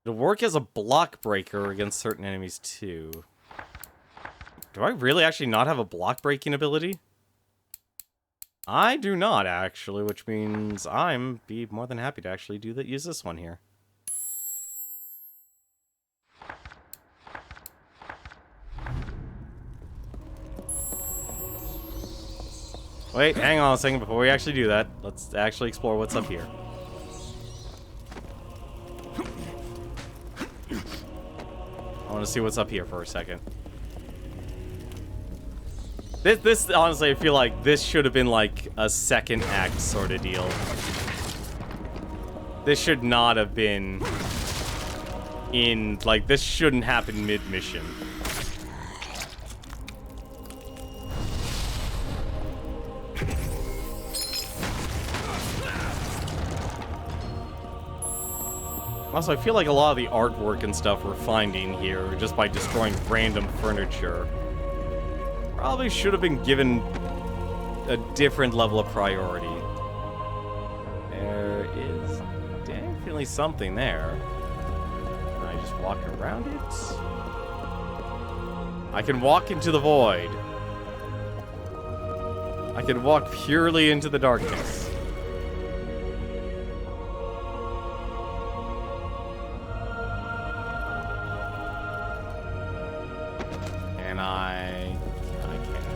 It'll work as a block breaker against certain enemies, too. Do I really actually not have a block breaking ability? I do not, actually, which means I'm be more than happy to actually use this one here. Wait, hang on a second before we actually do that. Let's actually explore what's up here. I want to see what's up here for a second. This honestly, I feel like this should have been like a second act sort of deal. This should not have been in, like, this shouldn't happen mid-mission. Also, I feel like a lot of the artwork and stuff we're finding here, just by destroying random furniture, probably should have been given a different level of priority. There is definitely something there. Can I just walk around it? I can walk into the void. I can walk purely into the darkness.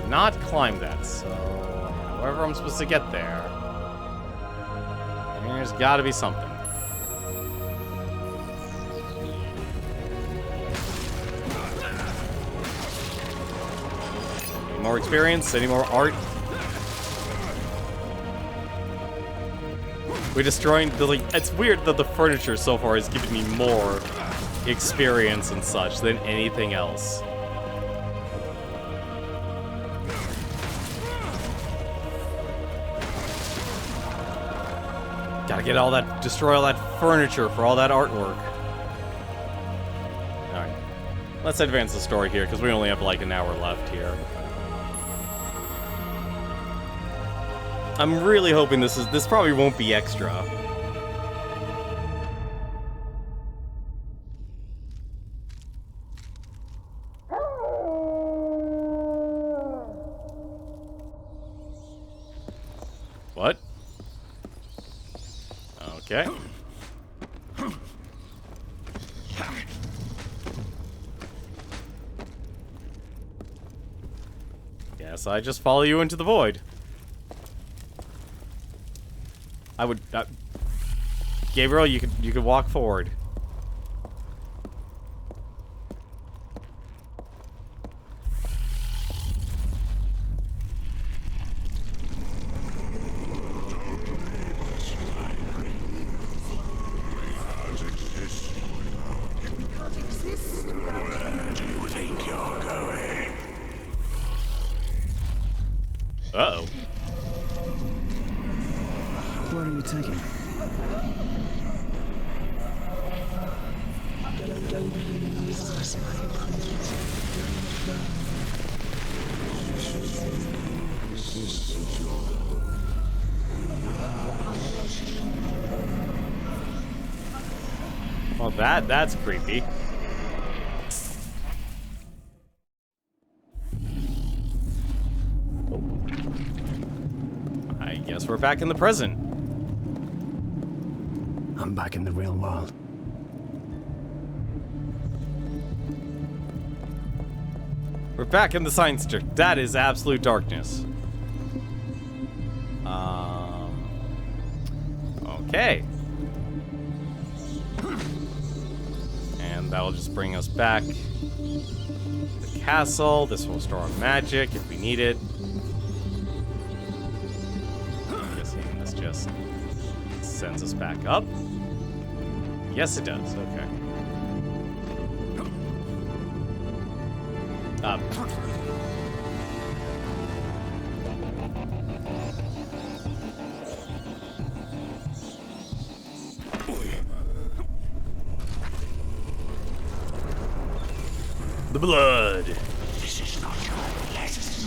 Not climb that, so however I'm supposed to get there, there's gotta be something. Any more experience? Any more art? We're destroying the, like, it's weird that the furniture so far has given me more experience and such than anything else. Gotta get all that, destroy all that furniture for all that artwork. Alright. Let's advance the story here, because we only have like an hour left here. I'm really hoping this probably won't be extra. What? Okay. Guess I just follow you into the void. I would... Gabriel, you could walk forward. Uh-oh. Where are you taking? Well, that's creepy. I guess we're back in the present. I'm back in the real world. We're back in the science district. That is absolute darkness. Okay. And that'll just bring us back to the castle. This will store our magic if we need it. I'm guessing this just sends us back up. Yes, it does. Okay. The blood. This is not your place.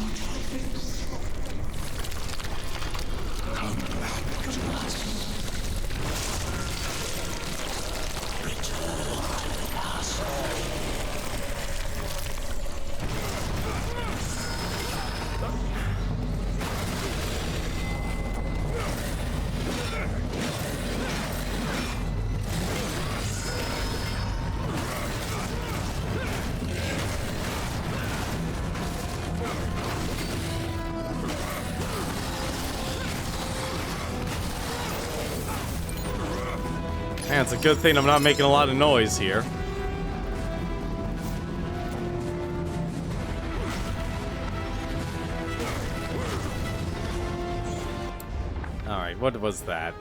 Come back to us. Return to the castle. Man, it's a good thing I'm not making a lot of noise here. Alright, what was that?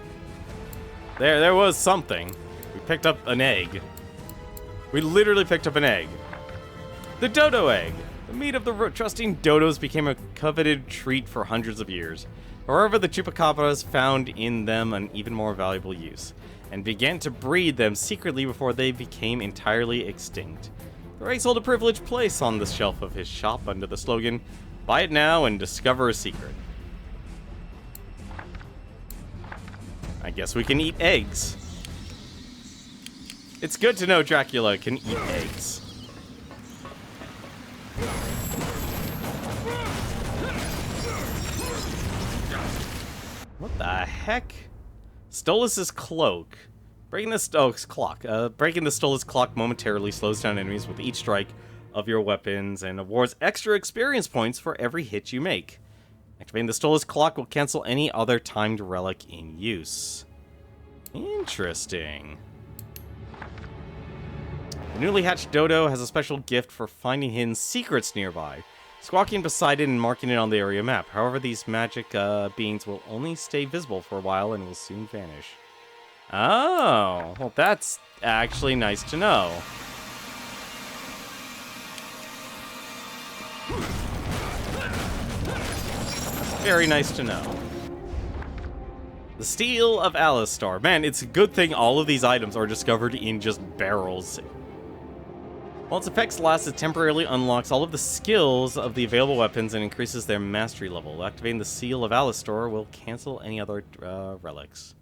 There was something. We picked up an egg. We literally picked up an egg. The dodo egg. The meat of the trusting dodos became a coveted treat for hundreds of years. However, the chupacabras found in them an even more valuable use, and began to breed them secretly before they became entirely extinct. Their eggs hold a privileged place on the shelf of his shop under the slogan, "Buy it now and discover a secret." I guess we can eat eggs. It's good to know Dracula can eat eggs. What the heck? Stolas' cloak. Breaking the Stolas clock momentarily slows down enemies with each strike of your weapons and awards extra experience points for every hit you make. Activating the Stolas clock will cancel any other timed relic in use. Interesting. The newly hatched dodo has a special gift for finding hidden secrets nearby, squawking beside it and marking it on the area map. However, these magic beings will only stay visible for a while and will soon vanish. Oh, well that's actually nice to know. Very nice to know. The Steel of Alistar. Man, it's a good thing all of these items are discovered in just barrels. While its effects last, it temporarily unlocks all of the skills of the available weapons and increases their mastery level. Activating the Seal of Alistar will cancel any other relics.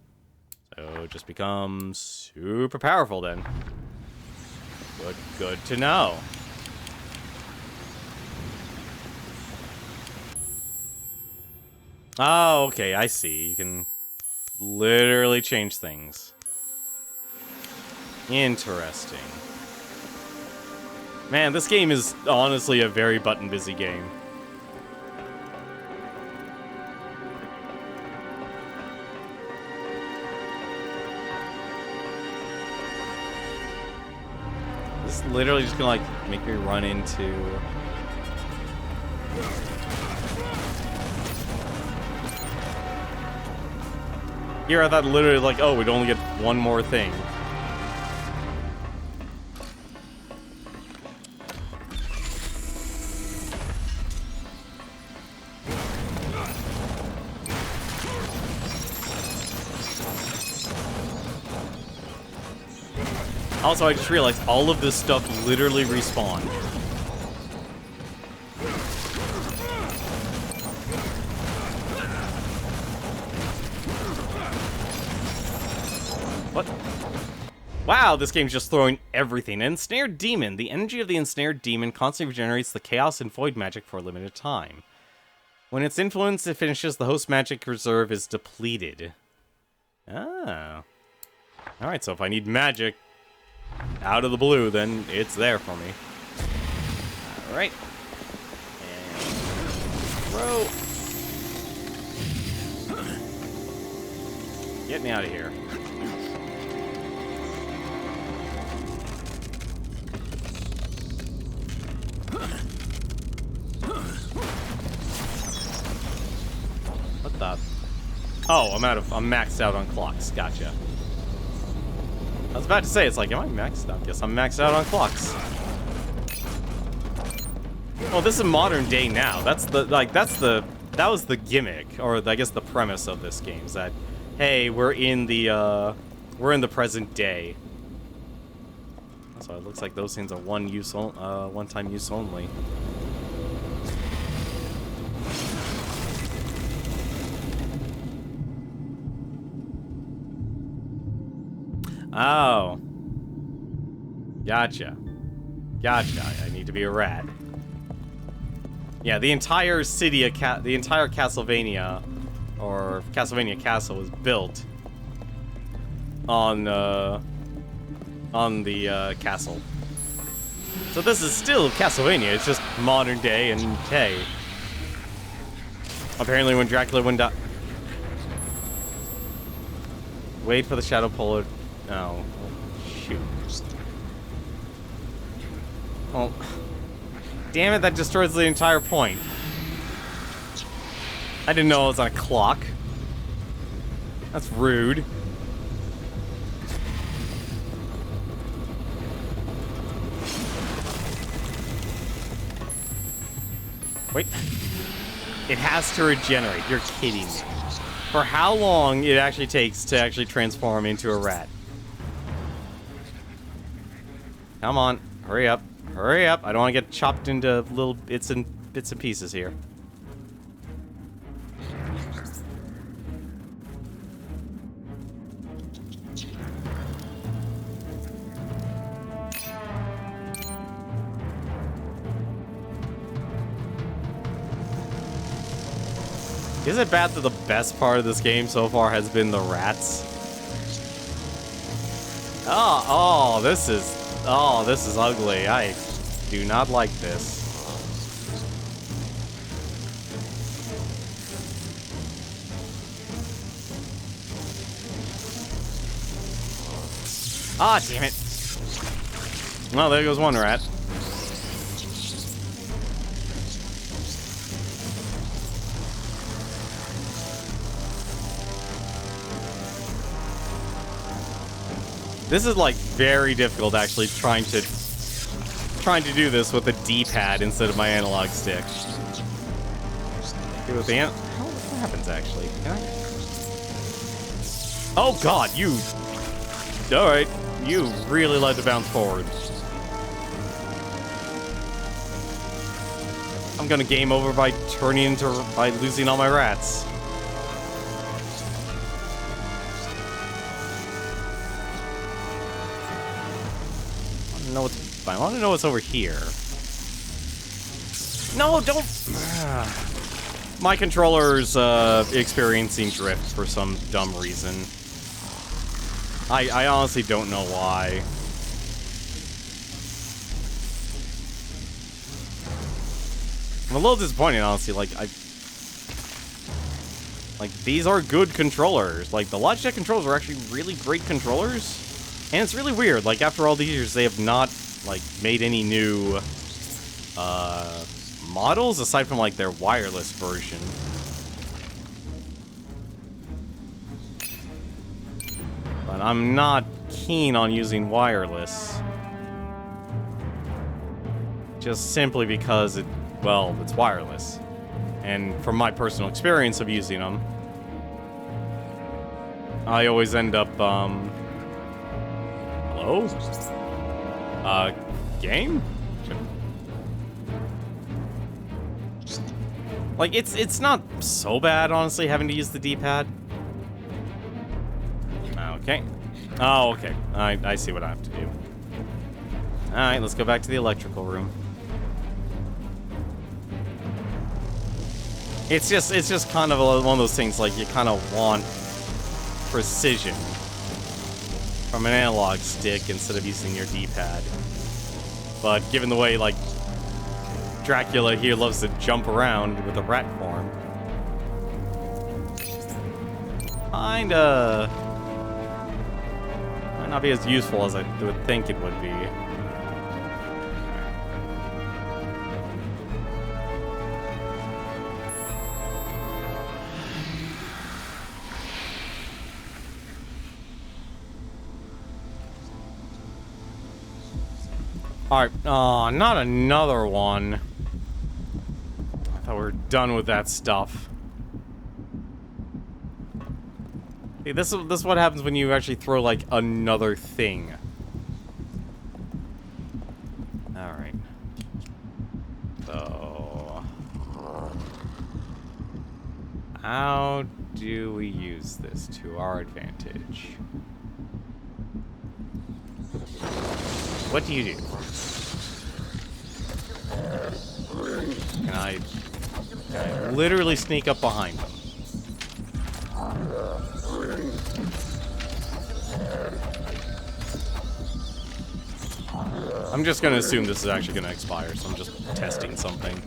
So it just becomes super powerful then. Good to know. Oh, okay, I see. You can literally change things. Interesting. Man, this game is honestly a very button-busy game. This is literally just gonna, like, make me run into... Here, I thought literally, like, oh, we'd only get one more thing. Also, I just realized all of this stuff literally respawned. What? Wow, this game's just throwing everything. An ensnared demon. The energy of the ensnared demon constantly regenerates the chaos and void magic for a limited time. When its influence finishes, the host magic reserve is depleted. Oh. Alright, so if I need magic out of the blue, then it's there for me. Alright. And throw. Get me out of here. What the? Oh, I'm maxed out on clocks. Gotcha. I was about to say, it's like, am I maxed out? Yes, I'm maxed out on clocks. Well, this is modern day now. That was the gimmick, or I guess the premise of this game, is that, hey, we're in the present day. So it looks like those things are one-time use only. Oh. Gotcha. Gotcha. I need to be a rat. Yeah, the entire city of the entire Castlevania, or Castlevania Castle, was built on the castle. So this is still Castlevania, it's just modern day, and hey. Apparently when Dracula went down... Wait for the shadow puller... No. Shoot. Oh. Damn it, that destroys the entire point. I didn't know it was on a clock. That's rude. Wait. It has to regenerate. You're kidding me. For how long it actually takes to actually transform into a rat. Come on, hurry up. Hurry up. I don't want to get chopped into little bits and pieces here. Is it bad that the best part of this game so far has been the rats? Oh, this is ugly. I do not like this. Ah, damn it. Well, there goes one rat. This is like very difficult actually trying to do this with a D-pad instead of my analog stick. Okay, with the what happens actually? Can I? Oh god, you. Alright, you really like to bounce forward. I'm gonna game over by losing all my rats. I want to know what's over here. No, don't... My controller's experiencing drift for some dumb reason. I honestly don't know why. I'm a little disappointed, honestly. Like, these are good controllers. Like, the Logitech controllers are actually really great controllers. And it's really weird. Like, after all these years, they have not like made any new models aside from like their wireless version. But I'm not keen on using wireless. Just simply because it's wireless. And from my personal experience of using them, I always end up, hello? Game? Like, it's not so bad, honestly, having to use the D-pad. Okay. Oh, okay. I see what I have to do. Alright, let's go back to the electrical room. It's just kind of one of those things, like, you kind of want precision from an analog stick instead of using your D-pad. But given the way, like, Dracula here loves to jump around with a rat form, might not be as useful as I would think it would be. Alright, not another one. I thought we were done with that stuff. See, this is what happens when you actually throw, like, another thing. Alright. So... how do we use this to our advantage? What do you do? Can I literally sneak up behind them? I'm just gonna assume this is actually gonna expire, so I'm just testing something.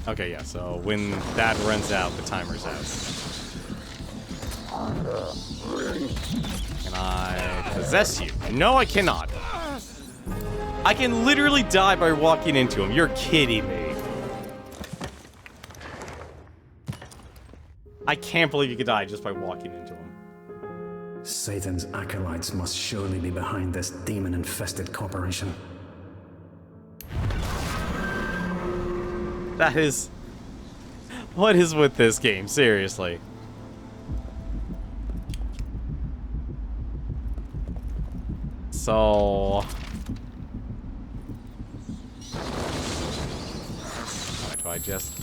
Okay, yeah, so when that runs out, the timer's out. Can I possess you? No, I cannot. I can literally die by walking into him. You're kidding me. I can't believe you could die just by walking into him. Satan's acolytes must surely be behind this demon-infested corporation. That is... what is with this game? Seriously. So... do I just...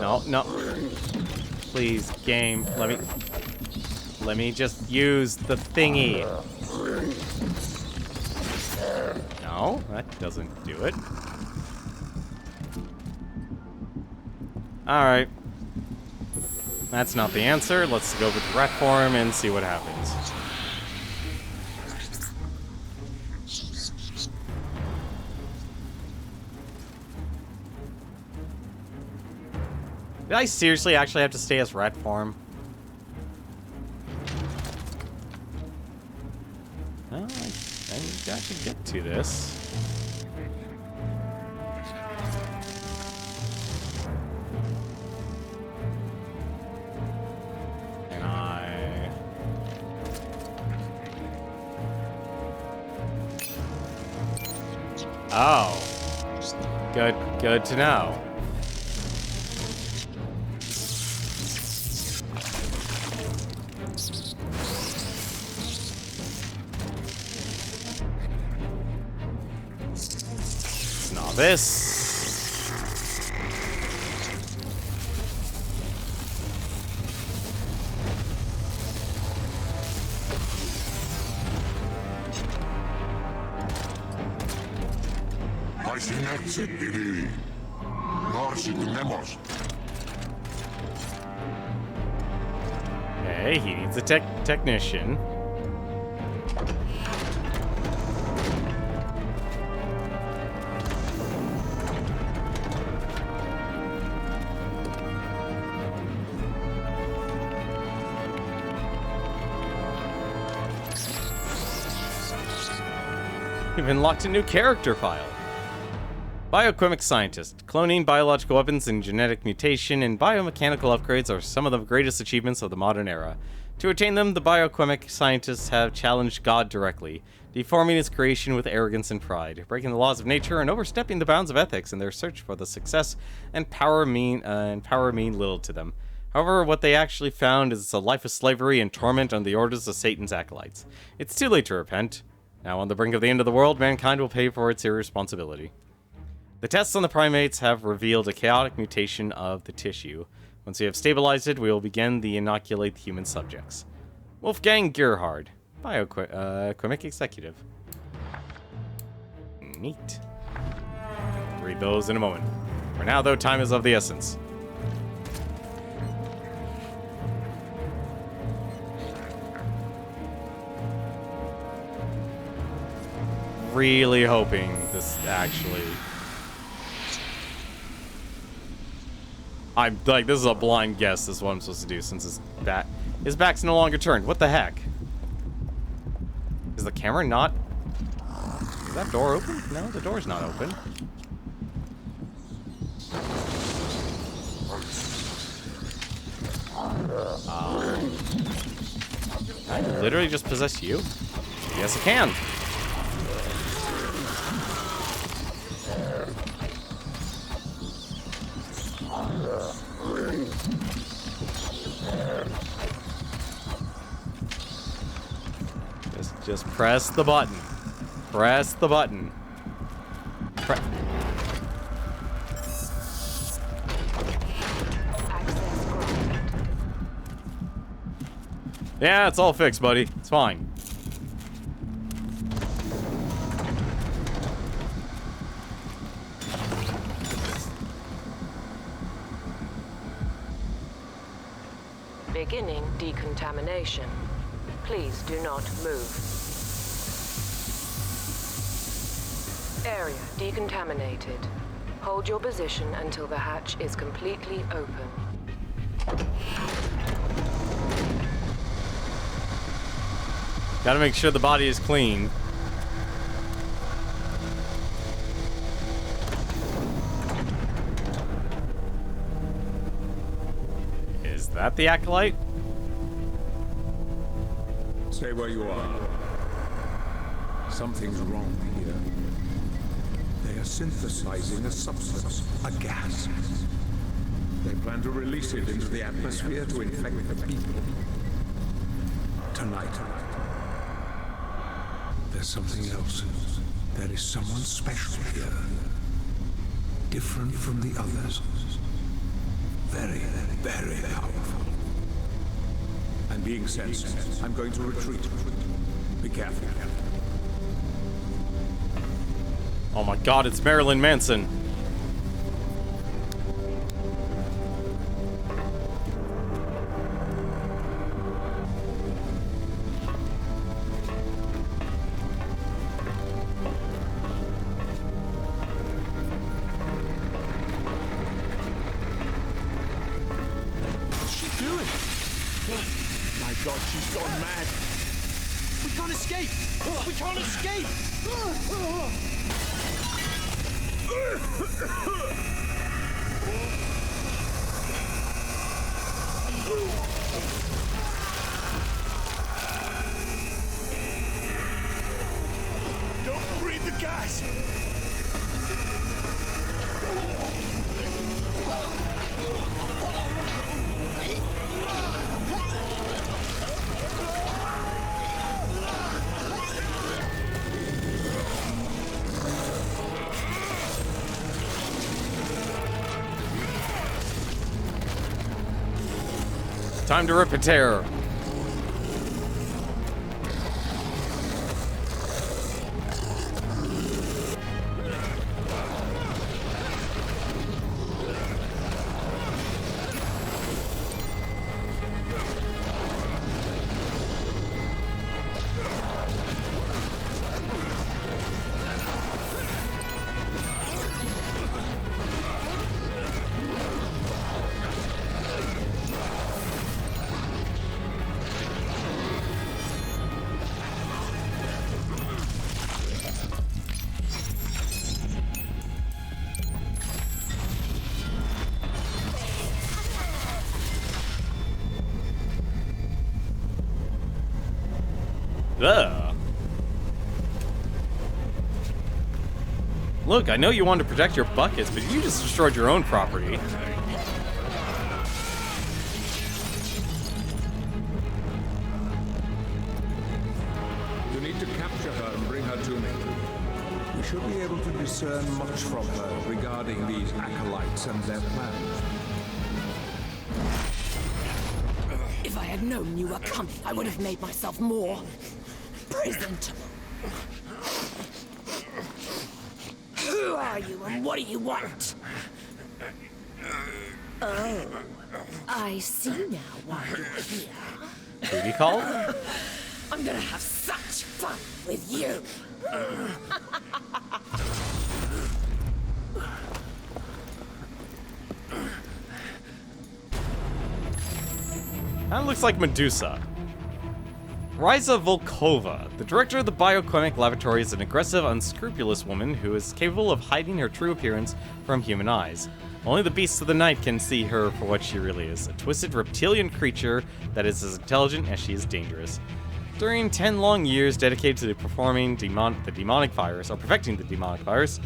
no, no. Please, game, let me just use the thingy. No, that doesn't do it. Alright. That's not the answer. Let's go with the rat form and see what happens. Did I seriously actually have to stay as rat form? Well, I can get to this. And I... oh. Good to know. This. Okay, he needs a technician. You've unlocked a new character file. Biochemic scientist. Cloning, biological weapons, and genetic mutation and biomechanical upgrades are some of the greatest achievements of the modern era. To attain them, the biochemic scientists have challenged God directly, deforming his creation with arrogance and pride, breaking the laws of nature and overstepping the bounds of ethics in their search for the success and power mean little to them. However, what they actually found is a life of slavery and torment under the orders of Satan's acolytes. It's too late to repent. Now on the brink of the end of the world, mankind will pay for its irresponsibility. The tests on the primates have revealed a chaotic mutation of the tissue. Once we have stabilized it, we will begin to inoculate the human subjects. Wolfgang Gerhard, biochemic executive. Neat. Read those in a moment. For now, though, time is of the essence. Really hoping this actually... I'm like, this is a blind guess. This is what I'm supposed to do since his back's no longer turned. What the heck? Is the camera not... Is that door open? No, the door's not open. Can I literally just possess you? Yes, I can. Just press the button. Press the button. Yeah, it's all fixed, buddy. It's fine. Beginning decontamination. Please do not move. Area decontaminated. Hold your position until the hatch is completely open. Gotta make sure the body is clean. Is that the acolyte? Stay where you are. Something's wrong here. They are synthesizing a substance, a gas. They plan to release it into the atmosphere to infect the people. Tonight. There's something else. There is someone special here. Different from the others. Very, very powerful. I'm being sensed. I'm going to retreat. Be careful. Oh my god, it's Marilyn Manson. What's she doing? My god, she's gone mad. We can't escape. We can't escape. Don't breathe the gas! Time to rip a tear. Ugh. Look, I know you wanted to protect your buckets, but you just destroyed your own property. You need to capture her and bring her to me. We should be able to discern much from her regarding these acolytes and their plans. If I had known you were coming, I would have made myself more presentable. Who are you and what do you want? Oh, I see now why you're here. Booty call? I'm gonna have such fun with you. That looks like Medusa. Riza Volkova, the director of the biochemic laboratory, is an aggressive, unscrupulous woman who is capable of hiding her true appearance from human eyes. Only the beasts of the night can see her for what she really is, a twisted reptilian creature that is as intelligent as she is dangerous. During 10 long years dedicated to perfecting the demonic virus,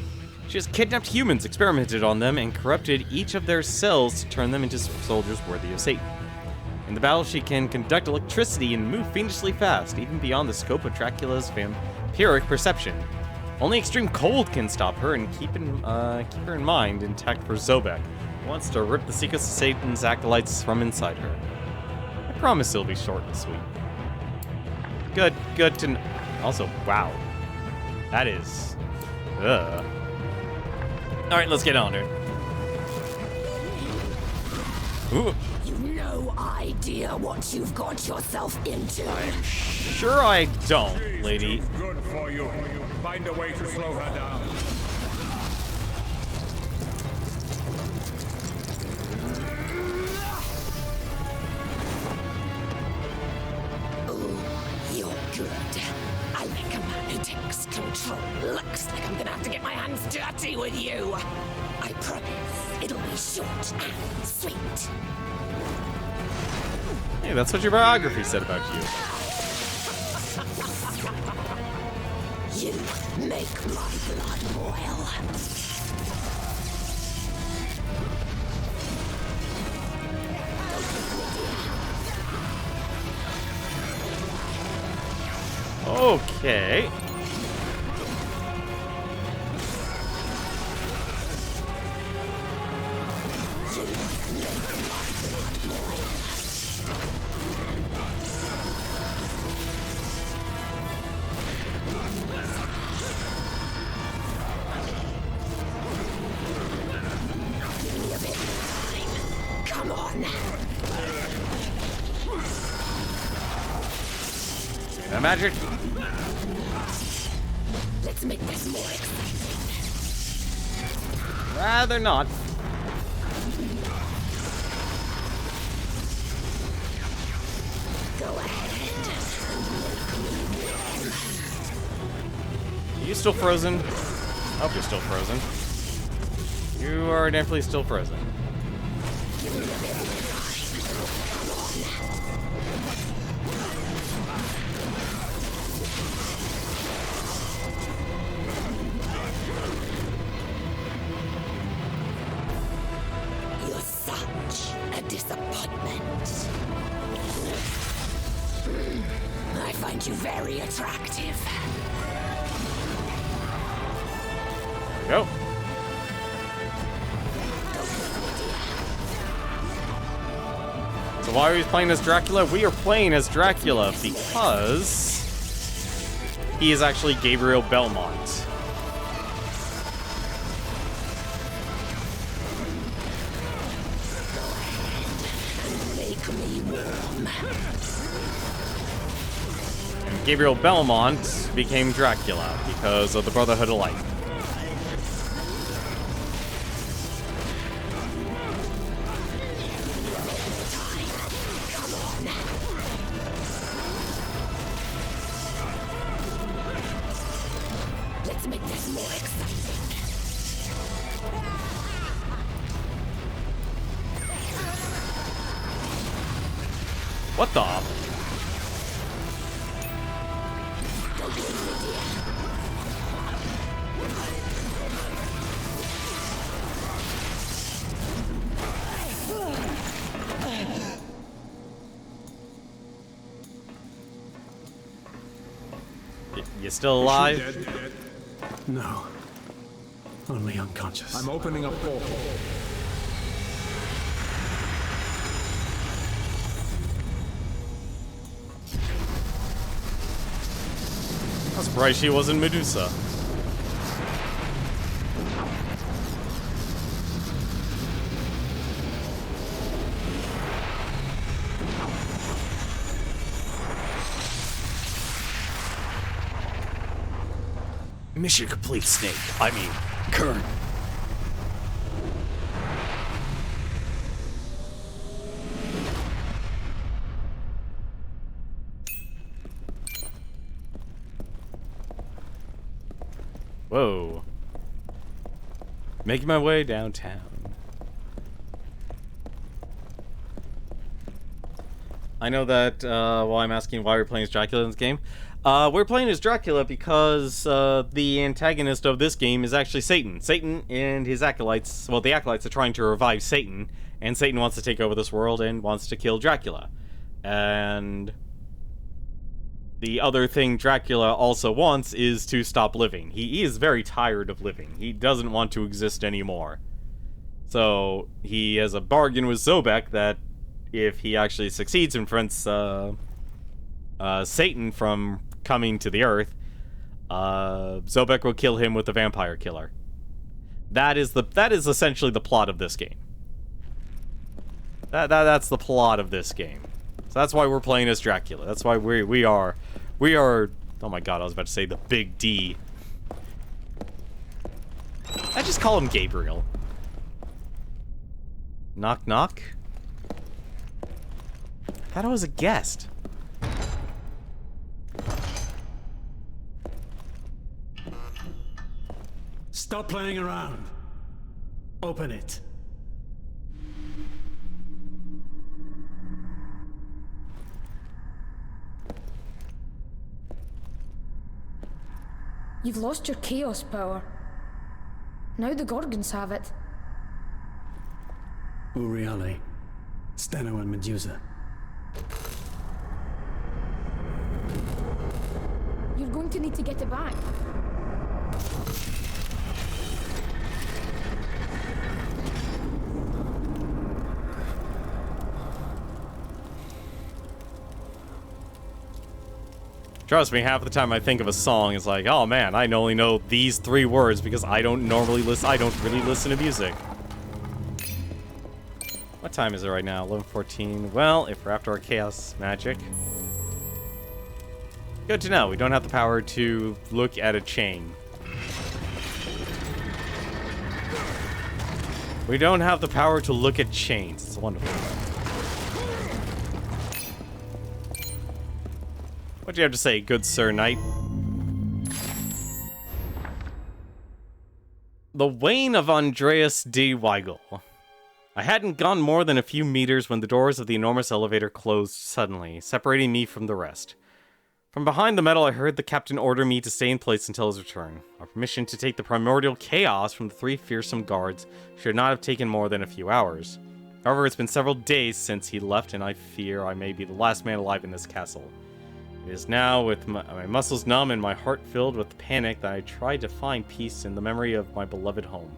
she has kidnapped humans, experimented on them, and corrupted each of their cells to turn them into soldiers worthy of Satan. In the battle, she can conduct electricity and move fiendishly fast, even beyond the scope of Dracula's vampiric perception. Only extreme cold can stop her and keep her in mind intact for Zobek, who wants to rip the secrets of Satan's acolytes from inside her. I promise it'll be short and sweet. Good to also, wow. That is... Ugh. Alright, let's get on it. Ooh. No idea what you've got yourself into. I'm sure I don't, lady. Good for you. Find a way to slow her down. Oh, you're good. I like a man who takes control. Looks like I'm gonna have to get my hands dirty with you. I promise it'll be short and sweet. Hey, that's what your biography said about you. You make my blood boil. Okay. Come on. That magic. Let's make this more exciting. Rather not. Go ahead. Are you still frozen? Oh, you're still frozen. You are definitely still frozen. You're such a disappointment. I find you very attractive. Go. So why are we playing as Dracula? We are playing as Dracula because he is actually Gabriel Belmont. Make me warm. And Gabriel Belmont became Dracula because of the Brotherhood of Light. Let's make this more exciting. What the? You still alive? Dead? No. Only unconscious. I'm opening a portal. I'm surprised she wasn't Medusa. Mission complete, Snake. I mean, Kern. Whoa. Making my way downtown. I know that while I'm asking why we're playing as Dracula in this game, we're playing as Dracula because the antagonist of this game is actually Satan. Satan and his acolytes, well, the acolytes are trying to revive Satan, and Satan wants to take over this world and wants to kill Dracula. And the other thing Dracula also wants is to stop living. He is very tired of living. He doesn't want to exist anymore. So he has a bargain with Zobek that if he actually succeeds and prevents Satan from coming to the Earth, Zobek will kill him with the vampire killer. That is essentially the plot of this game. That's the plot of this game. So that's why we're playing as Dracula. That's why we are. Oh my god, I was about to say the Big D. I just call him Gabriel. Knock knock. I thought I was a guest. Stop playing around. Open it. You've lost your chaos power. Now the Gorgons have it. Uriale, Steno and Medusa. You're going to need to get it back. Trust me, half the time I think of a song, it's like, oh man, I only know these 3 words because I don't normally listen. I don't really listen to music. What time is it right now? 11:14. Well, if we're after our chaos magic. Good to know. We don't have the power to look at a chain. We don't have the power to look at chains. It's wonderful. What do you have to say, good sir knight? The Wane of Andreas D. Weigel. I hadn't gone more than a few meters when the doors of the enormous elevator closed suddenly, separating me from the rest. From behind the metal, I heard the captain order me to stay in place until his return. Our permission to take the primordial chaos from the 3 fearsome guards should not have taken more than a few hours. However, it's been several days since he left, and I fear I may be the last man alive in this castle. It is now, with my muscles numb and my heart filled with panic, that I try to find peace in the memory of my beloved home.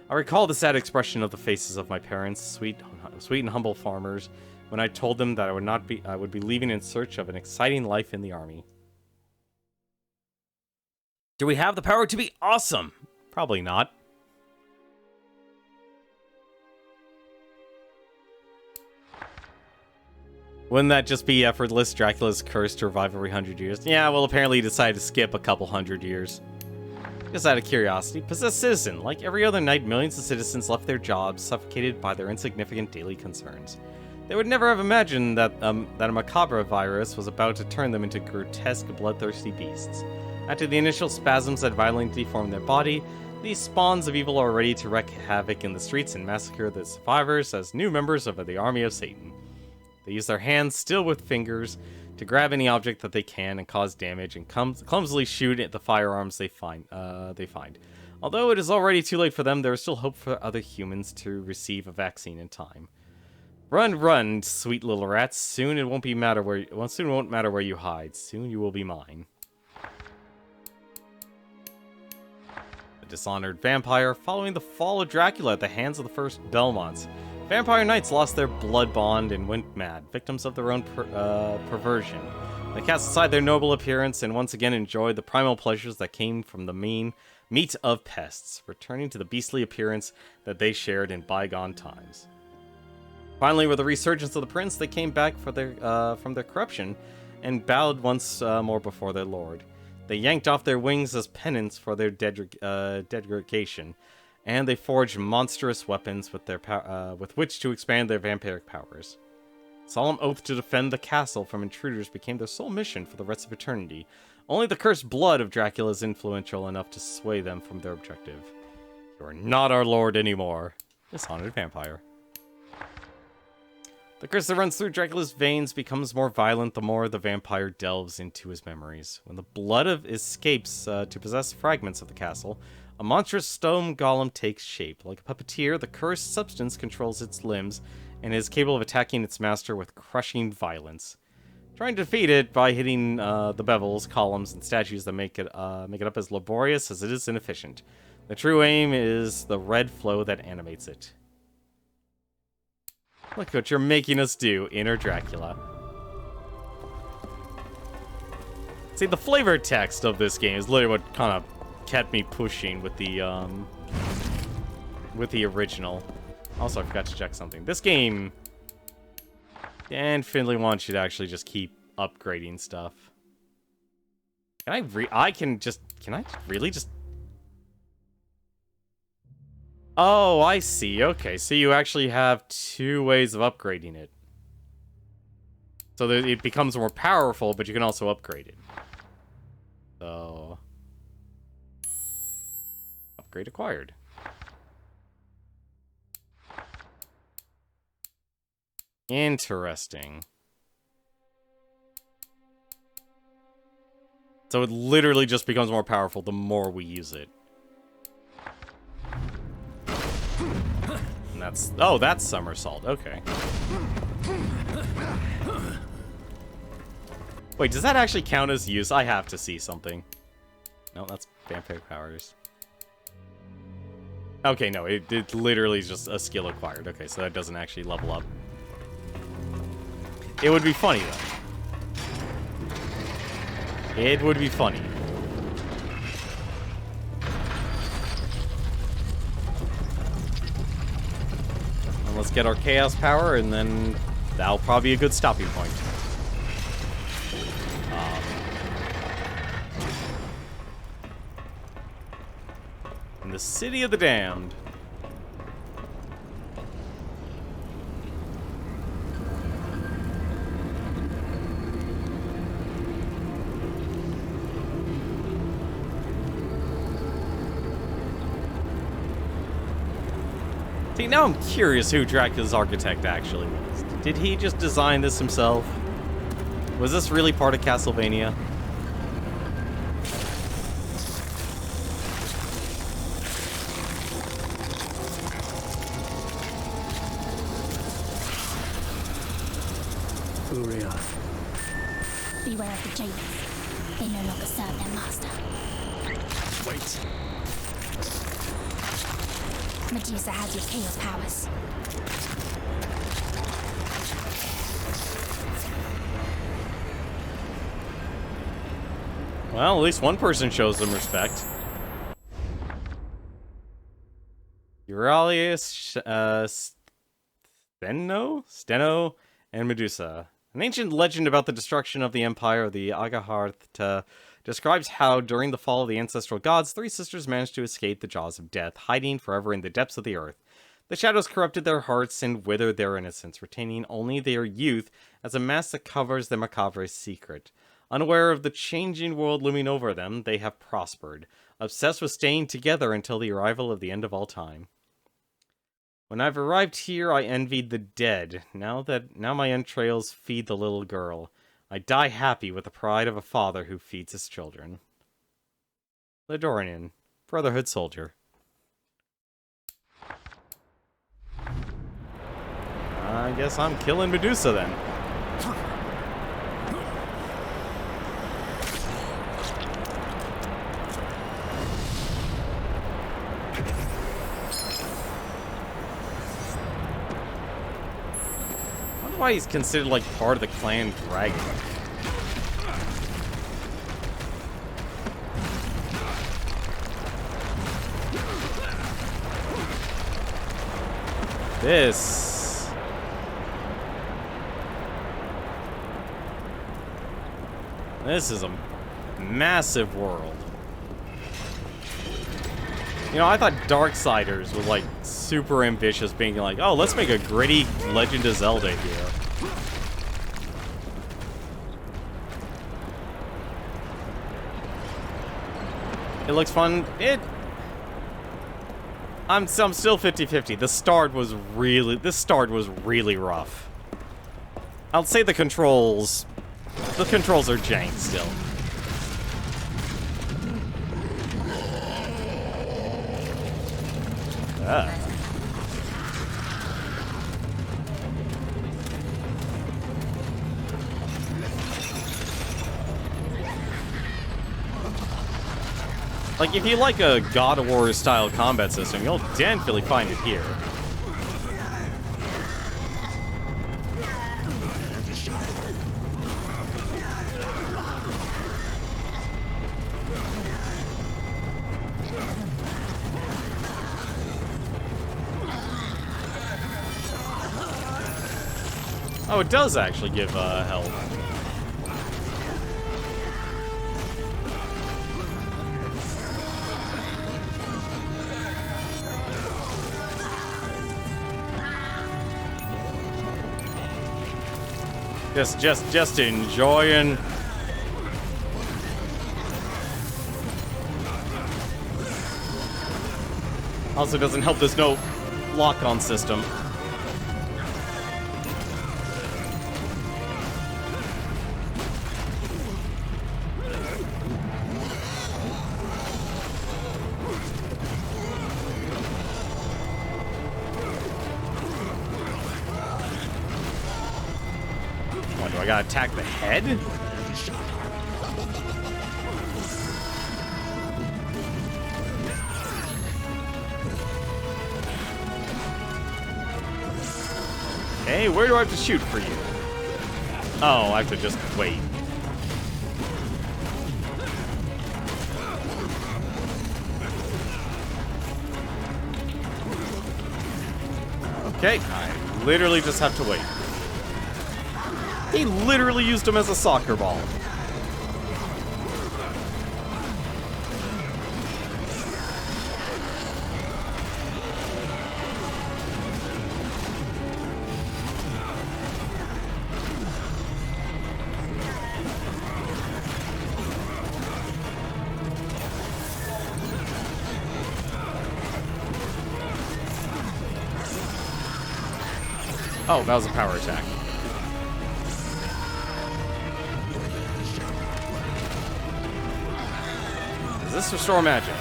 I recall the sad expression of the faces of my parents, sweet and humble farmers, when I told them that I would be leaving in search of an exciting life in the army. Do we have the power to be awesome? Probably not. Wouldn't that just be effortless? Dracula's curse to revive every 100 years? Yeah, well, apparently he decided to skip a couple 100 years. Just out of curiosity, possessed citizen. Like every other night, millions of citizens left their jobs, suffocated by their insignificant daily concerns. They would never have imagined that a macabre virus was about to turn them into grotesque, bloodthirsty beasts. After the initial spasms that violently deformed their body, these spawns of evil are ready to wreak havoc in the streets and massacre the survivors as new members of the army of Satan. They use their hands, still with fingers, to grab any object that they can and cause damage, and clumsily shoot at the firearms they find. Although it is already too late for them, there is still hope for other humans to receive a vaccine in time. Run, run, sweet little rats! Soon it won't matter where you hide. Soon you will be mine. a dishonored vampire following the fall of Dracula at the hands of the first Belmonts. Vampire knights lost their blood bond and went mad, victims of their own perversion. They cast aside their noble appearance and once again enjoyed the primal pleasures that came from the meat of pests, returning to the beastly appearance that they shared in bygone times. Finally, with the resurgence of the prince, they came back from their corruption and bowed once more before their lord. They yanked off their wings as penance for their degradation, and they forged monstrous weapons with which to expand their vampiric powers. Solemn oath to defend the castle from intruders became their sole mission for the rest of eternity. Only the cursed blood of Dracula is influential enough to sway them from their objective. You are not our lord anymore, dishonored vampire. The curse that runs through Dracula's veins becomes more violent the more the vampire delves into his memories. When the blood escapes to possess fragments of the castle, a monstrous stone golem takes shape. Like a puppeteer, the cursed substance controls its limbs and is capable of attacking its master with crushing violence. Trying to defeat it by hitting the bevels, columns, and statues that make it up as laborious as it is inefficient. The true aim is the red flow that animates it. Look what you're making us do, Inner Dracula. See, the flavor text of this game is literally what kind of kept me pushing with the original. Also, I forgot to check something. This game infinitely wants you to actually just keep upgrading stuff. Can I really just... Oh, I see. Okay, so you actually have two ways of upgrading it. So that it becomes more powerful, but you can also upgrade it. So... upgrade acquired. Interesting. So it literally just becomes more powerful the more we use it. And that's... oh, that's somersault. Okay. Wait, does that actually count as use? I have to see something. No, that's vampire powers. Okay, no, it literally is just a skill acquired. Okay, so that doesn't actually level up. It would be funny, though. It would be funny. And let's get our chaos power, and then that'll probably be a good stopping point. In the City of the Damned. See, now I'm curious who Dracula's architect actually was. Did he just design this himself? Was this really part of Castlevania? Beware of the jailers. They no longer serve their master. Wait. Medusa has your chaos powers. Well, at least one person shows them respect. Euralius, Steno, and Medusa. An ancient legend about the destruction of the empire of the Agaharth describes how, during the fall of the ancestral gods, three sisters managed to escape the jaws of death, hiding forever in the depths of the earth. The shadows corrupted their hearts and withered their innocence, retaining only their youth as a mask that covers their macabre secret. Unaware of the changing world looming over them, they have prospered, obsessed with staying together until the arrival of the end of all time. When I've arrived here, I envied the dead. Now my entrails feed the little girl. I die happy with the pride of a father who feeds his children. Ledorian, Brotherhood Soldier. I guess I'm killing Medusa then. why he's considered like part of the clan dragon. This is a massive world. You know, I thought Darksiders was like super ambitious, being like, oh, let's make a gritty Legend of Zelda here. It looks fun. I'm still 50-50. This start was really rough. I'll say the controls are jank still. Like, if you like a God of War style combat system, you'll definitely find it here. Oh, it does actually give health. Just enjoying. Also doesn't help there's no lock-on system. Do I gotta attack the head? Hey, where do I have to shoot for you? Oh, I have to just wait. Okay, I literally just have to wait. He literally used him as a soccer ball. Oh, that was a power attack. Does this restore magic?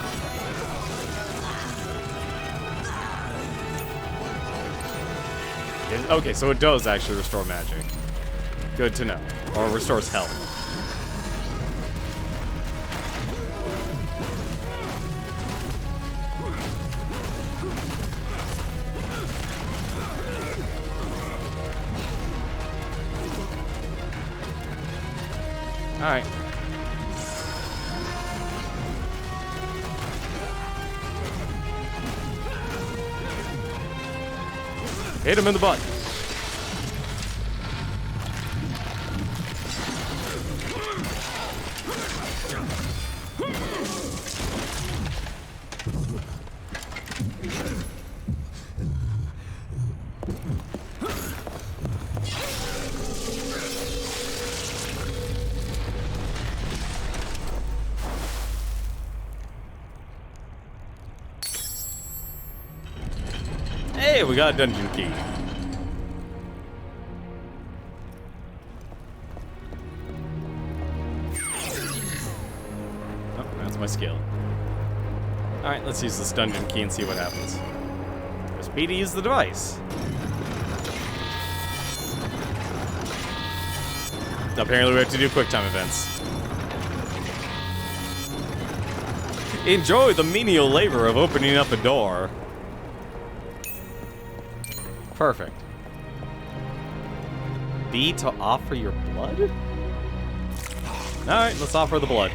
Okay, so it does actually restore magic. Good to know. Or restores health. Alright. Hit him in the butt. Hey, we got a dungeon key. Oh, that's my skill. Alright, let's use this dungeon key and see what happens. Press B to use the device. Apparently we have to do QuickTime events. Enjoy the menial labor of opening up a door. B to offer your blood? Alright, let's offer the blood.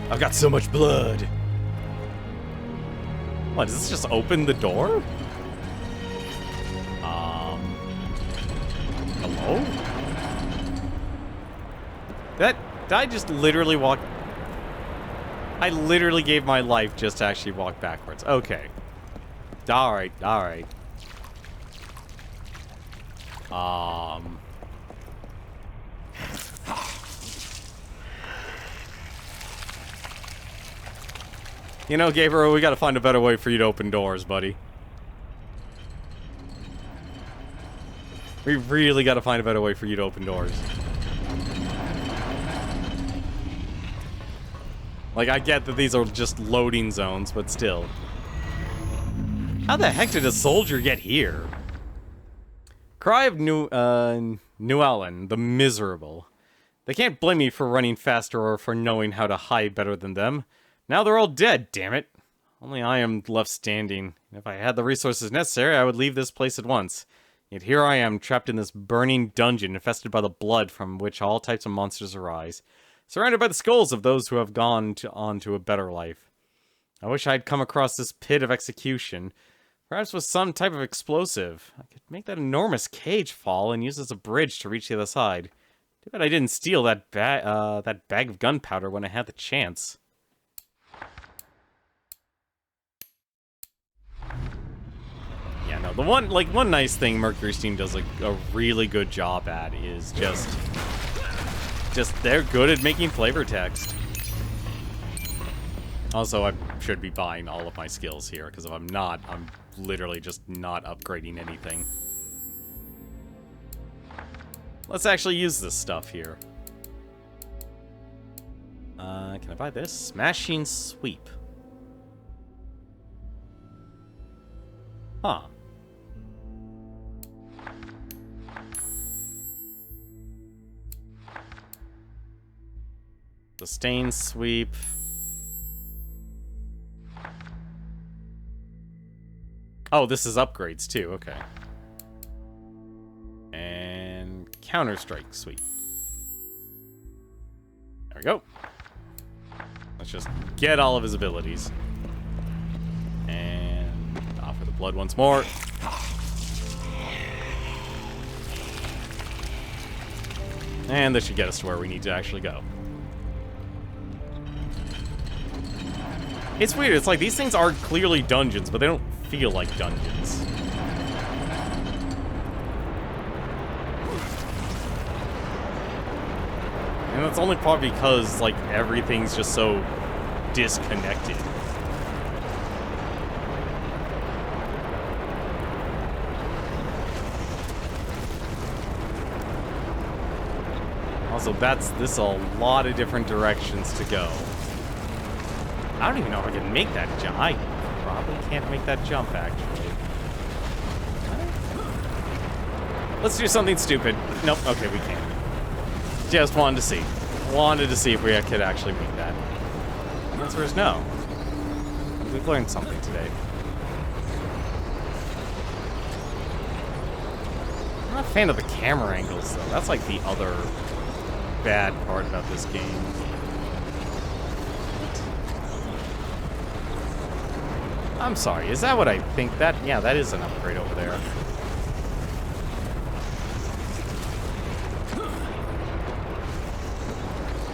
I've got so much blood. What, does this just open the door? Hello? Did I just literally walk... I literally gave my life just to actually walk backwards. Okay. Alright, alright. You know, Gabriel, we gotta find a better way for you to open doors, buddy. We really gotta find a better way for you to open doors. Like, I get that these are just loading zones, but still. How the heck did a soldier get here? Cry of Newellen, the Miserable. They can't blame me for running faster or for knowing how to hide better than them. Now they're all dead, damn it. Only I am left standing. If I had the resources necessary, I would leave this place at once. Yet here I am, trapped in this burning dungeon, infested by the blood from which all types of monsters arise. Surrounded by the skulls of those who have gone on to a better life. I wish I had come across this pit of execution. Perhaps with some type of explosive. I could make that enormous cage fall and use it as a bridge to reach the other side. Too bad I didn't steal that bag of gunpowder when I had the chance. Yeah, no, the one nice thing Mercury Steam does a really good job at is just they're good at making flavor text. Also, I should be buying all of my skills here, because if I'm not, I'm literally just not upgrading anything. Let's actually use this stuff here. Can I buy this? Smashing Sweep. Huh. Sustain Sweep. Oh, this is upgrades too, okay. And Counter-Strike Sweep. There we go. Let's just get all of his abilities. And offer the blood once more. And this should get us to where we need to actually go. It's weird, it's like these things are clearly dungeons, but they don't feel like dungeons. And that's only probably because, like, everything's just so disconnected. Also, this is a lot of different directions to go. I don't even know if I can make that jump. I probably can't make that jump, actually. Let's do something stupid. Nope, okay, we can't. Just wanted to see. Wanted to see if we could actually make that. The answer is no. We've learned something today. I'm not a fan of the camera angles, though. That's like the other bad part about this game. I'm sorry, is that what I think? Yeah, that is an upgrade over there.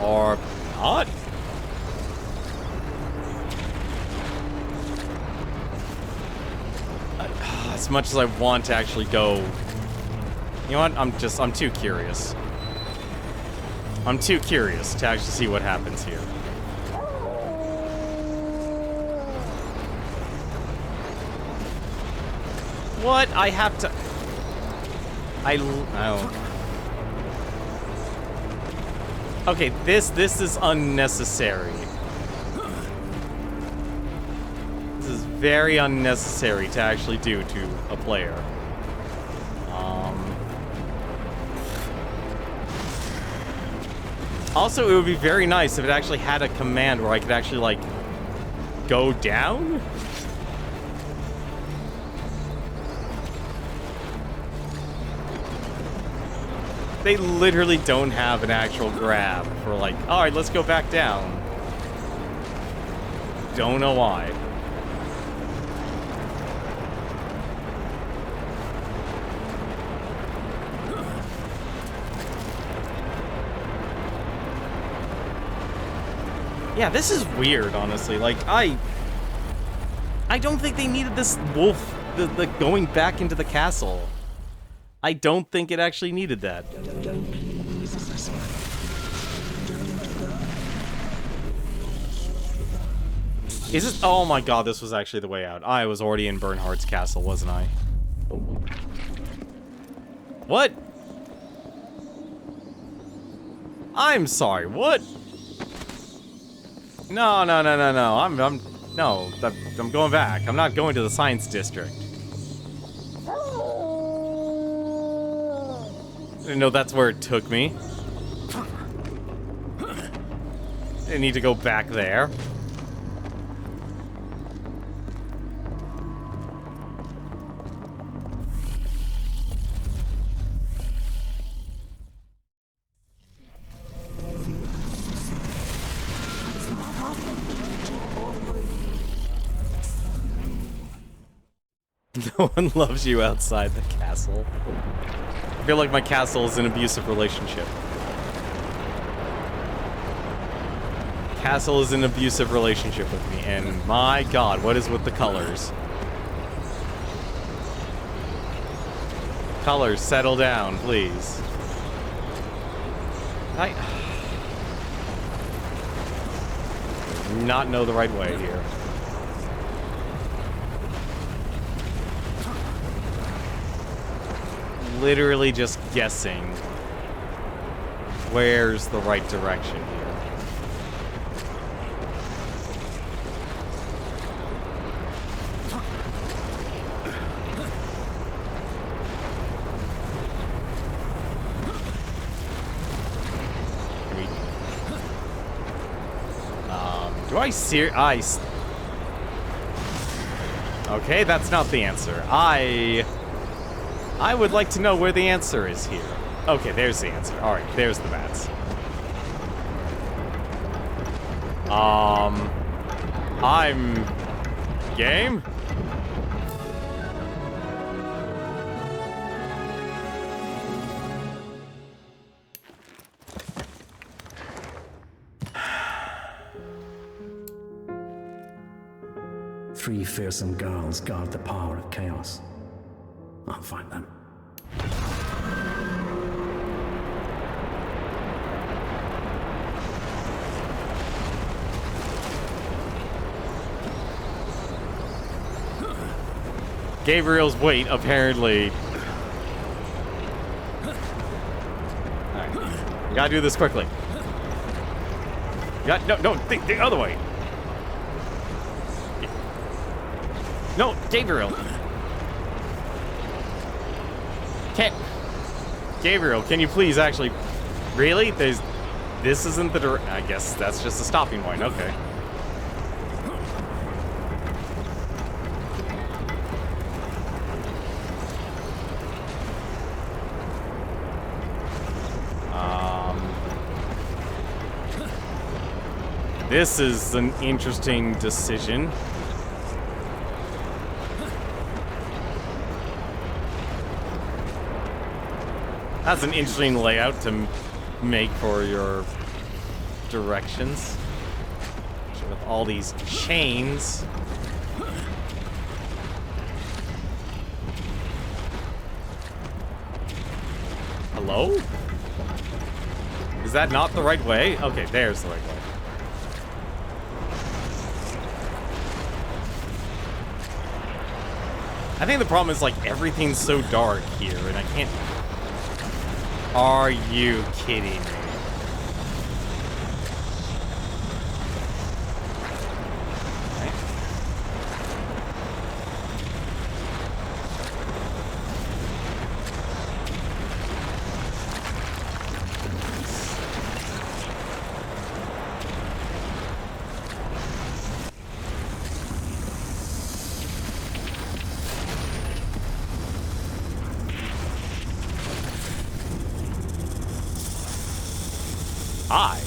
Or not? As much as I want to actually go... You know what? I'm too curious. I'm too curious to actually see what happens here. What? I have to... Oh. Okay, this is unnecessary. This is very unnecessary to actually do to a player. Also, it would be very nice if it actually had a command where I could actually, like, go down? They literally don't have an actual grab for like, alright, let's go back down. Don't know why. Yeah, this is weird, honestly. Like, I don't think they needed this wolf, the going back into the castle. I don't think it actually needed that. Is this? Oh my god, this was actually the way out. I was already in Bernhardt's castle, wasn't I? What? I'm sorry, what? No. I'm going back. I'm not going to the science district. I didn't know that's where it took me. I need to go back there. No one loves you outside the castle. I feel like my castle is an abusive relationship. Castle is an abusive relationship with me, and my god, what is with the colors? Colors, settle down, please. I not know the right way here. Literally just guessing where's the right direction here. Do I see ice? Okay, that's not the answer. I would like to know where the answer is here. Okay, there's the answer. Alright, there's the bats. I'm game? Three fearsome girls guard the power of chaos. I'll find them. Gabriel's weight, apparently. Alright. We gotta do this quickly. No, the other way. No, Gabriel. Gabriel, can you please actually... Really? This isn't the I guess that's just a stopping point. Okay. This is an interesting decision. That's an interesting layout to make for your directions. With all these chains. Hello? Is that not the right way? Okay, there's the right way. I think the problem is, like, everything's so dark here, and I can't... Are you kidding me? Okay. Hi.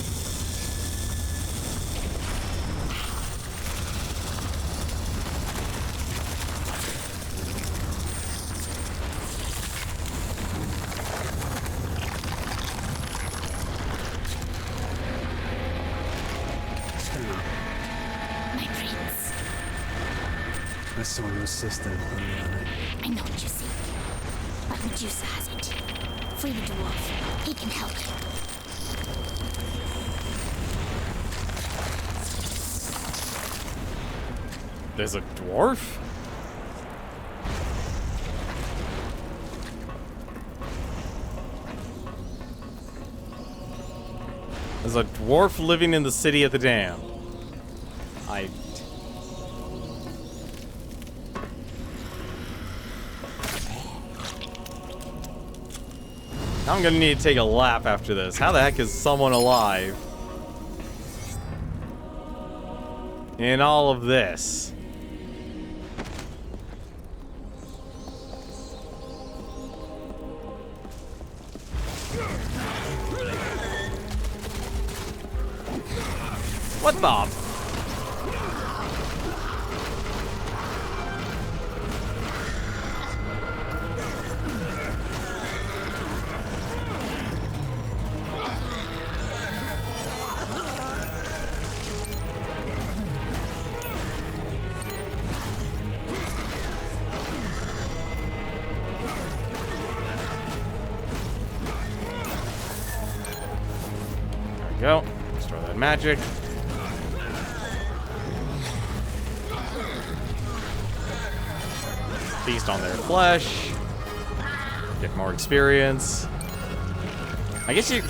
My prince. I saw your sister earlier. I know what you see. But Medusa has it. Free the dwarf. He can help you. There's a dwarf? There's a dwarf living in the city of the damned. I'm gonna need to take a lap after this. How the heck is someone alive in all of this? What the? Go. Destroy that magic. Feast on their flesh. Get more experience. I guess you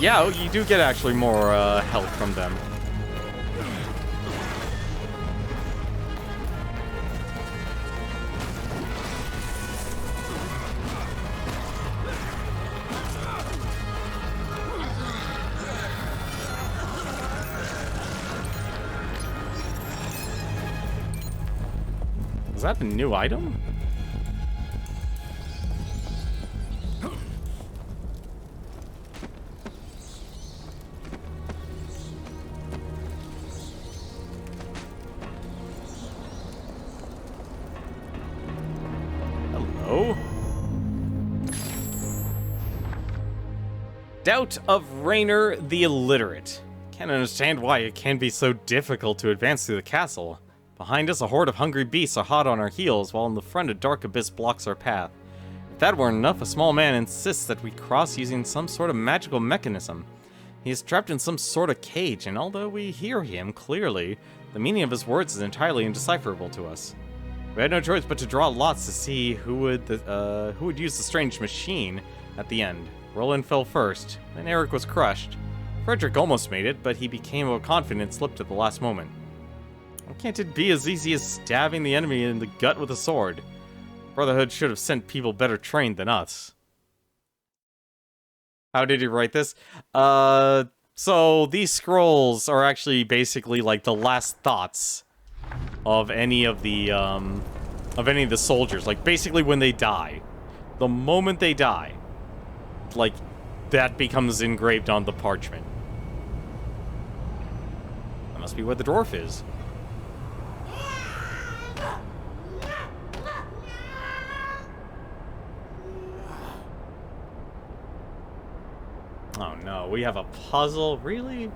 do get actually more health from them. Is that a new item? Hello? Doubt of Rainer the Illiterate. Can't understand why it can be so difficult to advance through the castle. Behind us, a horde of hungry beasts are hot on our heels, while in the front, a dark abyss blocks our path. If that weren't enough, a small man insists that we cross using some sort of magical mechanism. He is trapped in some sort of cage, and although we hear him clearly, the meaning of his words is entirely indecipherable to us. We had no choice but to draw lots to see who would use the strange machine at the end. Roland fell first, then Eric was crushed. Frederick almost made it, but he became overconfident and slipped at the last moment. Why can't it be as easy as stabbing the enemy in the gut with a sword? Brotherhood should have sent people better trained than us. How did he write this? So these scrolls are actually basically like the last thoughts of any of the soldiers. Like basically when they die. The moment they die, like that becomes engraved on the parchment. That must be where the dwarf is. Oh no, we have a puzzle? Really? In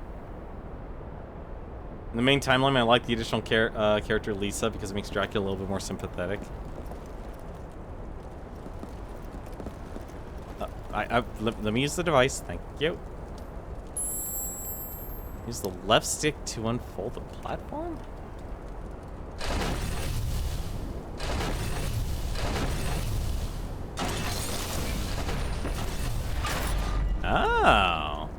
the main timeline, I like the additional character Lisa because it makes Dracula a little bit more sympathetic. Let me use the device, thank you. Use the left stick to unfold the platform? Oh.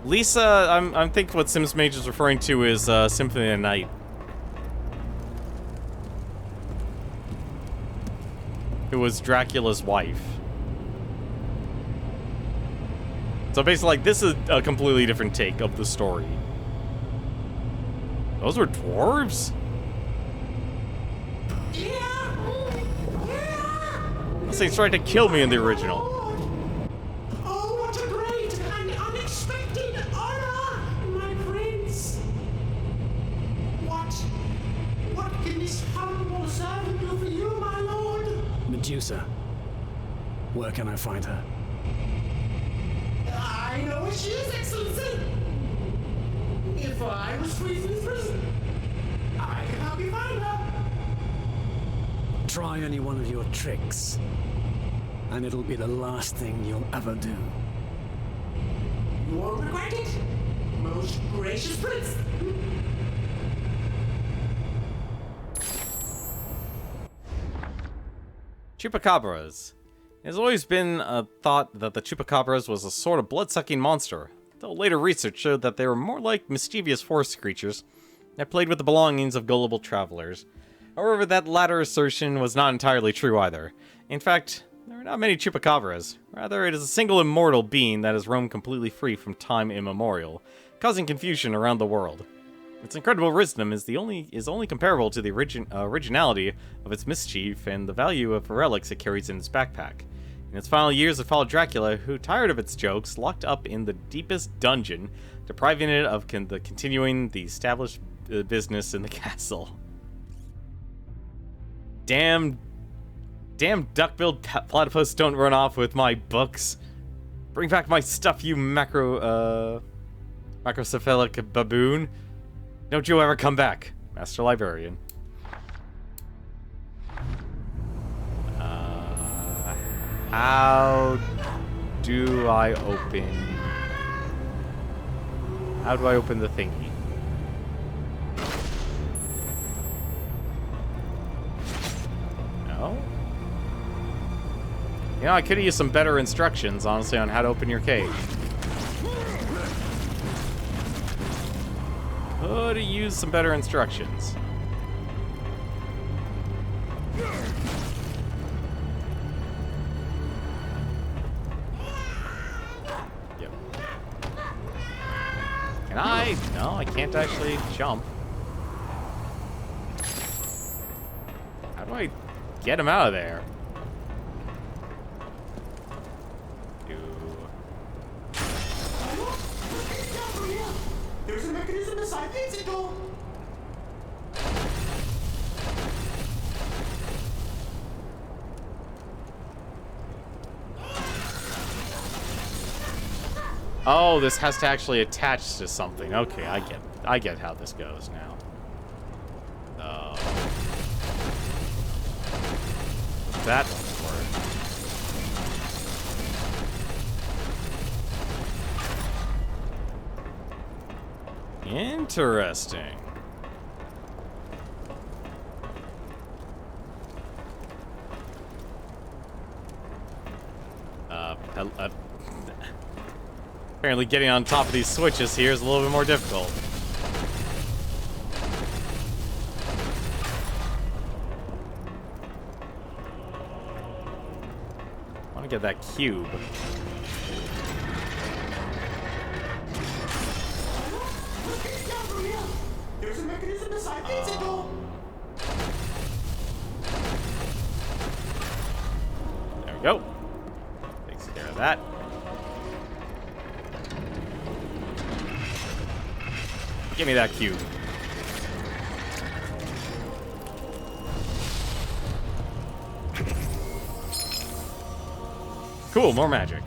Lisa, I'm thinking what Sims Mage is referring to is Symphony of the Night. Who was Dracula's wife. So basically, like, this is a completely different take of the story. Those were dwarves? This thing's trying to kill me in the original. Medusa. Where can I find her? I know where she is, Excellency! If I was free from prison, I can help you find her! Try any one of your tricks, and it'll be the last thing you'll ever do. You won't regret it, most gracious prince! Chupacabras. It has always been thought that the chupacabras was a sort of blood-sucking monster, though later research showed that they were more like mischievous forest creatures that played with the belongings of gullible travelers. However, that latter assertion was not entirely true either. In fact, there are not many chupacabras. Rather, it is a single immortal being that has roamed completely free from time immemorial, causing confusion around the world. Its incredible wisdom is only comparable to the originality of its mischief and the value of the relics it carries in its backpack. In its final years, it followed Dracula, who, tired of its jokes, locked up in the deepest dungeon, depriving it of continuing the established business in the castle. Damn duck-billed platypus, don't run off with my books. Bring back my stuff, you macrocephalic baboon. Don't you ever come back, Master Librarian. How do I open... How do I open the thingy? No? You know, I could have used some better instructions, honestly, on how to open your cage. Could have used some better instructions. Yep. Can I? No, I can't actually jump. How do I get him out of there? There's a mechanism beside the exit door. Oh, this has to actually attach to something. Okay, I get how this goes now. That doesn't work. Interesting. Apparently getting on top of these switches here is a little bit more difficult. I want to get that cube. There's a mechanism beside the exit door. There we go. Takes care of that. Give me that cube. Cool, more magic.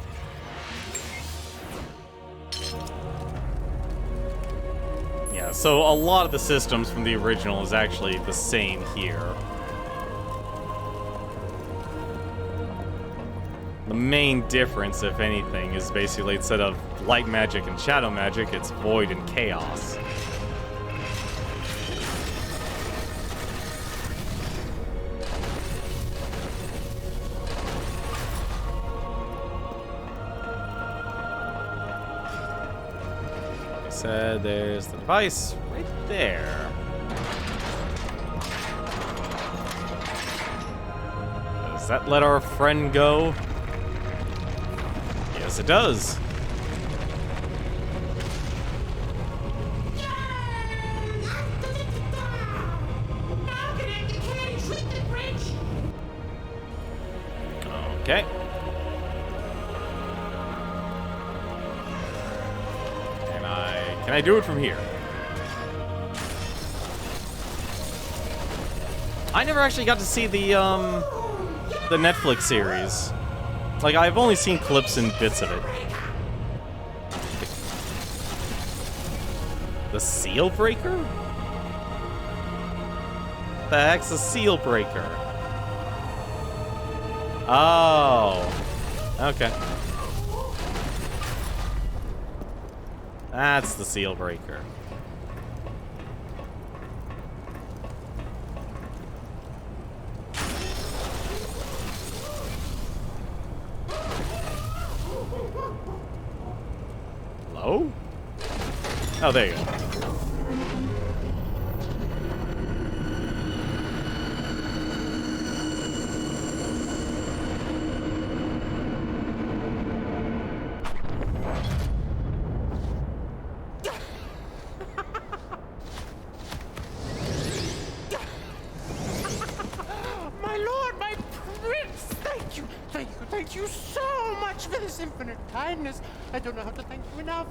Yeah, so a lot of the systems from the original is actually the same here. The main difference, if anything, is basically instead of light magic and shadow magic, it's void and chaos. Like I said, there's the device right there. Does that let our friend go? Yes, it does. Okay. Can I do it from here? I never actually got to see the the Netflix series. Like, I've only seen clips and bits of it. The Seal Breaker? The heck's a Seal Breaker? Oh. Okay. That's the Seal Breaker. Hello? Oh, there you go. My lord, my prince! Thank you, thank you, thank you so much for this infinite kindness. I don't know how to thank you enough.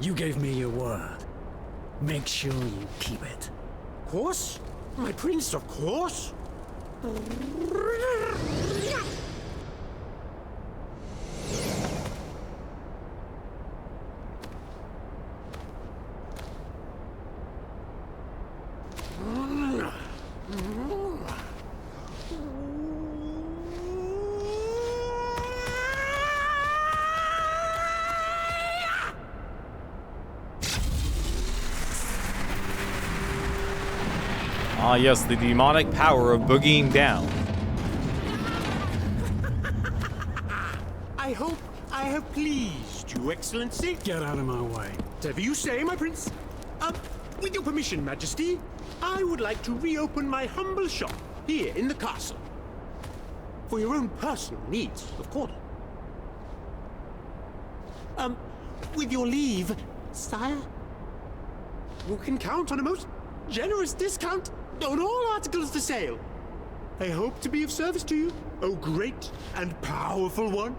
You gave me your word. Make sure you keep it. Of course, my prince, of course. Ah, yes, the demonic power of boogieing down. I hope I have pleased you, Excellency. Get out of my way. Whatever you say, my prince. With your permission, Majesty, I would like to reopen my humble shop here in the castle. For your own personal needs, of course. With your leave, sire, you can count on a most generous discount on all articles for sale. I hope to be of service to you, O great and powerful one.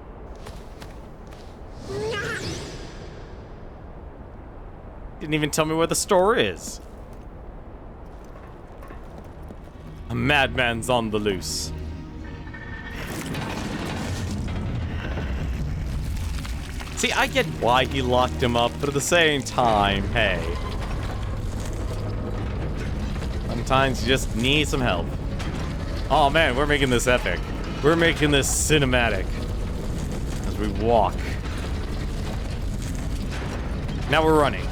Didn't even tell me where the store is. A madman's on the loose. See, I get why he locked him up, but at the same time, hey. Sometimes you just need some help. Oh man, we're making this epic. We're making this cinematic. As we walk. Now we're running.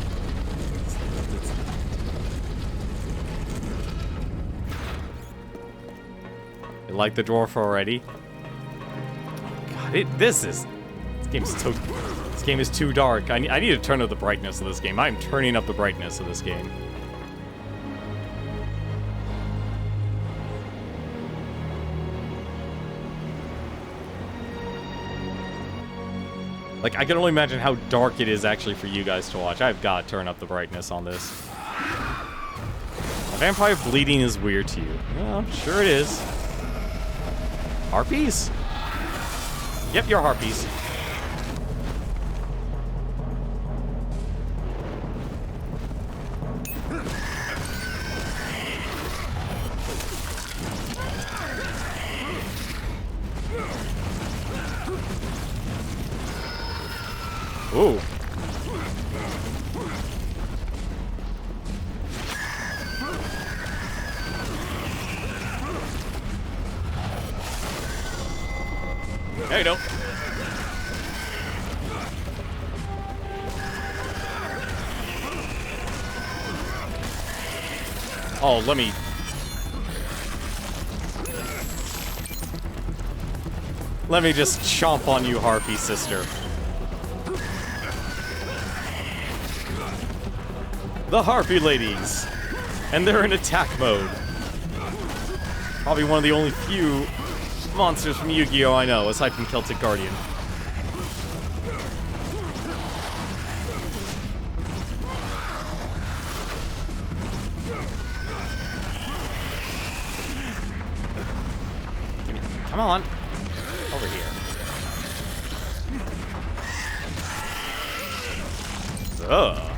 You like the dwarf already? God, this game is too dark. I need to turn up the brightness of this game. I'm turning up the brightness of this game. Like, I can only imagine how dark it is actually for you guys to watch. I've got to turn up the brightness on this. Vampire bleeding is weird to you. Yeah, I'm sure it is. Harpies? Yep, you're harpies. Ooh. There you go. Oh, let me just chomp on you, Harpy sister. The Harpy ladies. And they're in attack mode. Probably one of the only few monsters from Yu-Gi-Oh! I know, aside from Celtic Guardian. Come on. Over here. Ugh.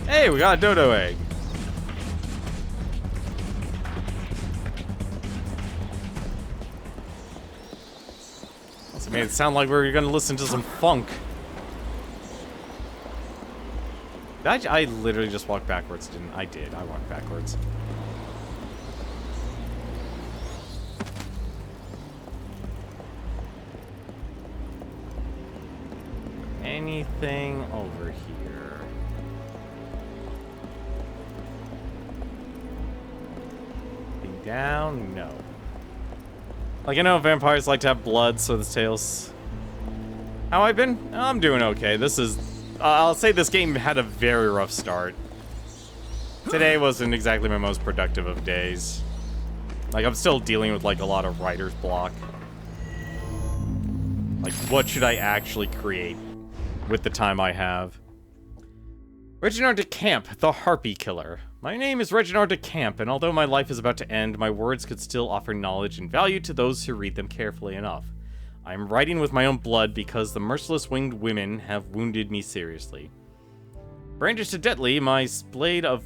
Hey, we got a dodo egg. Also made it sound like we were gonna listen to some funk. I literally just walked backwards, didn't I? I did. I walked backwards. Anything over here? Anything down? No. Like, I know vampires like to have blood, so the tales. How I been? I'm doing okay. This is... I'll say this game had a very rough start. Today wasn't exactly my most productive of days. Like, I'm still dealing with, like, a lot of writer's block. Like, what should I actually create with the time I have? Reginald de Camp, the Harpy Killer. My name is Reginald de Camp, and although my life is about to end, my words could still offer knowledge and value to those who read them carefully enough. I am writing with my own blood because the merciless winged women have wounded me seriously. Brandished to deadly, the blade of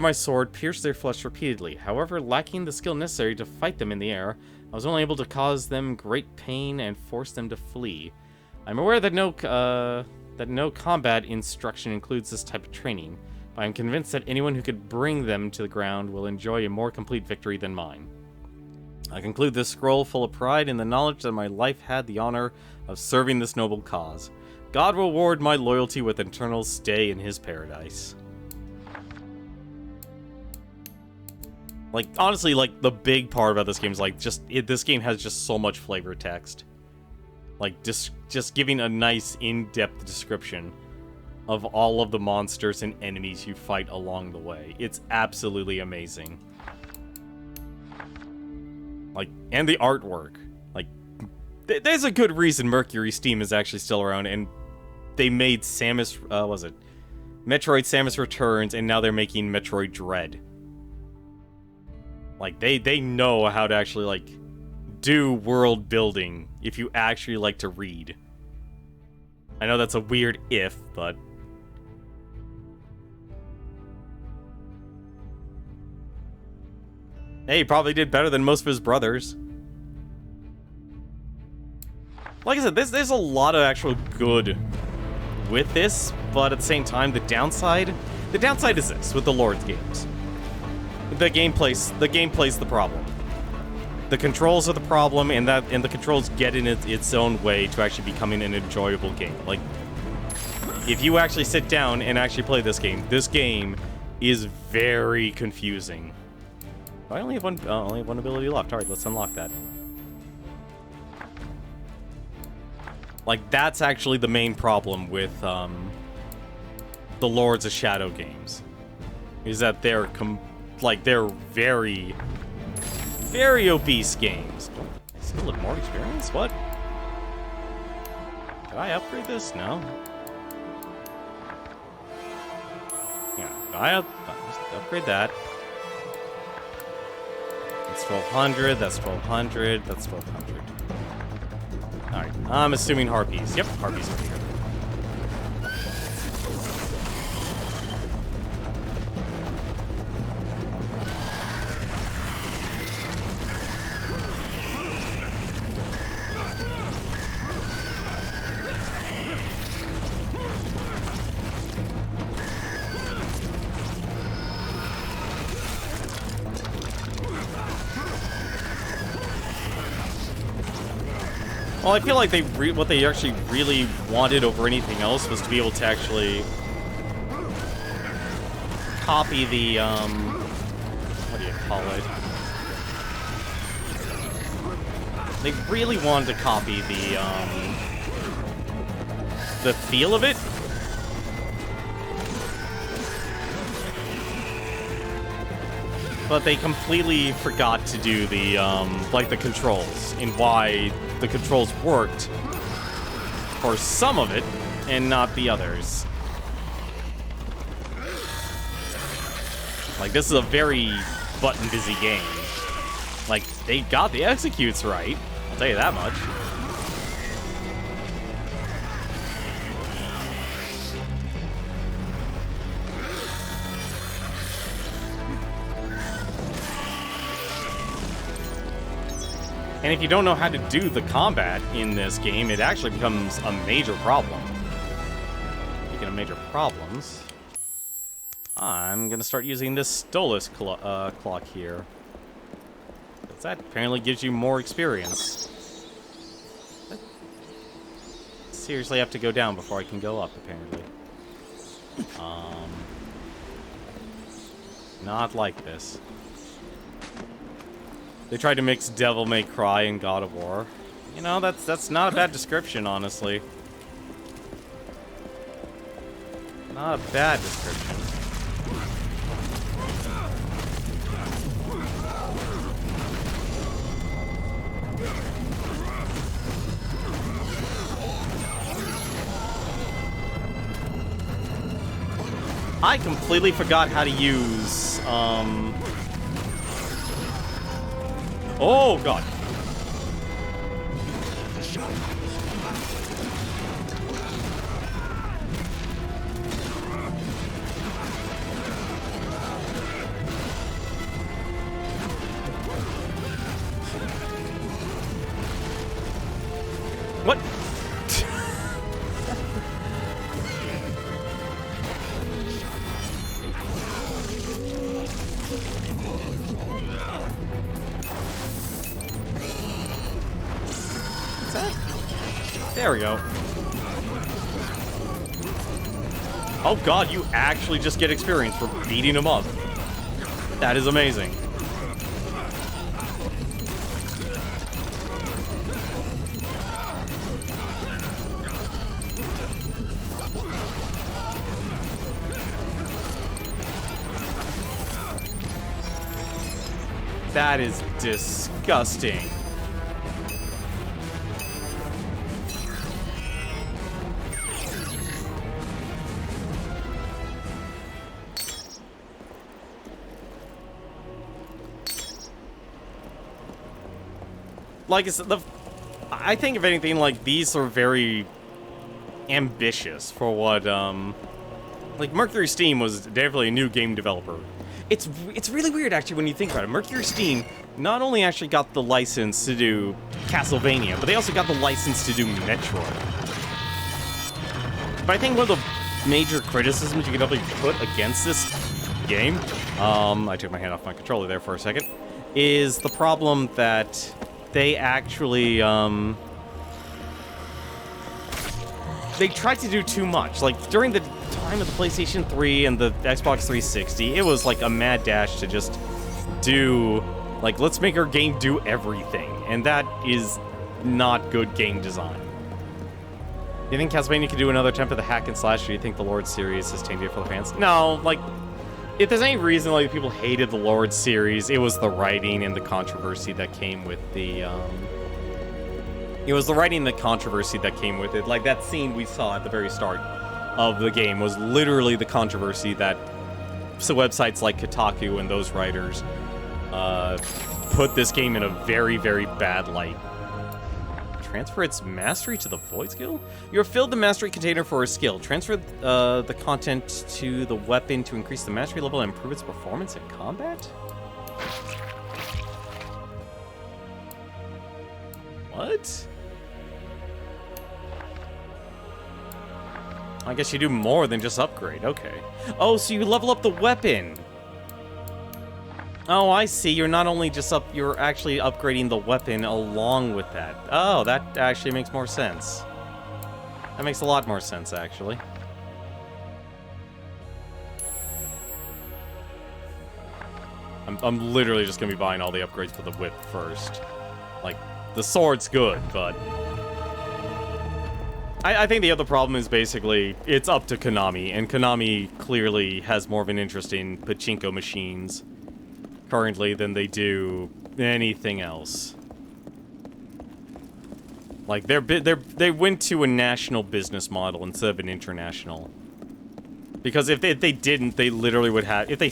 my sword pierced their flesh repeatedly. However, lacking the skill necessary to fight them in the air, I was only able to cause them great pain and force them to flee. I'm aware that no combat instruction includes this type of training, but I'm convinced that anyone who could bring them to the ground will enjoy a more complete victory than mine. I conclude this scroll full of pride in the knowledge that my life had the honor of serving this noble cause. God will reward my loyalty with eternal stay in his paradise. Like, honestly, like, the big part about this game is, like, this game has just so much flavor text. Like, just giving a nice, in-depth description of all of the monsters and enemies you fight along the way. It's absolutely amazing. Like, and the artwork. Like, there's a good reason Mercury Steam is actually still around, and they made Metroid Samus Returns, and now they're making Metroid Dread. Like, they know how to actually, like, do world building if you actually like to read. I know that's a weird if, but... Hey, he probably did better than most of his brothers. Like I said, there's a lot of actual good with this, but at the same time, the downside is this, with the Lord's games. The gameplay's the problem. The controls are the problem, and the controls get in its own way to actually becoming an enjoyable game. Like, if you actually sit down and actually play this game is very confusing. I only have one ability left. All right, let's unlock that. Like, that's actually the main problem with the Lords of Shadow games, is that they're very, very obese games. Still have more experience? What? Did I upgrade this? No. Yeah, I upgrade that. That's 1200, that's 1200, that's 1200. Alright, I'm assuming harpies. Yep, harpies over here. Well, I feel like what they actually really wanted over anything else was to be able to actually copy the, what do you call it? They really wanted to copy the feel of it. But they completely forgot to do the, like, the controls, and why the controls worked for some of it, and not the others. Like, this is a very button-busy game. Like, they got the executes right, I'll tell you that much. And if you don't know how to do the combat in this game, it actually becomes a major problem. Speaking of major problems, I'm gonna start using this Stolas clock here. Because that apparently gives you more experience. I seriously have to go down before I can go up, apparently. Not like this. They tried to mix Devil May Cry and God of War. You know, that's not a bad description, honestly. Not a bad description. I completely forgot how to use, Oh, God. What? There we go. Oh God, you actually just get experience for beating him up. That is amazing. That is disgusting. Like I think if anything, like these are very ambitious for what like Mercury Steam was definitely a new game developer. It's really weird actually when you think about it. Mercury Steam not only actually got the license to do Castlevania, but they also got the license to do Metroid. But I think one of the major criticisms you could definitely put against this game, I took my hand off my controller there for a second, is the problem that they actually, they tried to do too much. Like, during the time of the PlayStation 3 and the Xbox 360, it was like a mad dash to just do, like, let's make our game do everything. And that is not good game design. Do you think Castlevania could do another attempt at the hack and slash, or do you think the Lord series is tainted for the fans? No, like, if there's any reason like people hated the Lord series, it was the writing and the controversy that came with the, it was the writing and the controversy that came with it. Like, that scene we saw at the very start of the game was literally the controversy that so websites like Kotaku and those writers put this game in a very, very bad light. Transfer its mastery to the Void skill? You have filled the mastery container for a skill. Transfer the content to the weapon to increase the mastery level and improve its performance in combat? What? I guess you do more than just upgrade. Okay. Oh, so you level up the weapon. Oh, I see. You're not only just you're actually upgrading the weapon along with that. Oh, that actually makes more sense. That makes a lot more sense, actually. I'm literally just gonna be buying all the upgrades for the whip first. Like, the sword's good, but I think the other problem is basically it's up to Konami, and Konami clearly has more of an interest in pachinko machines currently than they do anything else. Like, they went to a national business model instead of an international. Because if they didn't, they literally would have, if they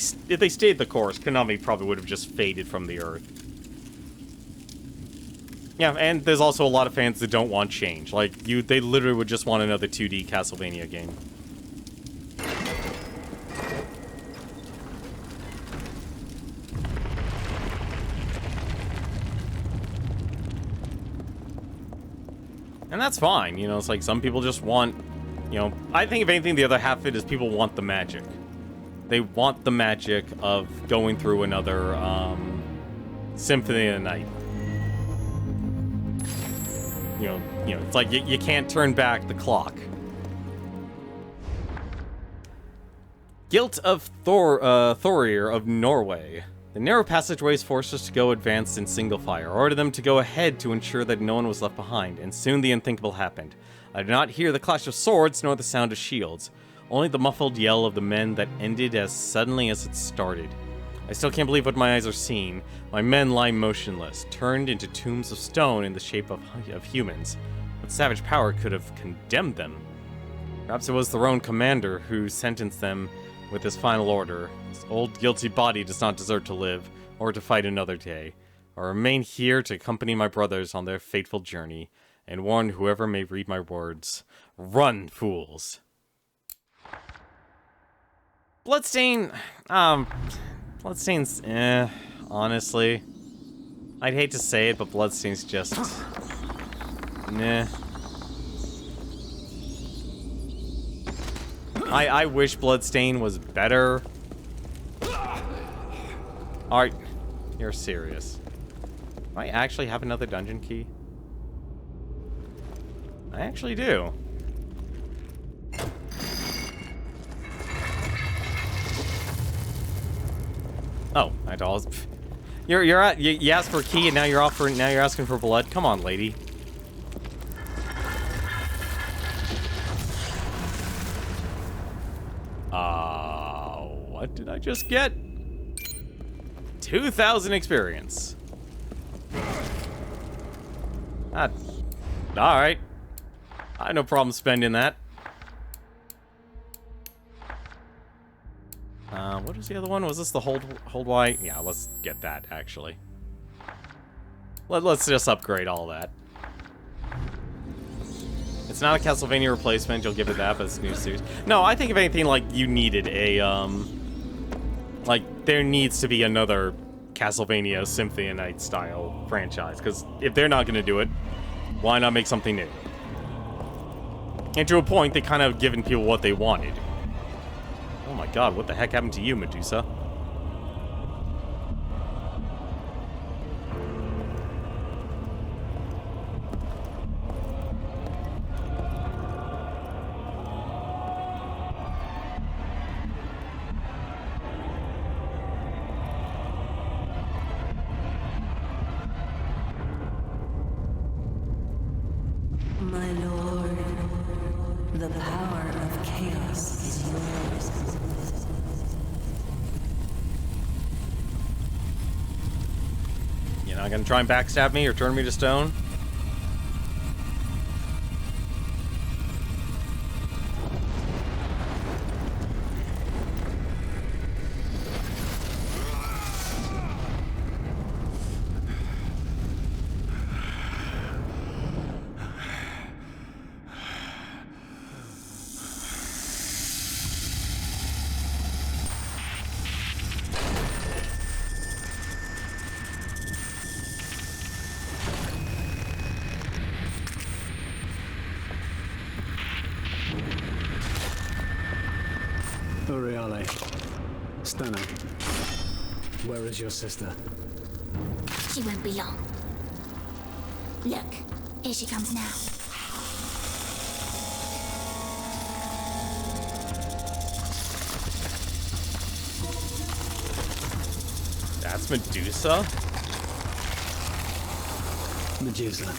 stayed the course, Konami probably would have just faded from the earth. Yeah, and there's also a lot of fans that don't want change. Like, they literally would just want another 2D Castlevania game. And that's fine, you know, it's like some people just want, you know, I think if anything, the other half of it is people want the magic. They want the magic of going through another, Symphony of the Night. You know, it's like you can't turn back the clock. Guilt of Thorir of Norway. The narrow passageways forced us to go advanced in single fire. I ordered them to go ahead to ensure that no one was left behind, and soon the unthinkable happened. I did not hear the clash of swords nor the sound of shields, only the muffled yell of the men that ended as suddenly as it started. I still can't believe what my eyes are seeing. My men lie motionless, turned into tombs of stone in the shape of humans. What savage power could have condemned them? Perhaps it was their own commander who sentenced them with his final order. This old guilty body does not deserve to live, or to fight another day. I remain here to accompany my brothers on their fateful journey, and warn whoever may read my words. Run, fools! Bloodstain, Bloodstain's, honestly. I'd hate to say it, but Bloodstain's just... nah. I wish Bloodstain was better. Alright, you're serious. Do I actually have another dungeon key? I actually do. Oh, I thought you asked for a key and now you're asking for blood. Come on, lady. What did I just get? 2,000 experience. Alright. I have no problem spending that. What was the other one? Was this the hold Y? Yeah, let's get that, actually. Let's just upgrade all that. It's not a Castlevania replacement, you'll give it that, but it's a new series. No, I think if anything, like, you needed a, like, there needs to be another Castlevania Symphony of the Night style franchise, because if they're not going to do it, why not make something new? And to a point, they kind of given people what they wanted. Oh my god, what the heck happened to you, Medusa? My lord, the power of chaos is yours. You're not gonna try and backstab me or turn me to stone? Uriale. Stunner. Where is your sister? She won't be long. Look, here she comes now. That's Medusa? Medusa.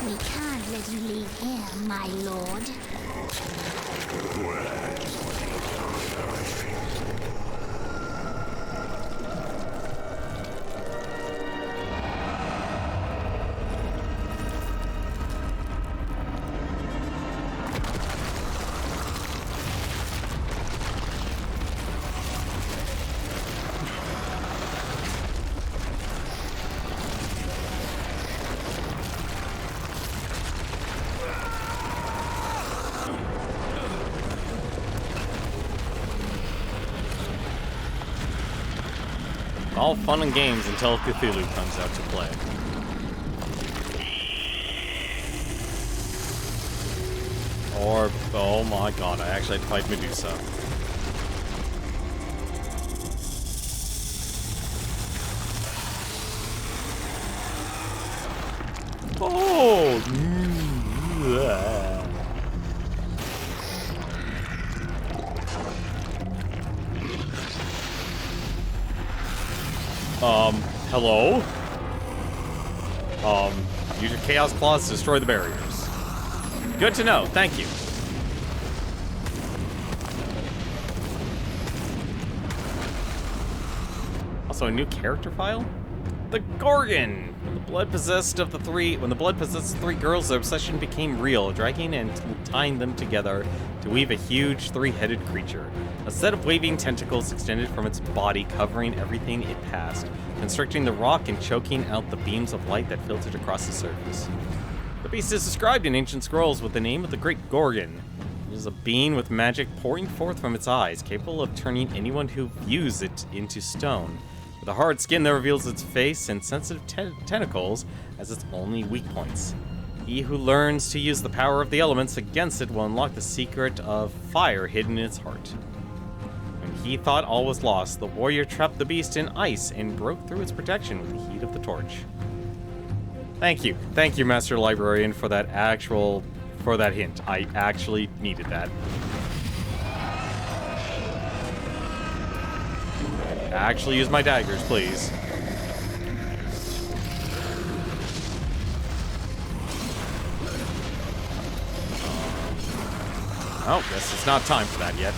We can't let you leave here, my lord. All fun and games until Cthulhu comes out to play. Or, oh my god, I actually had to fight Medusa. Oh! Hello? Use your Chaos Claws to destroy the barriers. Good to know, thank you. Also, a new character file? The Gorgon! When the blood possessed three girls, their obsession became real, dragging and tying them together to weave a huge three-headed creature. A set of waving tentacles extended from its body, covering everything it passed, constricting the rock and choking out the beams of light that filtered across the surface. The beast is described in ancient scrolls with the name of the Great Gorgon. It is a being with magic pouring forth from its eyes, capable of turning anyone who views it into stone. With a hard skin that reveals its face and sensitive tentacles as its only weak points. He who learns to use the power of the elements against it will unlock the secret of fire hidden in its heart. When he thought all was lost, the warrior trapped the beast in ice and broke through its protection with the heat of the torch. Thank you, Master Librarian, for that hint. I actually needed that. Actually use my daggers, please. Oh, guess it's not time for that yet.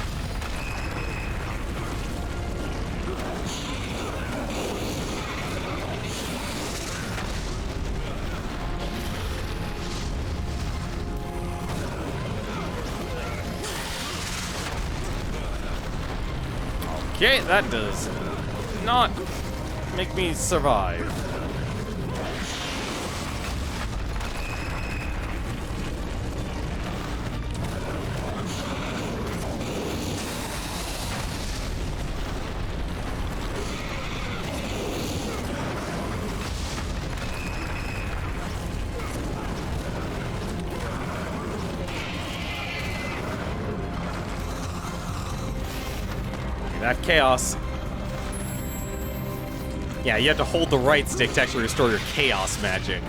Okay, that does not make me survive. That chaos. Yeah, you have to hold the right stick to actually restore your chaos magic.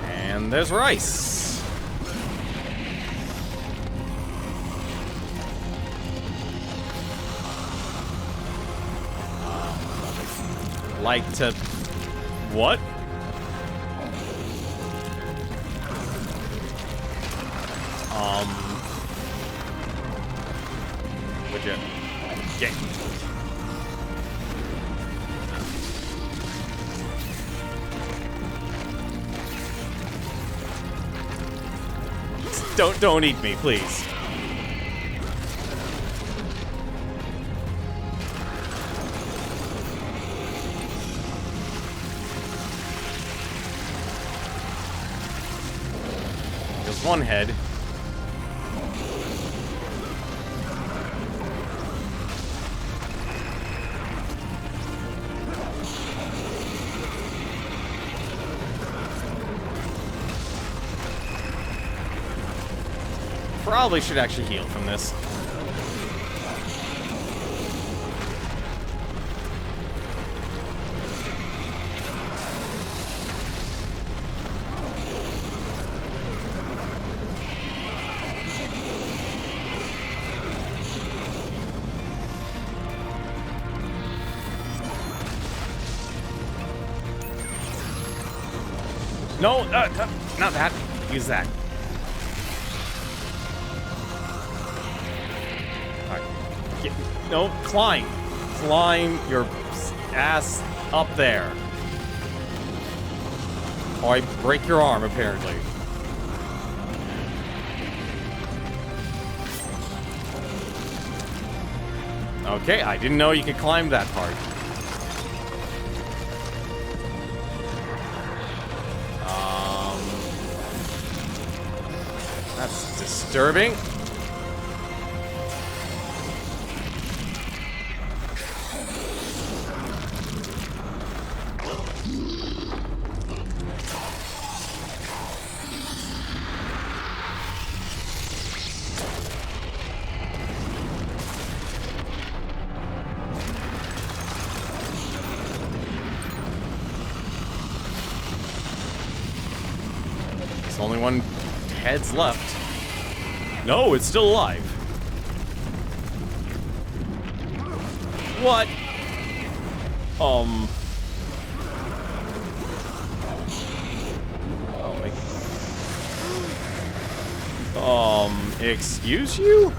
And there's rice. Like to... What? Would you get... Don't eat me, please. Just one head. Probably should actually heal from this. No, not that. Use that. No, climb. Climb your ass up there. Or I break your arm, apparently. Okay, I didn't know you could climb that part. That's disturbing. only one head's left. No, it's still alive. What? Oh my... excuse you?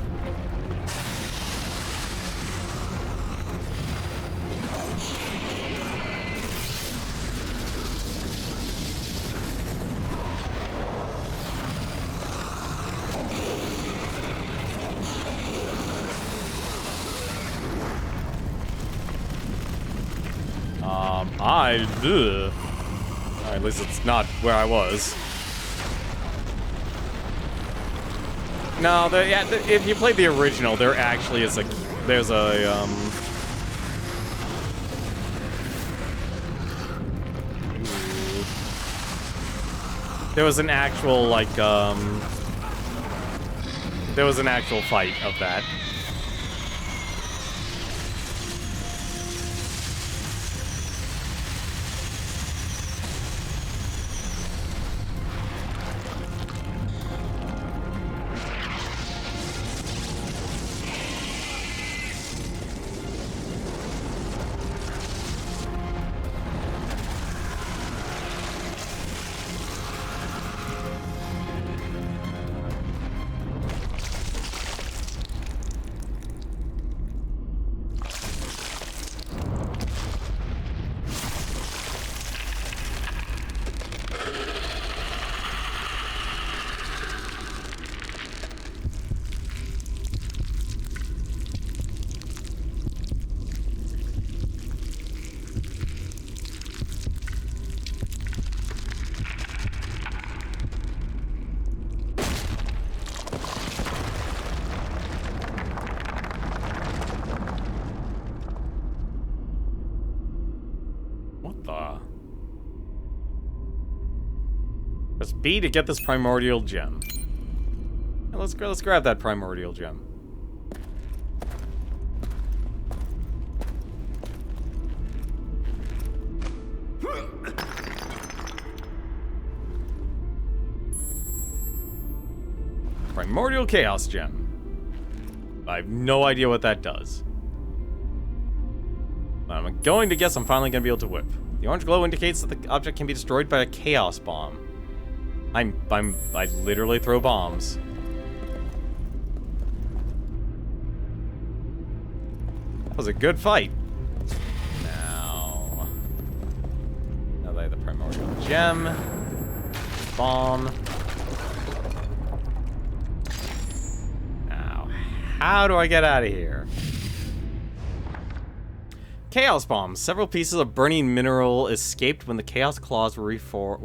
At least it's not where I was. No, if you played the original, there actually is there's a, there was an actual, like, there was an actual fight of that. Press B to get this primordial gem. Now let's grab that primordial gem. Primordial Chaos Gem. I have no idea what that does. I'm going to guess I'm finally going to be able to whip. The orange glow indicates that the object can be destroyed by a chaos bomb. I literally throw bombs. That was a good fight. Now they have the primordial gem. Bomb. Now, how do I get out of here? Chaos bombs. Several pieces of burning mineral escaped when the chaos claws were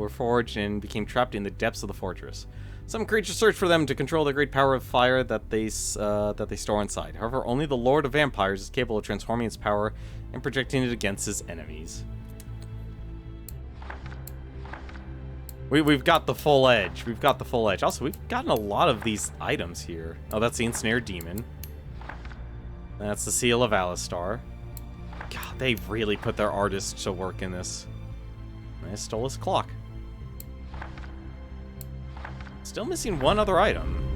forged and became trapped in the depths of the fortress. Some creatures search for them to control the great power of fire that they store inside. However, only the Lord of Vampires is capable of transforming its power and projecting it against his enemies. We've got the full edge. We've got the full edge. Also, we've gotten a lot of these items here. Oh, that's the Ensnared Demon. That's the Seal of Alistar. God, they really put their artists to work in this. I stole his clock. Still missing one other item.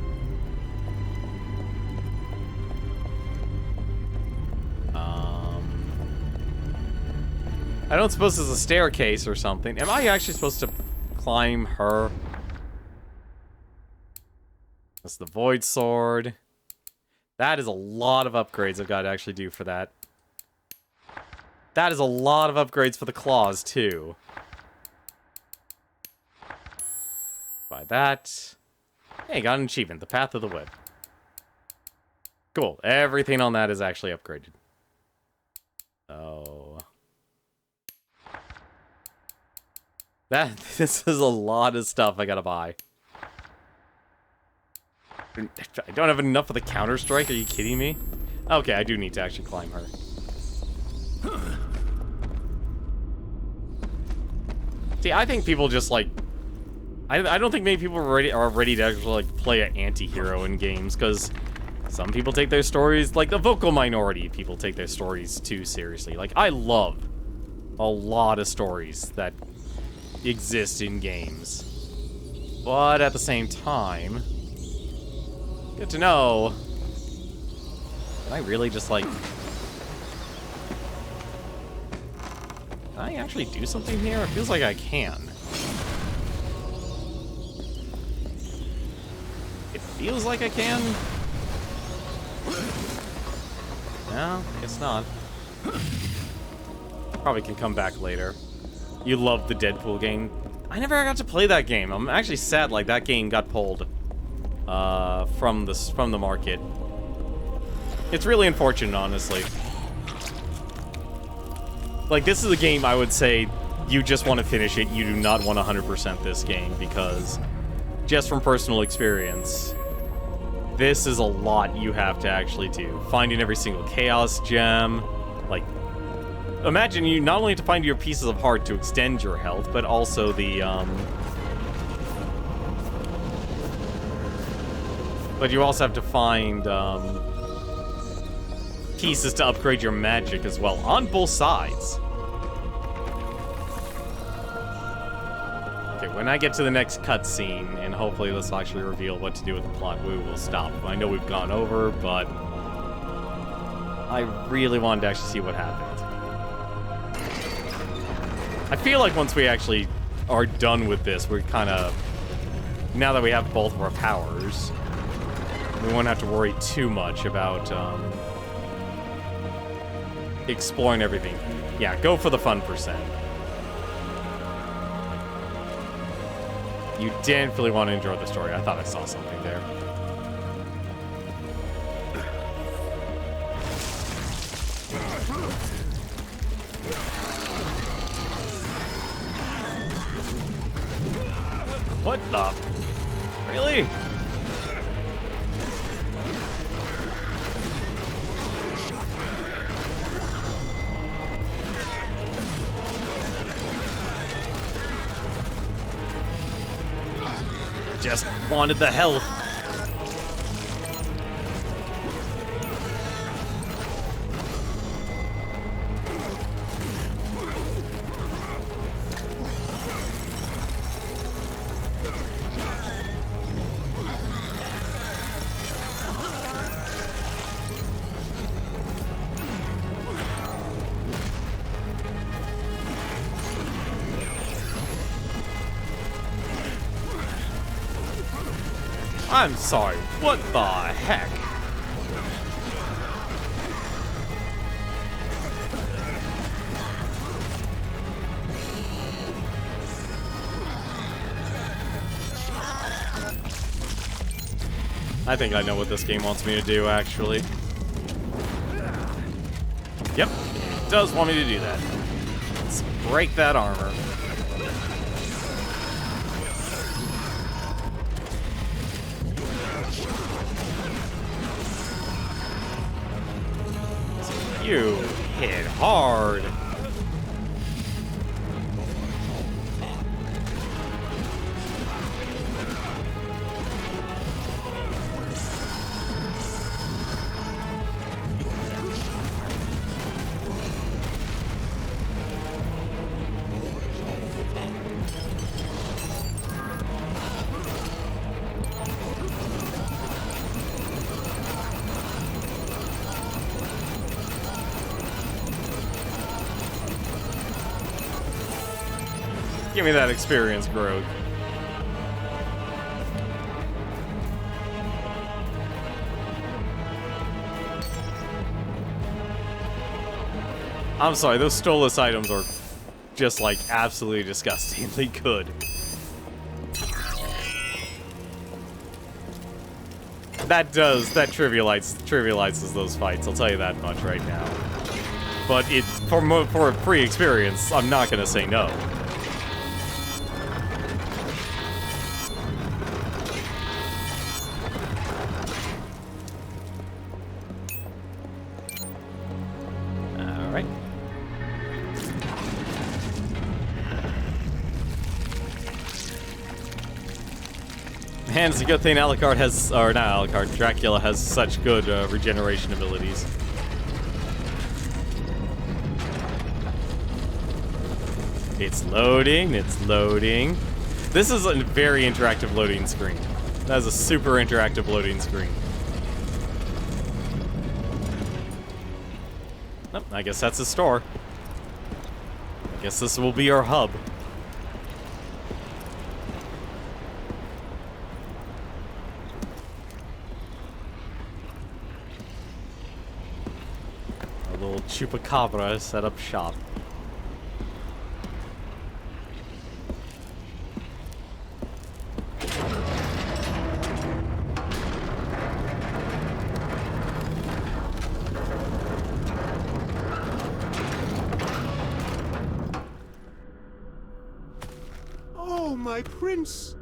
I don't suppose it's a staircase or something. Am I actually supposed to climb her? That's the Void Sword. That is a lot of upgrades I've got to actually do for that. That is a lot of upgrades for the claws, too. Buy that. Hey, got an achievement. The Path of the Whip. Cool. Everything on that is actually upgraded. Oh. This is a lot of stuff I gotta buy. I don't have enough for the Counter-Strike. Are you kidding me? Okay, I do need to actually climb her. See, I think people just, like... I don't think many people are ready to actually, like, play an anti-hero in games, because some people take their stories... Like, the vocal minority of people take their stories too seriously. Like, I love a lot of stories that exist in games. But at the same time, good to know. Can I really just, like... Can I actually do something here? It feels like I can. It feels like I can. No, guess not. Probably can come back later. You love the Deadpool game. I never got to play that game. I'm actually sad like that game got pulled from the market. It's really unfortunate, honestly. Like, this is a game I would say you just want to finish it. You do not want to 100% this game because, just from personal experience, this is a lot you have to actually do. Finding every single Chaos Gem. Like, imagine you not only have to find your pieces of heart to extend your health, but also the, but you also have to find, pieces to upgrade your magic as well, on both sides. Okay, when I get to the next cutscene, and hopefully this will actually reveal what to do with the plot, we will stop. I know we've gone over, but I really wanted to actually see what happened. I feel like once we actually are done with this, we're kind of... Now that we have both of our powers, we won't have to worry too much about, exploring everything. Yeah, go for the fun percent. You definitely want to enjoy the story. I thought I saw something there. What the? Really? Just wanted the health. I'm sorry, what the heck? I think I know what this game wants me to do, actually. Yep, it does want me to do that. Let's break that armor. You hit hard. Give me that experience growth. I'm sorry, those stolus items are just like absolutely disgustingly good. That trivializes those fights, I'll tell you that much right now. But it's for a free experience, I'm not gonna say no. And it's a good thing Alucard has, or not Alucard, Dracula has such good regeneration abilities. It's loading, it's loading. This is a very interactive loading screen. That is a super interactive loading screen. Oh, I guess that's the store. I guess this will be our hub. A little chupacabra set up shop. Oh, my prince!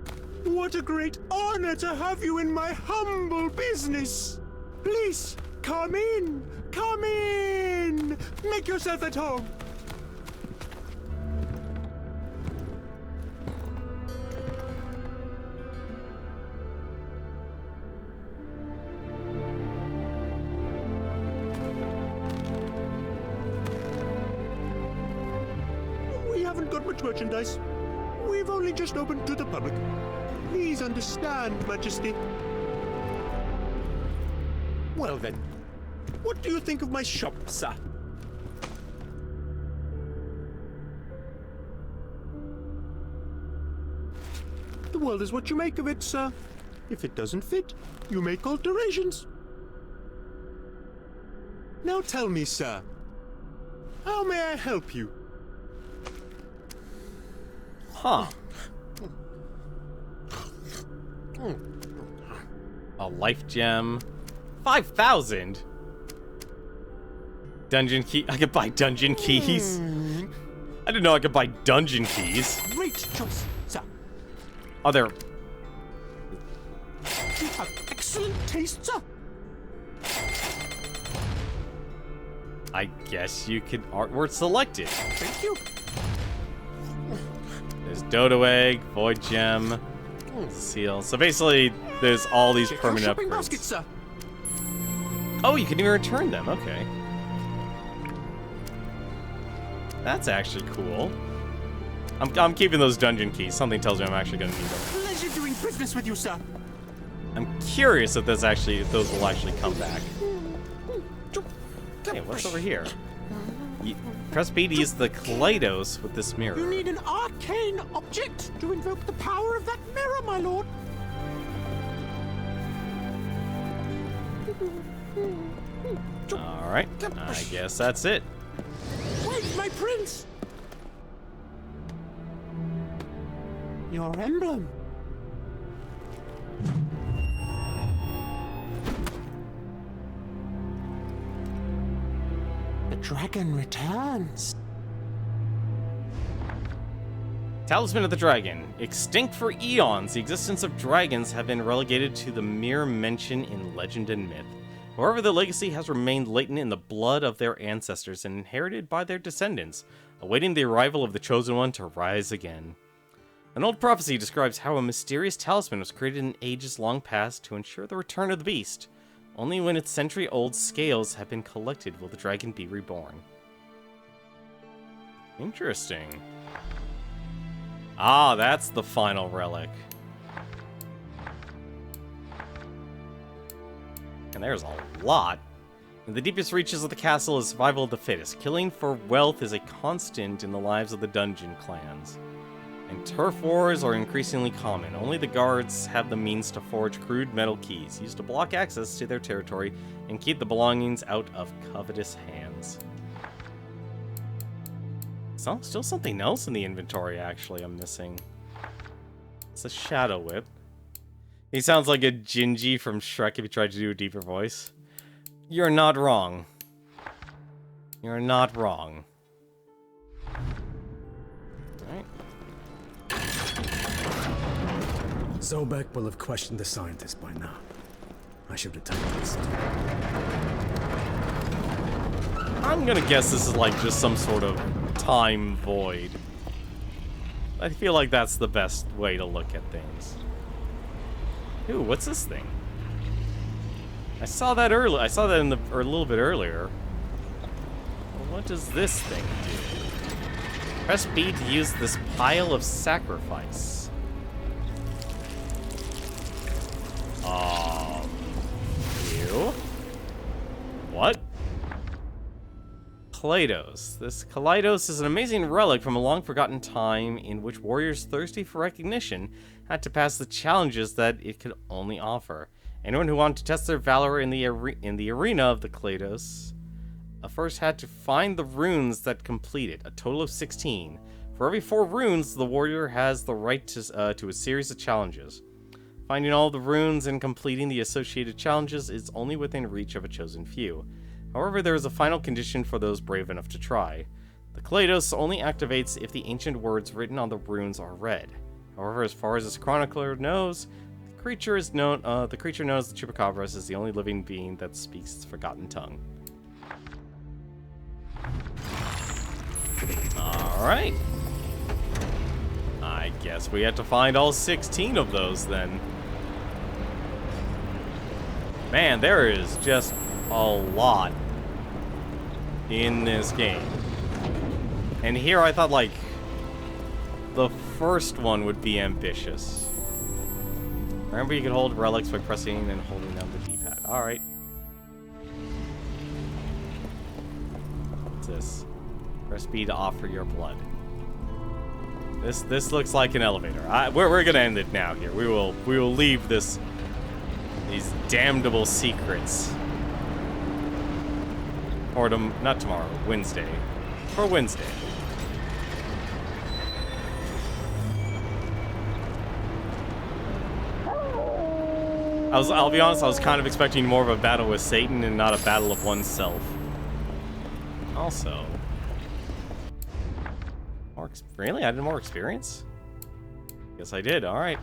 What a great honor to have you in my humble business! Please, come in! Come in! Make yourself at home! We haven't got much merchandise. We've only just opened to the public. Please understand, Majesty. Well then, what do you think of my shop, sir? The world is what you make of it, sir. If it doesn't fit, you make alterations. Now tell me, sir, how may I help you? Huh. A life gem. 5,000? Dungeon key. I could buy dungeon keys. I didn't know I could buy dungeon keys. Great choice, sir. Are there... You have excellent taste, sir. I guess you can artwork select it. Thank you. There's Dodo Egg, Void Gem, Seal. So basically, there's all these Check permanent your shopping upgrades. basket, sir. Oh, you can even return them. Okay. That's actually cool. I'm keeping those dungeon keys. Something tells me I'm actually going to need them. Pleasure doing business with you, sir. I'm curious if if those will actually come back. Hey, what's over here? Press B to use the Kaleidos with this mirror. You need an arcane object to invoke the power of that mirror, my lord. Alright, I guess that's it. Wait, my prince! Your emblem. The dragon returns. Talisman of the Dragon. Extinct for eons, the existence of dragons have been relegated to the mere mention in legend and myth. However, the legacy has remained latent in the blood of their ancestors and inherited by their descendants, awaiting the arrival of the Chosen One to rise again. An old prophecy describes how a mysterious talisman was created in ages long past to ensure the return of the beast. Only when its century-old scales have been collected will the dragon be reborn. Interesting. Ah, that's the final relic. And there's a lot. In the deepest reaches of the castle is survival of the fittest. Killing for wealth is a constant in the lives of the dungeon clans. And turf wars are increasingly common. Only the guards have the means to forge crude metal keys, used to block access to their territory and keep the belongings out of covetous hands. So, still something else in the inventory, actually, I'm missing. It's a Shadow Whip. He sounds like a Gingy from Shrek if he tried to do a deeper voice. You're not wrong. You're not wrong. Alright. Zobek will have questioned the scientist by now. I should have done this. I'm gonna guess this is like just some sort of time void. I feel like that's the best way to look at things. Ooh, what's this thing? I saw that earlier. I saw that in a little bit earlier. Well, what does this thing do? Press B to use this pile of sacrifice. You? What? Kaleidos. This Kaleidos is an amazing relic from a long-forgotten time in which warriors thirsty for recognition had to pass the challenges that it could only offer. Anyone who wanted to test their valor in the arena of the Kaleidos first had to find the runes that complete it, a total of 16. For every 4 runes, the warrior has the right to a series of challenges. Finding all the runes and completing the associated challenges is only within reach of a chosen few. However, there is a final condition for those brave enough to try. The Kaleidos only activates if the ancient words written on the runes are read. However, as far as this chronicler knows, the creature known as the Chupacabras is the only living being that speaks its forgotten tongue. Alright. I guess we have to find all 16 of those then. Man, there is just a lot in this game. And here I thought, like, the first one would be ambitious. Remember, you could hold relics by pressing and holding down the D-pad. Alright. What's this? Press B to offer your blood. This looks like an elevator. We're gonna end it now here. We will leave these damnable secrets. Or not tomorrow, Wednesday. For Wednesday. I'll be honest, I was kind of expecting more of a battle with Satan and not a battle of oneself. Also, really? I did more experience? Guess I did, alright.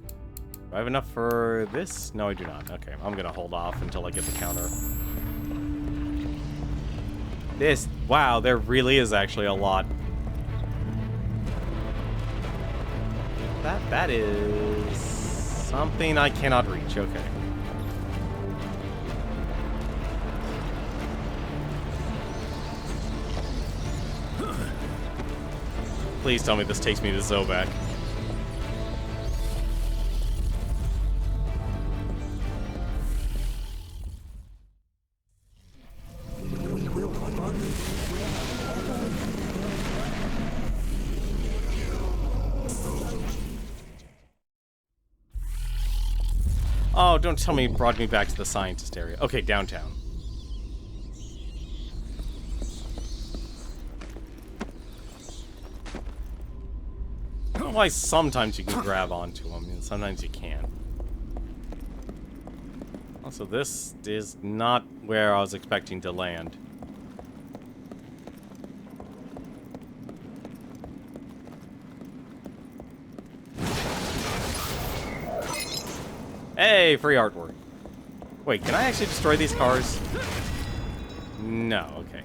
Do I have enough for this? No, I do not. Okay, I'm gonna hold off until I get the counter. Wow, there really is actually a lot. That is something I cannot reach, okay. Please tell me this takes me to Zobek. Oh, don't tell me it brought me back to the scientist area. Okay, downtown. I don't know why sometimes you can grab onto them and sometimes you can't. Also, this is not where I was expecting to land. Hey, free artwork. Wait, can I actually destroy these cars? No, okay.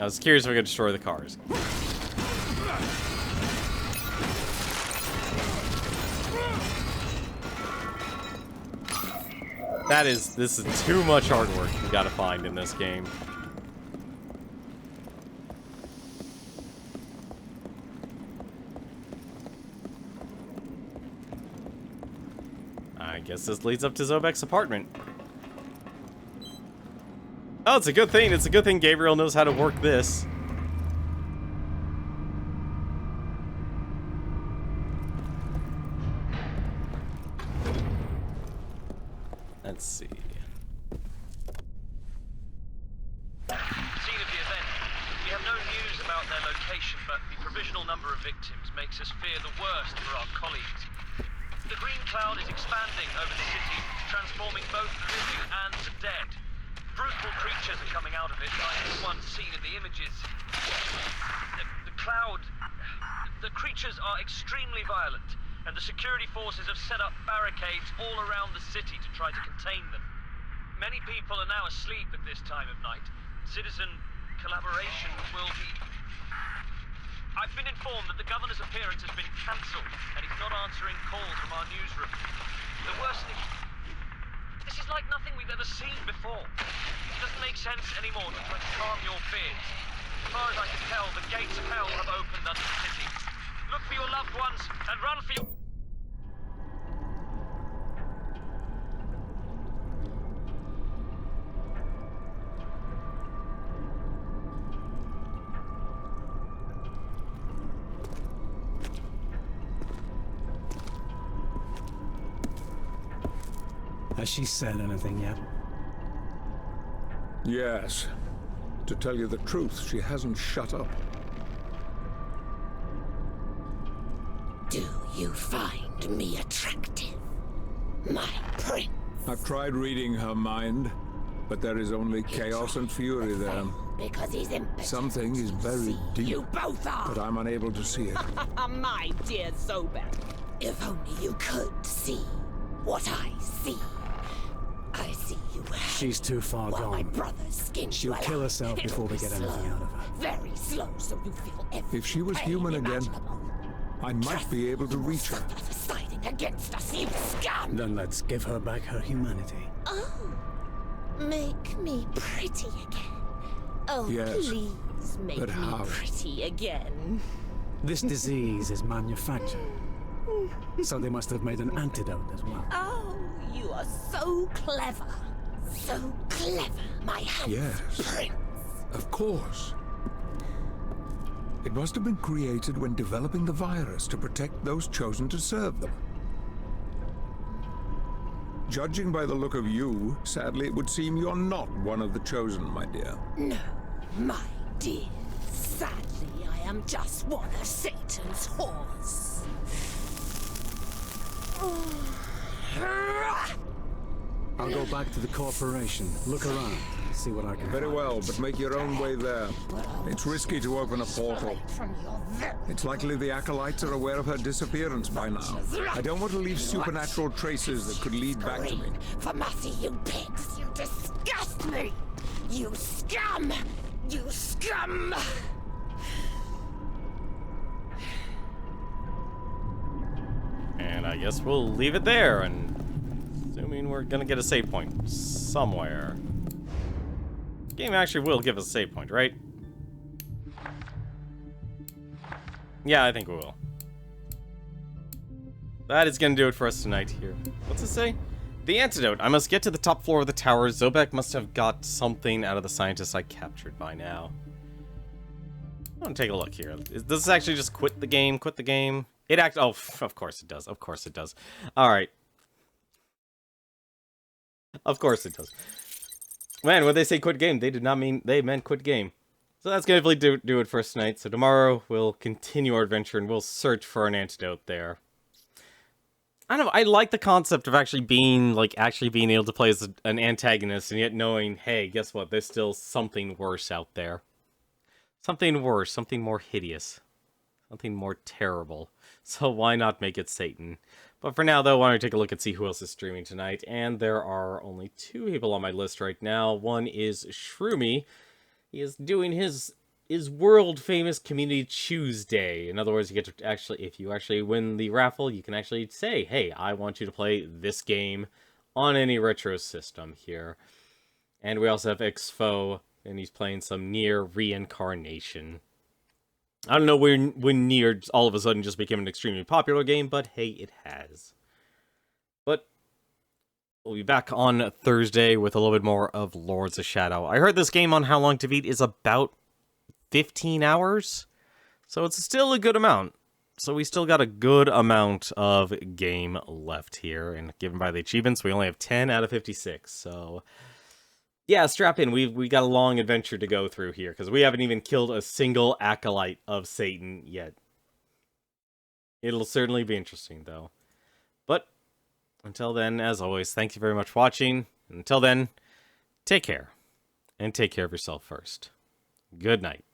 I was curious if I could destroy the cars. This is too much artwork you gotta find in this game. I guess this leads up to Zobek's apartment. Oh, it's a good thing. It's a good thing Gabriel knows how to work this. Let's see. Scene of the event. We have no news about their location, but the provisional number of victims makes us fear the worst for our colleagues. The green cloud is expanding over the city, transforming both the living and the dead. Brutal creatures are coming out of it, like the ones seen in the images. The creatures are extremely violent, and the security forces have set up barricades all around the city to try to contain them. Many people are now asleep at this time of night. Citizen collaboration will be... I've been informed that the governor's appearance has been cancelled, and he's not answering calls from our newsroom. The worst thing... This is like nothing we've ever seen before. It doesn't make sense anymore to try to calm your fears. As far as I can tell, the gates of hell have opened under the city. Look for your loved ones and run for your... Has she said anything yet? Yes. To tell you the truth, she hasn't shut up. Do you find me attractive, my prince? I've tried reading her mind, but there is only chaos and fury there. Because he's impotent. Something is buried deep, You both are! but I'm unable to see it. My dear Zobek, if only you could see what I see. I see you. She's too far While gone. my brother's skin She'll kill herself before we get anything out of her. Very slow, so you feel every If she was pain human again, imaginable. I might be able to reach her. Siding against us, you scum! Then let's give her back her humanity. Oh, make me pretty again. Oh, Yes, please make but me how? pretty again. This disease is manufactured, so they must have made an antidote as well. Oh, you are so clever. So clever, my handsome Yes, prince. of course. It must have been created when developing the virus to protect those chosen to serve them. Judging by the look of you, sadly it would seem you're not one of the chosen, my dear. No, my dear. Sadly, I am just one of Satan's whores. I'll go back to the corporation, look around, see what I can Very find. well, but make your own way there. It's risky to open a portal. It's likely the Acolytes are aware of her disappearance by now. I don't want to leave supernatural traces that could lead back to me. For mercy, you pigs! You disgust me! You scum! You scum! And I guess we'll leave it there, and assuming we're gonna get a save point somewhere. The game actually will give us a save point, right? Yeah, I think we will. That is gonna do it for us tonight here. What's it say? The antidote. I must get to the top floor of the tower. Zobek must have got something out of the scientists I captured by now. I want to take a look here. Does this actually just quit the game? Quit the game? It act. Oh, of course it does. Of course it does. All right. Of course it does. Man, when they say quit game, they did not mean they meant quit game. So that's gonna definitely do it for us tonight. So tomorrow we'll continue our adventure and we'll search for an antidote there. I don't know. I like the concept of actually being able to play as an antagonist and yet knowing, hey, guess what? There's still something worse out there. Something worse, something more hideous, something more terrible. So why not make it Satan? But for now, though, I want to take a look and see who else is streaming tonight. And there are only 2 people on my list right now. One is Shroomy. He is doing his world-famous Community Tuesday. In other words, you get to actually, if you actually win the raffle, you can actually say, hey, I want you to play this game on any retro system here. And we also have Xfo, and he's playing some Nier Reincarnation. I don't know when Nier all of a sudden just became an extremely popular game, but hey, it has. But we'll be back on Thursday with a little bit more of Lords of Shadow. I heard this game on How Long to Beat is about 15 hours, so it's still a good amount. So we still got a good amount of game left here, and given by the achievements, we only have 10 out of 56, so yeah, strap in. We got a long adventure to go through here, because we haven't even killed a single acolyte of Satan yet. It'll certainly be interesting, though. But until then, as always, thank you very much for watching. And until then, take care. And take care of yourself first. Good night.